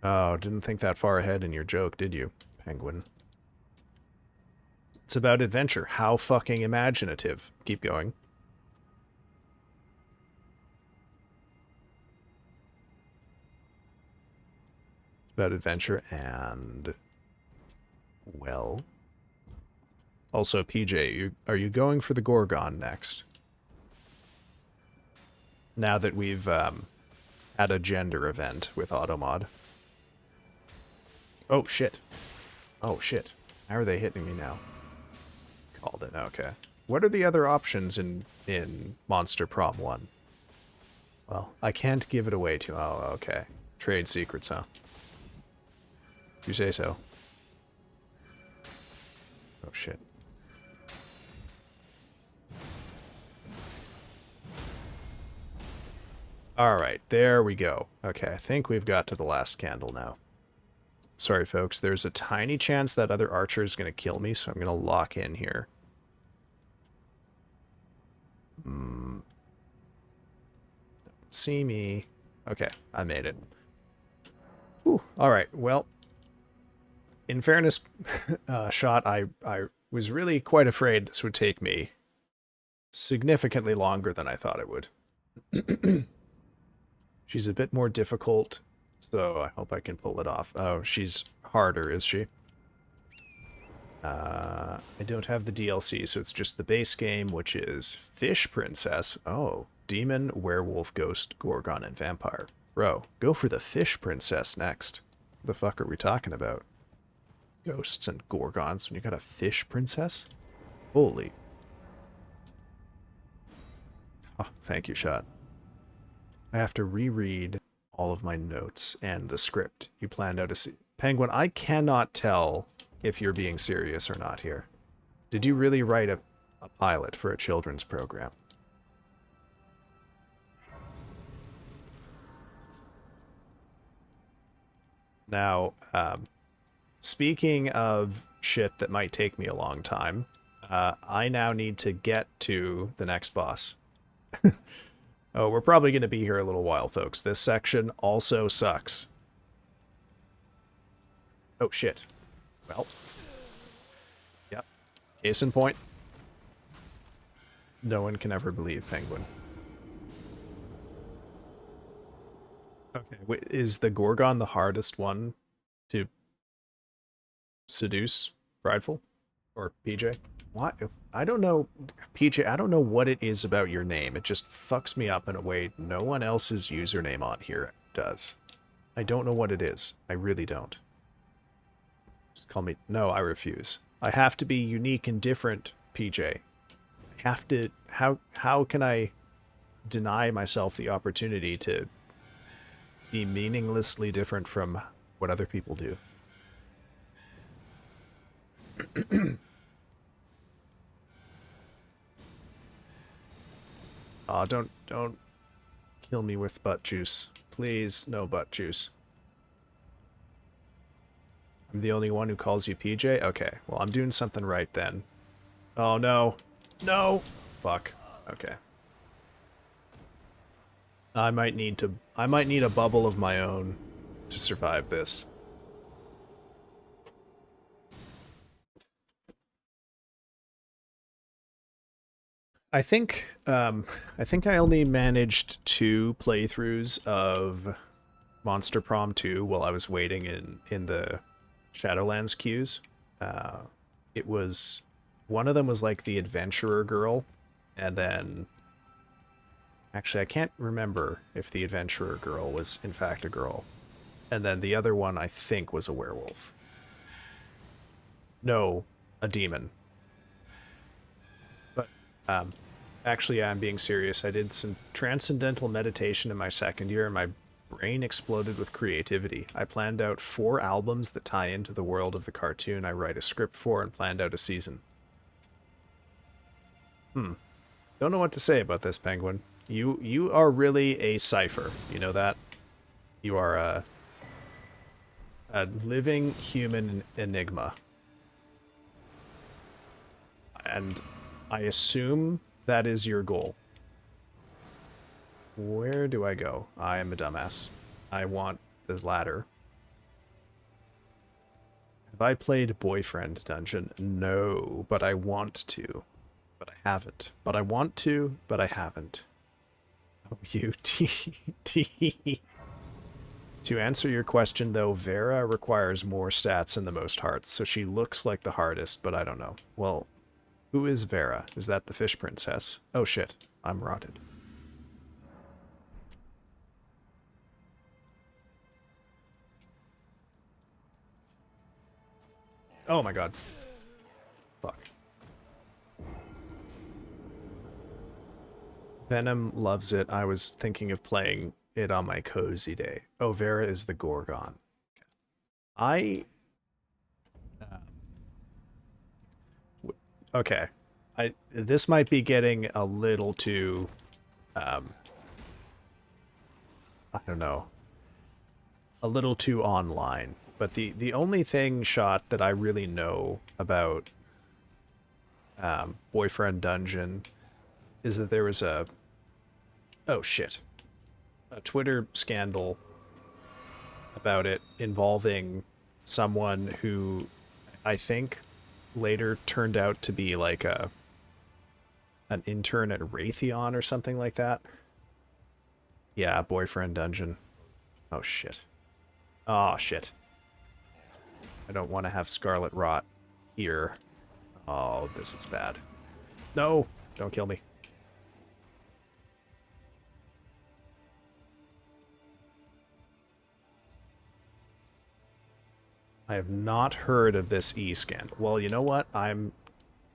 Oh, didn't think that far ahead in your joke, did you, Penguin? It's about adventure. How fucking imaginative. Keep going. It's about adventure and... well... Also, PJ, are you going for the Gorgon next? Now that we've had a gender event with Automod. Oh, shit. Oh, shit. How are they hitting me now? Called it, okay. What are the other options in Monster Prom 1? Well, I can't give it away to... oh, okay. Trade secrets, huh? You say so. Oh, shit. Alright, there we go. Okay, I think we've got to the last candle now. Sorry, folks, there's a tiny chance that other archer is going to kill me, so I'm going to lock in here. Don't see me. Okay, I made it. Whew, alright, well, in fairness, Shot, I was really quite afraid this would take me significantly longer than I thought it would. She's a bit more difficult, so I hope I can pull it off. Oh, she's harder, is she? I don't have the DLC, so it's just the base game, which is Fish Princess. Oh, Demon, Werewolf, Ghost, Gorgon, and Vampire. Bro, go for the Fish Princess next. What the fuck are we talking about? Ghosts and Gorgons when you got a Fish Princess? Holy. Oh, thank you, Shot. I have to reread all of my notes and the script you planned out to see. Penguin, I cannot tell if you're being serious or not here. Did you really write a pilot for a children's program? Now, speaking of shit that might take me a long time, I now need to get to the next boss. Oh, we're probably going to be here a little while, folks. This section also sucks. Oh, shit. Well. Yep. Case in point. No one can ever believe Penguin. Okay, wait, is the Gorgon the hardest one to seduce, Prideful? Or PJ? Why? I don't know, PJ, I don't know what it is about your name. It just fucks me up in a way no one else's username on here does. I don't know what it is. I really don't. Just call me... no, I refuse. I have to be unique and different, PJ. I have to... How can I deny myself the opportunity to be meaninglessly different from what other people do? Aw, don't kill me with butt juice. Please, no butt juice. I'm the only one who calls you PJ? Okay, well, I'm doing something right then. Oh, no. No! Fuck. Okay. I might need a bubble of my own to survive this. I think I only managed 2 playthroughs of Monster Prom 2 while I was waiting in the Shadowlands queues. Uh, it was one of them was like the adventurer girl, and then actually I can't remember if the adventurer girl was in fact a girl, and then the other one I think was a werewolf. No, a demon. But actually, I'm being serious. I did some transcendental meditation in my second year, and my brain exploded with creativity. I planned out 4 albums that tie into the world of the cartoon I write a script for, and planned out a season. Don't know what to say about this, Penguin. You are really a cipher. You know that? You are a living human enigma. And I assume that is your goal. Where do I go? I am a dumbass. I want the ladder. Have I played Boyfriend Dungeon? No, but I want to. But I haven't. But I want to, but I haven't. Oh, you T. To answer your question, though, Vera requires more stats and the most hearts, so she looks like the hardest, but I don't know. Well, who is Vera? Is that the fish princess? Oh shit, I'm rotted. Oh my god. Fuck. Venom loves it. I was thinking of playing it on my cozy day. Oh, Vera is the Gorgon. I... Okay. This might be getting a little too... I don't know. A little too online. But the only thing, Shot, that I really know about Boyfriend Dungeon is that there was a... Oh, shit. A Twitter scandal about it involving someone who I think later turned out to be like an intern at Raytheon or something like that. Yeah, Boyfriend Dungeon. Oh, shit. Oh, shit. I don't want to have Scarlet Rot here. Oh, this is bad. No! Don't kill me. I have not heard of this e-scandal. Well, you know what? I'm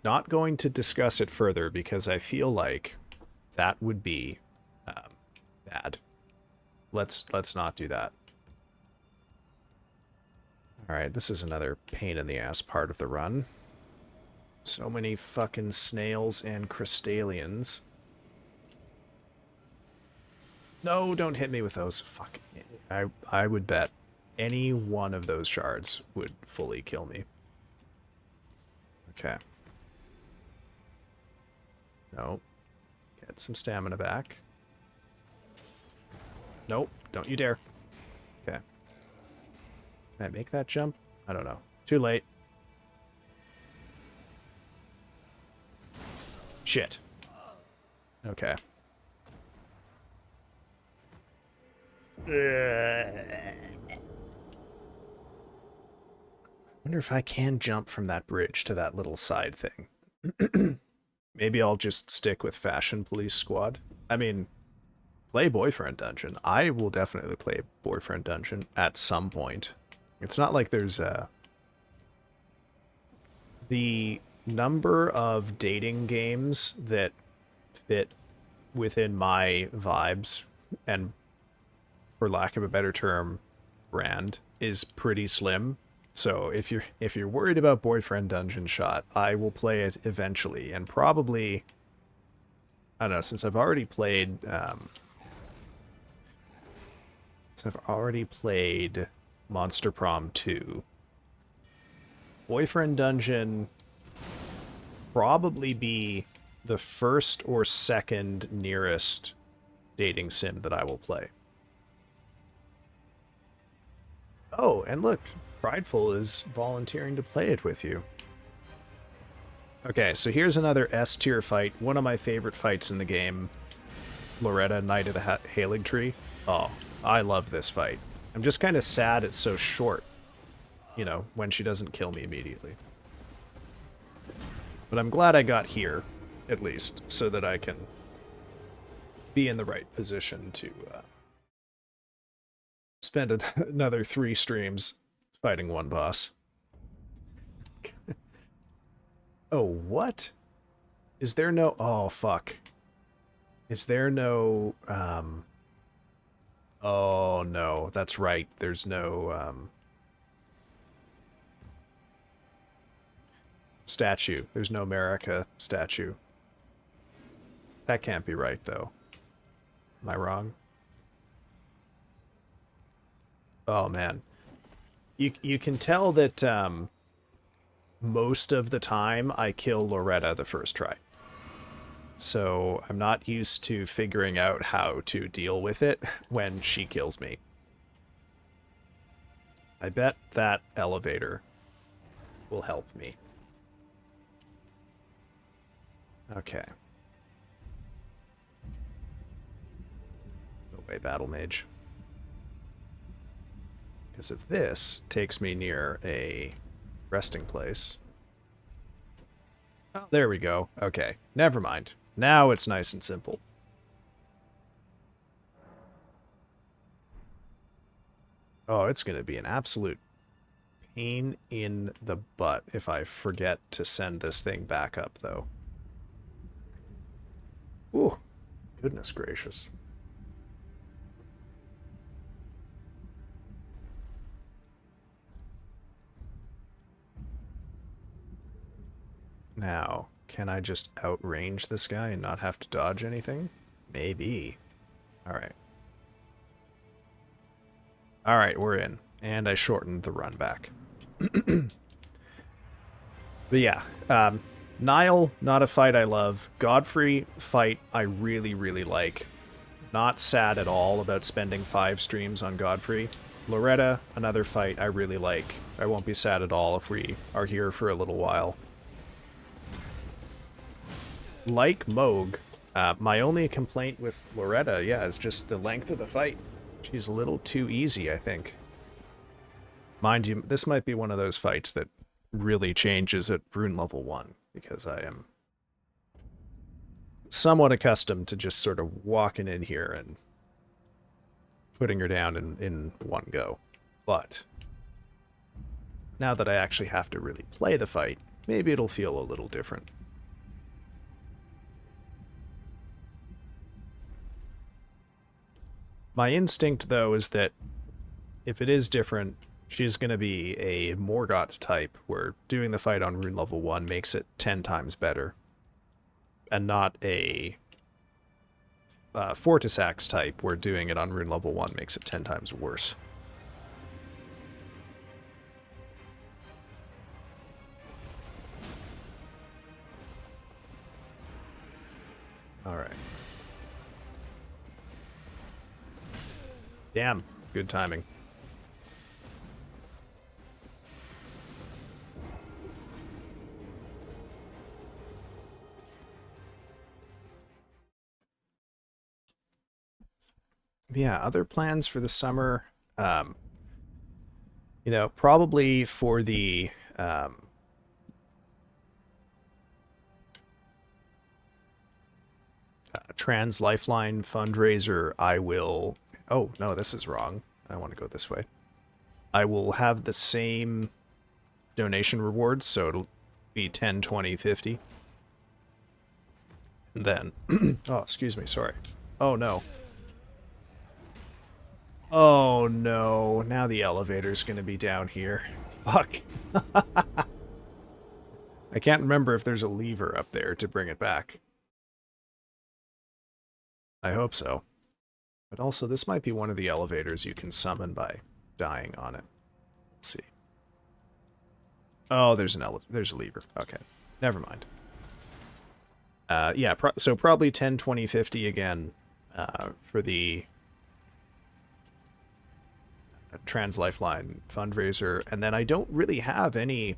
not going to discuss it further because I feel like that would be bad. Let's not do that. Alright, this is another pain in the ass part of the run. So many fucking snails and crustallians. No, don't hit me with those. Fuck. I would bet any one of those shards would fully kill me. Okay. No. Get some stamina back. Nope, don't you dare. Okay. Can I make that jump? I don't know. Too late. Shit. Okay. Wonder if I can jump from that bridge to that little side thing. Maybe I'll just stick with Fashion Police Squad. I mean, play Boyfriend Dungeon. I will definitely play Boyfriend Dungeon at some point. It's not like there's the number of dating games that fit within my vibes and, for lack of a better term, brand is pretty slim. So if you're worried about Boyfriend Dungeon, Shot, I will play it eventually, and probably, I don't know, since I've already played Monster Prom 2, Boyfriend Dungeon probably be the first or second nearest dating sim that I will play. Oh, and look, Prideful is volunteering to play it with you. Okay, so here's another S tier fight. One of my favorite fights in the game. Loretta, Knight of the Halig Tree. Oh, I love this fight. I'm just kind of sad it's so short. You know, when she doesn't kill me immediately. But I'm glad I got here, at least, so that I can be in the right position to spend another 3 streams fighting one boss. Oh, what? Is there no... Oh, fuck. Is there no... Oh, no. That's right. There's no... statue. There's no America statue. That can't be right, though. Am I wrong? Oh, man. You can tell that most of the time I kill Loretta the first try. So I'm not used to figuring out how to deal with it when she kills me. I bet that elevator will help me. Okay. Go away, Battle Mage. Because if this takes me near a resting place... Oh, there we go. Okay, never mind. Now it's nice and simple. Oh, it's going to be an absolute pain in the butt if I forget to send this thing back up, though. Ooh, goodness gracious. Now, can I just outrange this guy and not have to dodge anything? Maybe. Alright. Alright, we're in. And I shortened the run back. But yeah, Niall, not a fight I love. Godfrey, fight I really, really like. Not sad at all about spending 5 streams on Godfrey. Loretta, another fight I really like. I won't be sad at all if we are here for a little while. Like Moog, my only complaint with Loretta, yeah, is just the length of the fight. She's a little too easy, I think. Mind you, this might be one of those fights that really changes at rune level 1, because I am somewhat accustomed to just sort of walking in here and putting her down in one go. But now that I actually have to really play the fight, maybe it'll feel a little different. My instinct, though, is that if it is different, she's going to be a Morgott type, where doing the fight on rune level 1 makes it 10 times better. And not a Fortisax type, where doing it on rune level 1 makes it 10 times worse. Alright. Damn, good timing. Yeah, other plans for the summer, you know, probably for the Trans Lifeline fundraiser, I will... Oh, no, this is wrong. I want to go this way. I will have the same donation rewards, so it'll be 10, 20, 50. And then... oh, excuse me, sorry. Oh, no. Oh, no. Now the elevator's gonna be down here. Fuck. I can't remember if there's a lever up there to bring it back. I hope so. But also, this might be one of the elevators you can summon by dying on it. Let's see. Oh, there's there's a lever. Okay, never mind. Yeah, so probably 10, 20, 50 again for the Trans Lifeline fundraiser. And then I don't really have any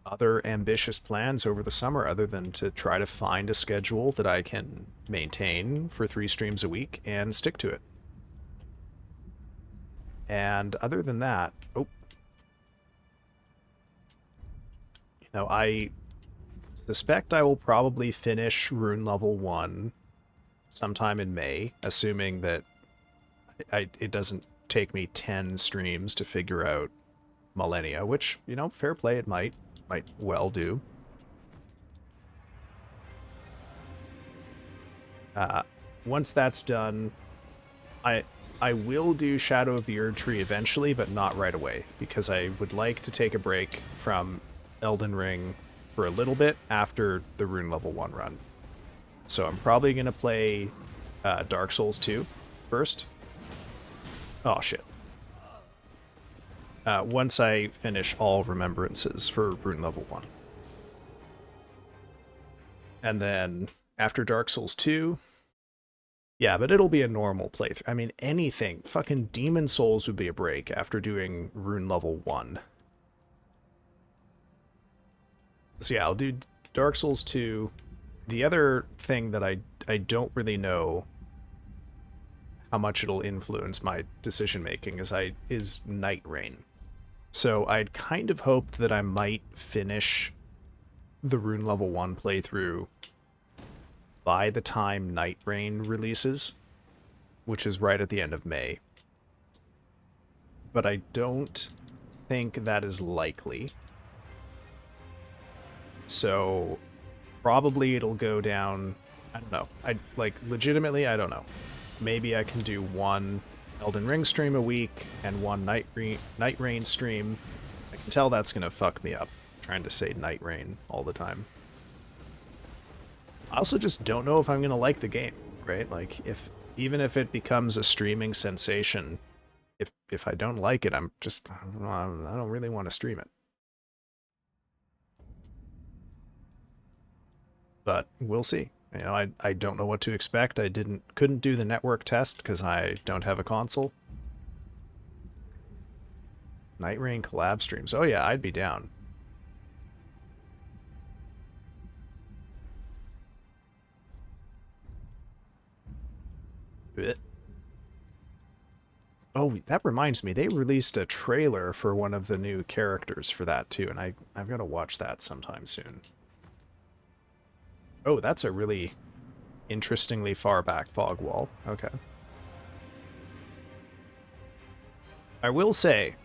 other ambitious plans over the summer other than to try to find a schedule that I can maintain for 3 streams a week and stick to it. And other than that, I suspect I will probably finish Rune Level 1 sometime in May, assuming that it doesn't take me 10 streams to figure out Millennia, which, fair play, it might well do. Once that's done, I will do Shadow of the Erd Tree eventually, but not right away, because I would like to take a break from Elden Ring for a little bit after the Rune Level 1 run. So I'm probably going to play Dark Souls 2 first. Oh, shit. Once I finish all Remembrances for Rune Level 1. And then after Dark Souls 2... Yeah, but it'll be a normal playthrough. I mean, anything. Fucking Demon Souls would be a break after doing Rune Level 1. So yeah, I'll do Dark Souls 2. The other thing that I don't really know how much it'll influence my decision making is Night Rain. So I'd kind of hoped that I might finish the Rune Level 1 playthrough by the time Night Rain releases, which is right at the end of May. But I don't think that is likely. So probably it'll go down, I don't know. Legitimately, I don't know. Maybe I can do one Elden Ring stream a week and one Night Rain stream. I can tell that's gonna fuck me up, trying to say Night Rain all the time. I also just don't know if I'm gonna like the game, right? Like, even if it becomes a streaming sensation, if I don't like it, I don't really want to stream it. But we'll see. I don't know what to expect. I couldn't do the network test because I don't have a console. Night Rain collab streams. Oh yeah, I'd be down. Oh, that reminds me, they released a trailer for one of the new characters for that too, and I've got to watch that sometime soon. Oh, that's a really interestingly far back fog wall. Okay. I will say,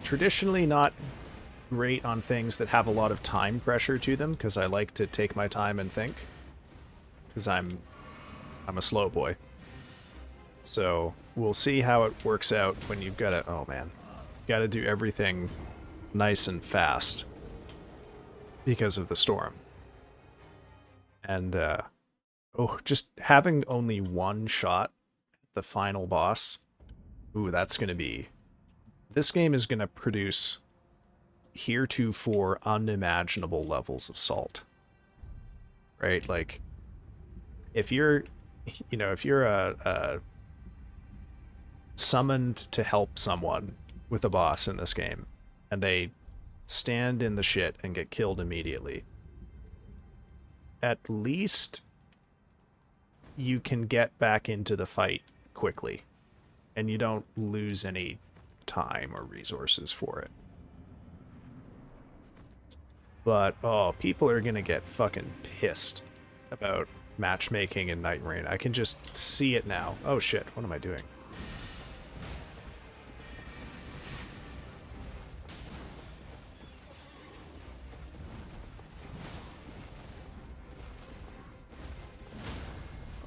traditionally not great on things that have a lot of time pressure to them, because I like to take my time and think, because I'm a slow boy. So we'll see how it works out when you've got to, oh man, got to do everything nice and fast because of the storm. And, just having only one shot at the final boss, ooh, that's going to be, this game is going to produce heretofore unimaginable levels of salt. Right? Like, if you're a summoned to help someone with a boss in this game, and they stand in the shit and get killed immediately, at least you can get back into the fight quickly, and you don't lose any time or resources for it. But, oh, people are gonna get fucking pissed about matchmaking in Night Rain. I can just see it now. Oh shit, what am I doing?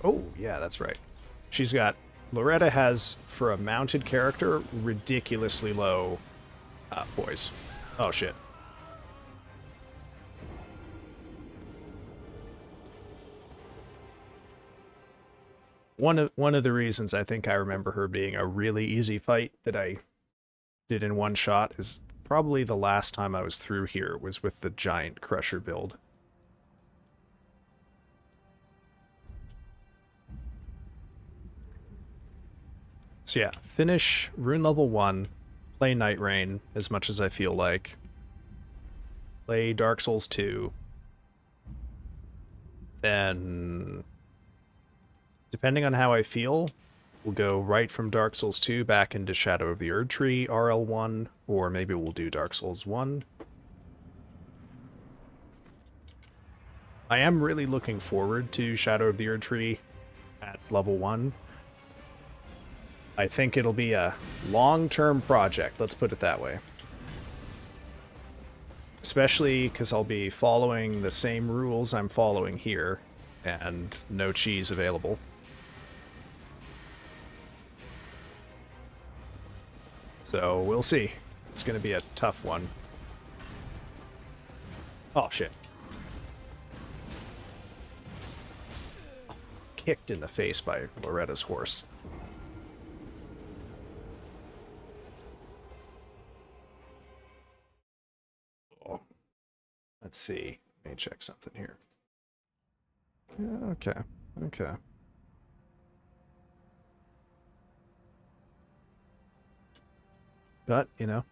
Oh, yeah, that's right. Loretta has, for a mounted character, ridiculously low poise. Oh, shit. One of the reasons I think I remember her being a really easy fight that I did in one shot is probably the last time I was through here was with the giant crusher build. So yeah, finish Rune level 1, play Night Rain as much as I feel like, play Dark Souls 2, then, depending on how I feel, we'll go right from Dark Souls 2 back into Shadow of the Erdtree, RL1, or maybe we'll do Dark Souls 1. I am really looking forward to Shadow of the Erdtree at level 1. I think it'll be a long-term project, let's put it that way. Especially because I'll be following the same rules I'm following here, and no cheese available. So we'll see. It's going to be a tough one. Oh, shit. Kicked in the face by Loretta's horse. Oh. Let's see. Let me check something here. Okay. Okay. But, you know,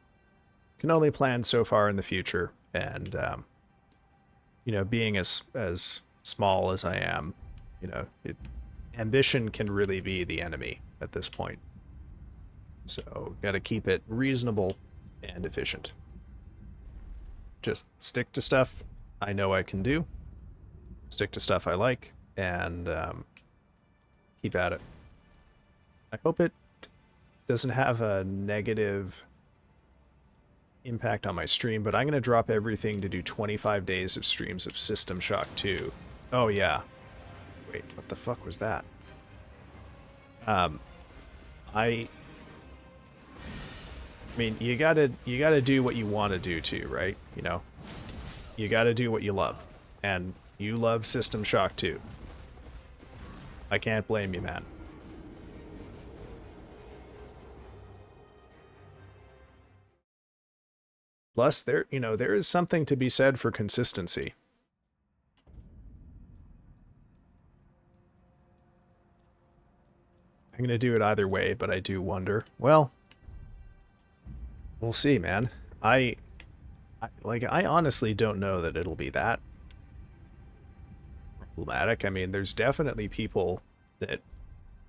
can only plan so far in the future, and, you know, being as small as I am, you know, ambition can really be the enemy at this point. So, gotta keep it reasonable and efficient. Just stick to stuff I know I can do, stick to stuff I like, and keep at it. I hope it doesn't have a negative impact on my stream, but I'm going to drop everything to do 25 days of streams of System Shock 2. Oh, yeah. Wait, what the fuck was that? I mean, you gotta do what you want to do too, right? You know? You gotta do what you love. And you love System Shock 2. I can't blame you, man. Plus, there is something to be said for consistency. I'm going to do it either way, but I do wonder. Well, we'll see, man. I honestly don't know that it'll be that problematic. I mean, there's definitely people that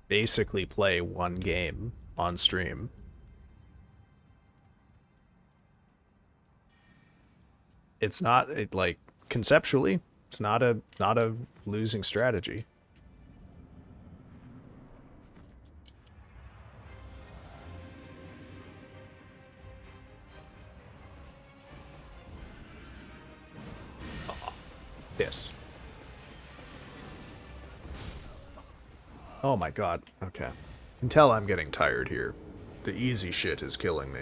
basically play one game on stream. It's not like conceptually, it's not a losing strategy. This. Oh my god. Okay. You can tell I'm getting tired here. The easy shit is killing me.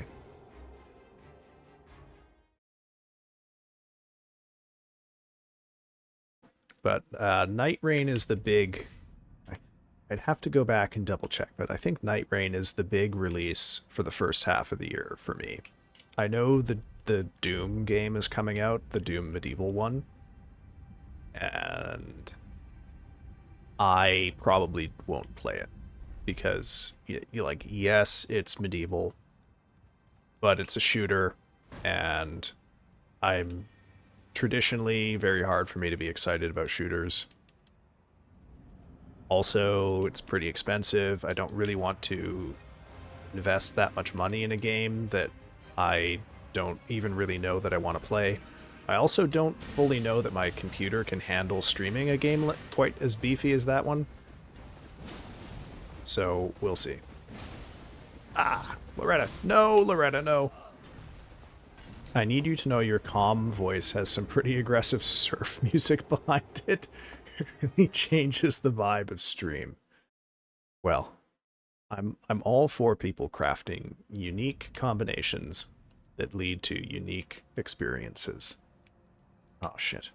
But Night Rain is the big... I'd have to go back and double check, but I think Night Rain is the big release for the first half of the year for me. I know the Doom game is coming out, the Doom Medieval one. And I probably won't play it because you like, yes, it's medieval, but it's a shooter, and I'm traditionally very hard for me to be excited about shooters. Also, it's pretty expensive. I don't really want to invest that much money in a game that I don't even really know that I want to play. I also don't fully know that my computer can handle streaming a game quite as beefy as that one. So, we'll see. Ah, Loretta. No, Loretta, no. I need you to know your calm voice has some pretty aggressive surf music behind it. It really changes the vibe of stream. Well, I'm all for people crafting unique combinations that lead to unique experiences. Oh, shit.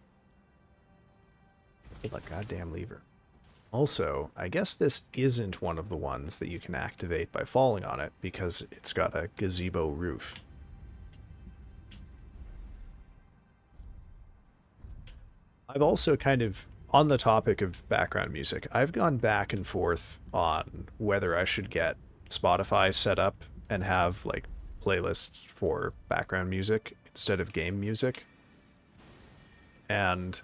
Hit that goddamn lever. Also, I guess this isn't one of the ones that you can activate by falling on it because it's got a gazebo roof. I've also kind of, on the topic of background music, I've gone back and forth on whether I should get Spotify set up and have like playlists for background music instead of game music. And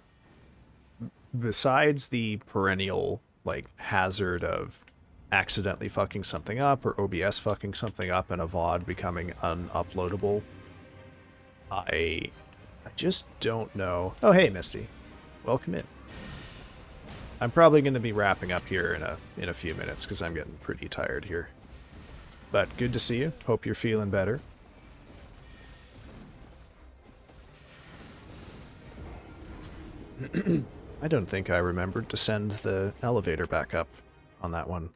besides the perennial like hazard of accidentally fucking something up or OBS fucking something up and a VOD becoming unuploadable, I just don't know. Oh hey Misty, welcome in. I'm probably going to be wrapping up here in a few minutes because I'm getting pretty tired here. But good to see you. Hope you're feeling better. I don't think I remembered to send the elevator back up on that one.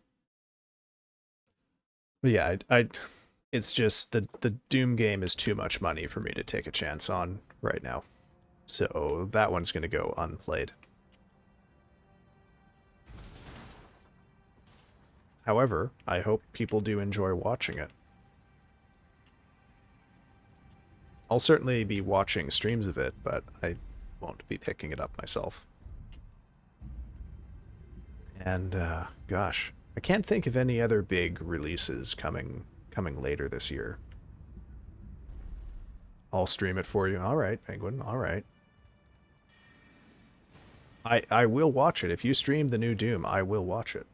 But yeah, it's just the Doom game is too much money for me to take a chance on right now. So that one's going to go unplayed. However, I hope people do enjoy watching it. I'll certainly be watching streams of it, but I won't be picking it up myself. And, gosh, I can't think of any other big releases coming later this year. I'll stream it for you. All right, Penguin, all right. I will watch it. If you stream the new Doom, I will watch it.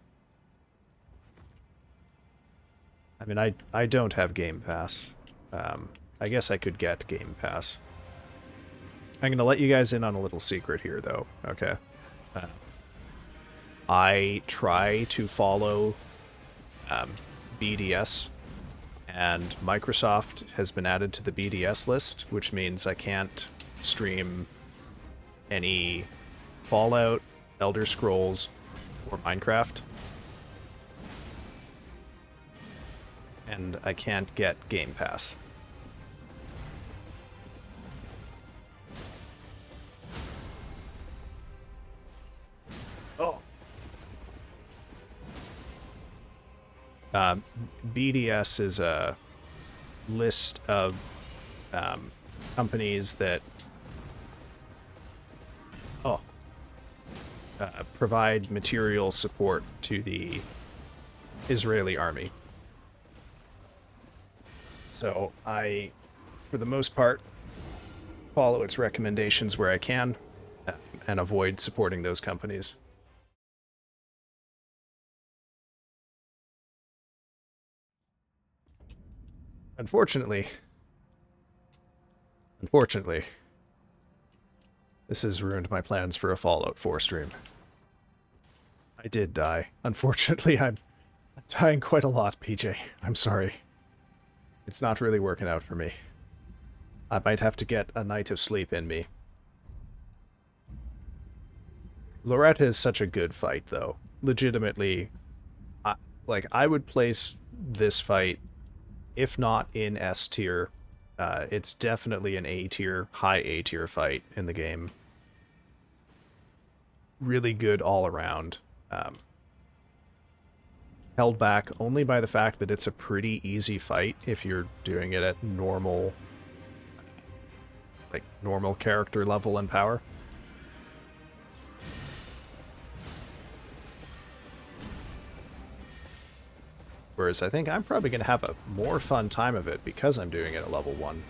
I mean, I don't have Game Pass. I guess I could get Game Pass. I'm going to let you guys in on a little secret here, though, okay? I try to follow BDS, and Microsoft has been added to the BDS list, which means I can't stream any Fallout, Elder Scrolls, or Minecraft. And I can't get Game Pass. Oh. BDS is a list of companies that provide material support to the Israeli army. So I, for the most part, follow its recommendations where I can and avoid supporting those companies. Unfortunately, this has ruined my plans for a Fallout 4 stream. I did die. Unfortunately, I'm dying quite a lot, PJ. I'm sorry. It's not really working out for me. I might have to get a night of sleep in me. Loretta is such a good fight, though. Legitimately, I would place this fight, if not in S tier, it's definitely an A tier, high A tier fight in the game. Really good all around. Held back only by the fact that it's a pretty easy fight if you're doing it at normal, like normal character level and power. Whereas I think I'm probably going to have a more fun time of it because I'm doing it at level 1.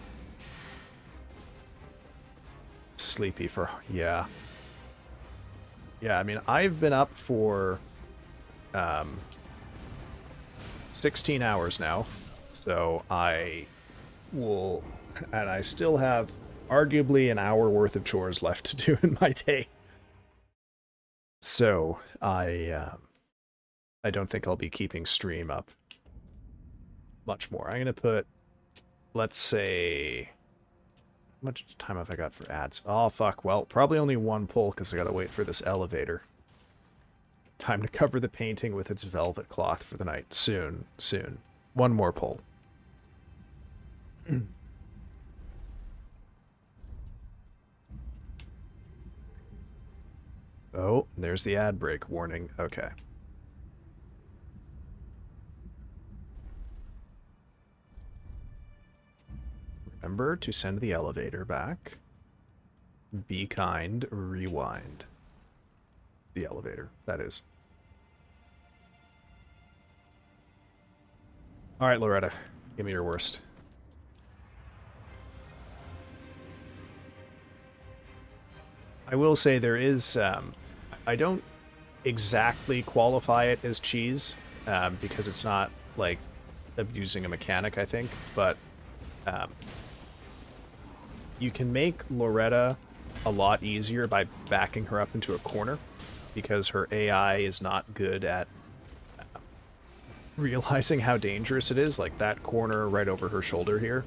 Sleepy for... yeah. Yeah, I mean, I've been up for 16 hours now, so I will... and I still have arguably an hour worth of chores left to do in my day. So, I don't think I'll be keeping stream up much more. I'm going to put, let's say, how much time have I got for ads? Oh, fuck. Well, probably only one pull because I got to wait for this elevator. Time to cover the painting with its velvet cloth for the night. Soon, soon. One more pull. Oh, there's the ad break warning. Okay. Remember to send the elevator back. Be kind, rewind. The elevator, that is. Alright, Loretta. Give me your worst. I will say there is... I don't exactly qualify it as cheese, because it's not, like, abusing a mechanic, I think, but... you can make Loretta a lot easier by backing her up into a corner, because her AI is not good at realizing how dangerous it is, like that corner right over her shoulder here.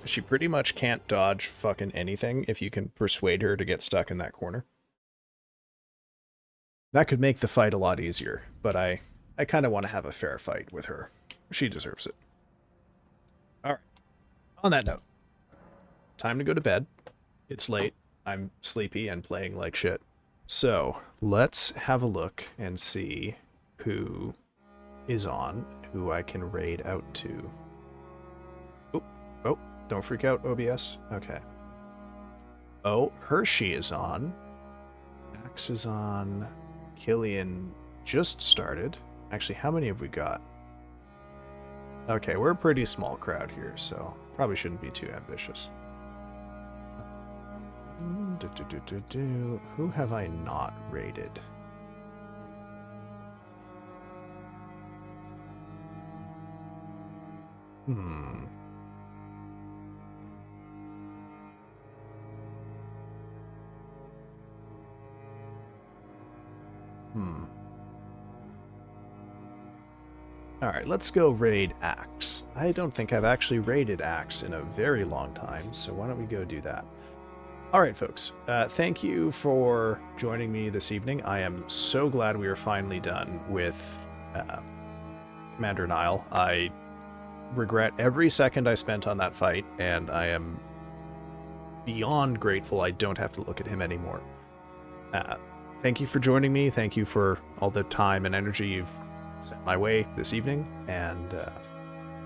She pretty much can't dodge fucking anything if you can persuade her to get stuck in that corner. That could make the fight a lot easier, but I kind of want to have a fair fight with her. She deserves it. All right. On that note, time to go to bed. It's late. I'm sleepy and playing like shit. So, let's have a look and see who is on, who I can raid out to. Oh, don't freak out, OBS. Okay. Oh, Hershey is on. Max is on. Killian just started. Actually, how many have we got? Okay, we're a pretty small crowd here, so probably shouldn't be too ambitious. Who have I not raided? Hmm. Alright, let's go raid Axe. I don't think I've actually raided Axe in a very long time, so why don't we go do that? Alright, folks. Thank you for joining me this evening. I am so glad we are finally done with Commander Niall. I regret every second I spent on that fight, and I am beyond grateful I don't have to look at him anymore. Thank you for joining me. Thank you for all the time and energy you've sent my way this evening, and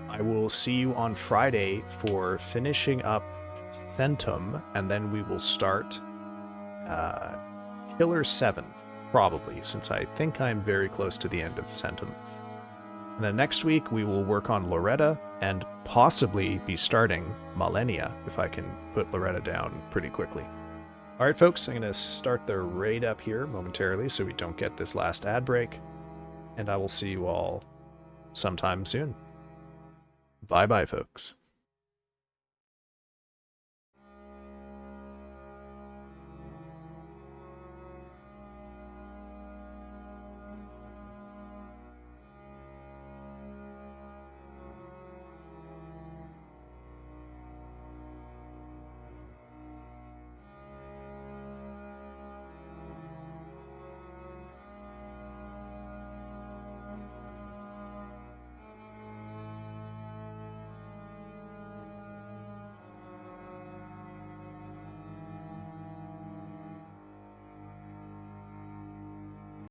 I will see you on Friday for finishing up Centum, and then we will start Killer 7, probably, since I think I'm very close to the end of Centum. And then next week we will work on Loretta and possibly be starting Millennia, if I can put Loretta down pretty quickly. Alright folks, I'm going to start the raid up here momentarily so we don't get this last ad break, and I will see you all sometime soon. Bye-bye, folks.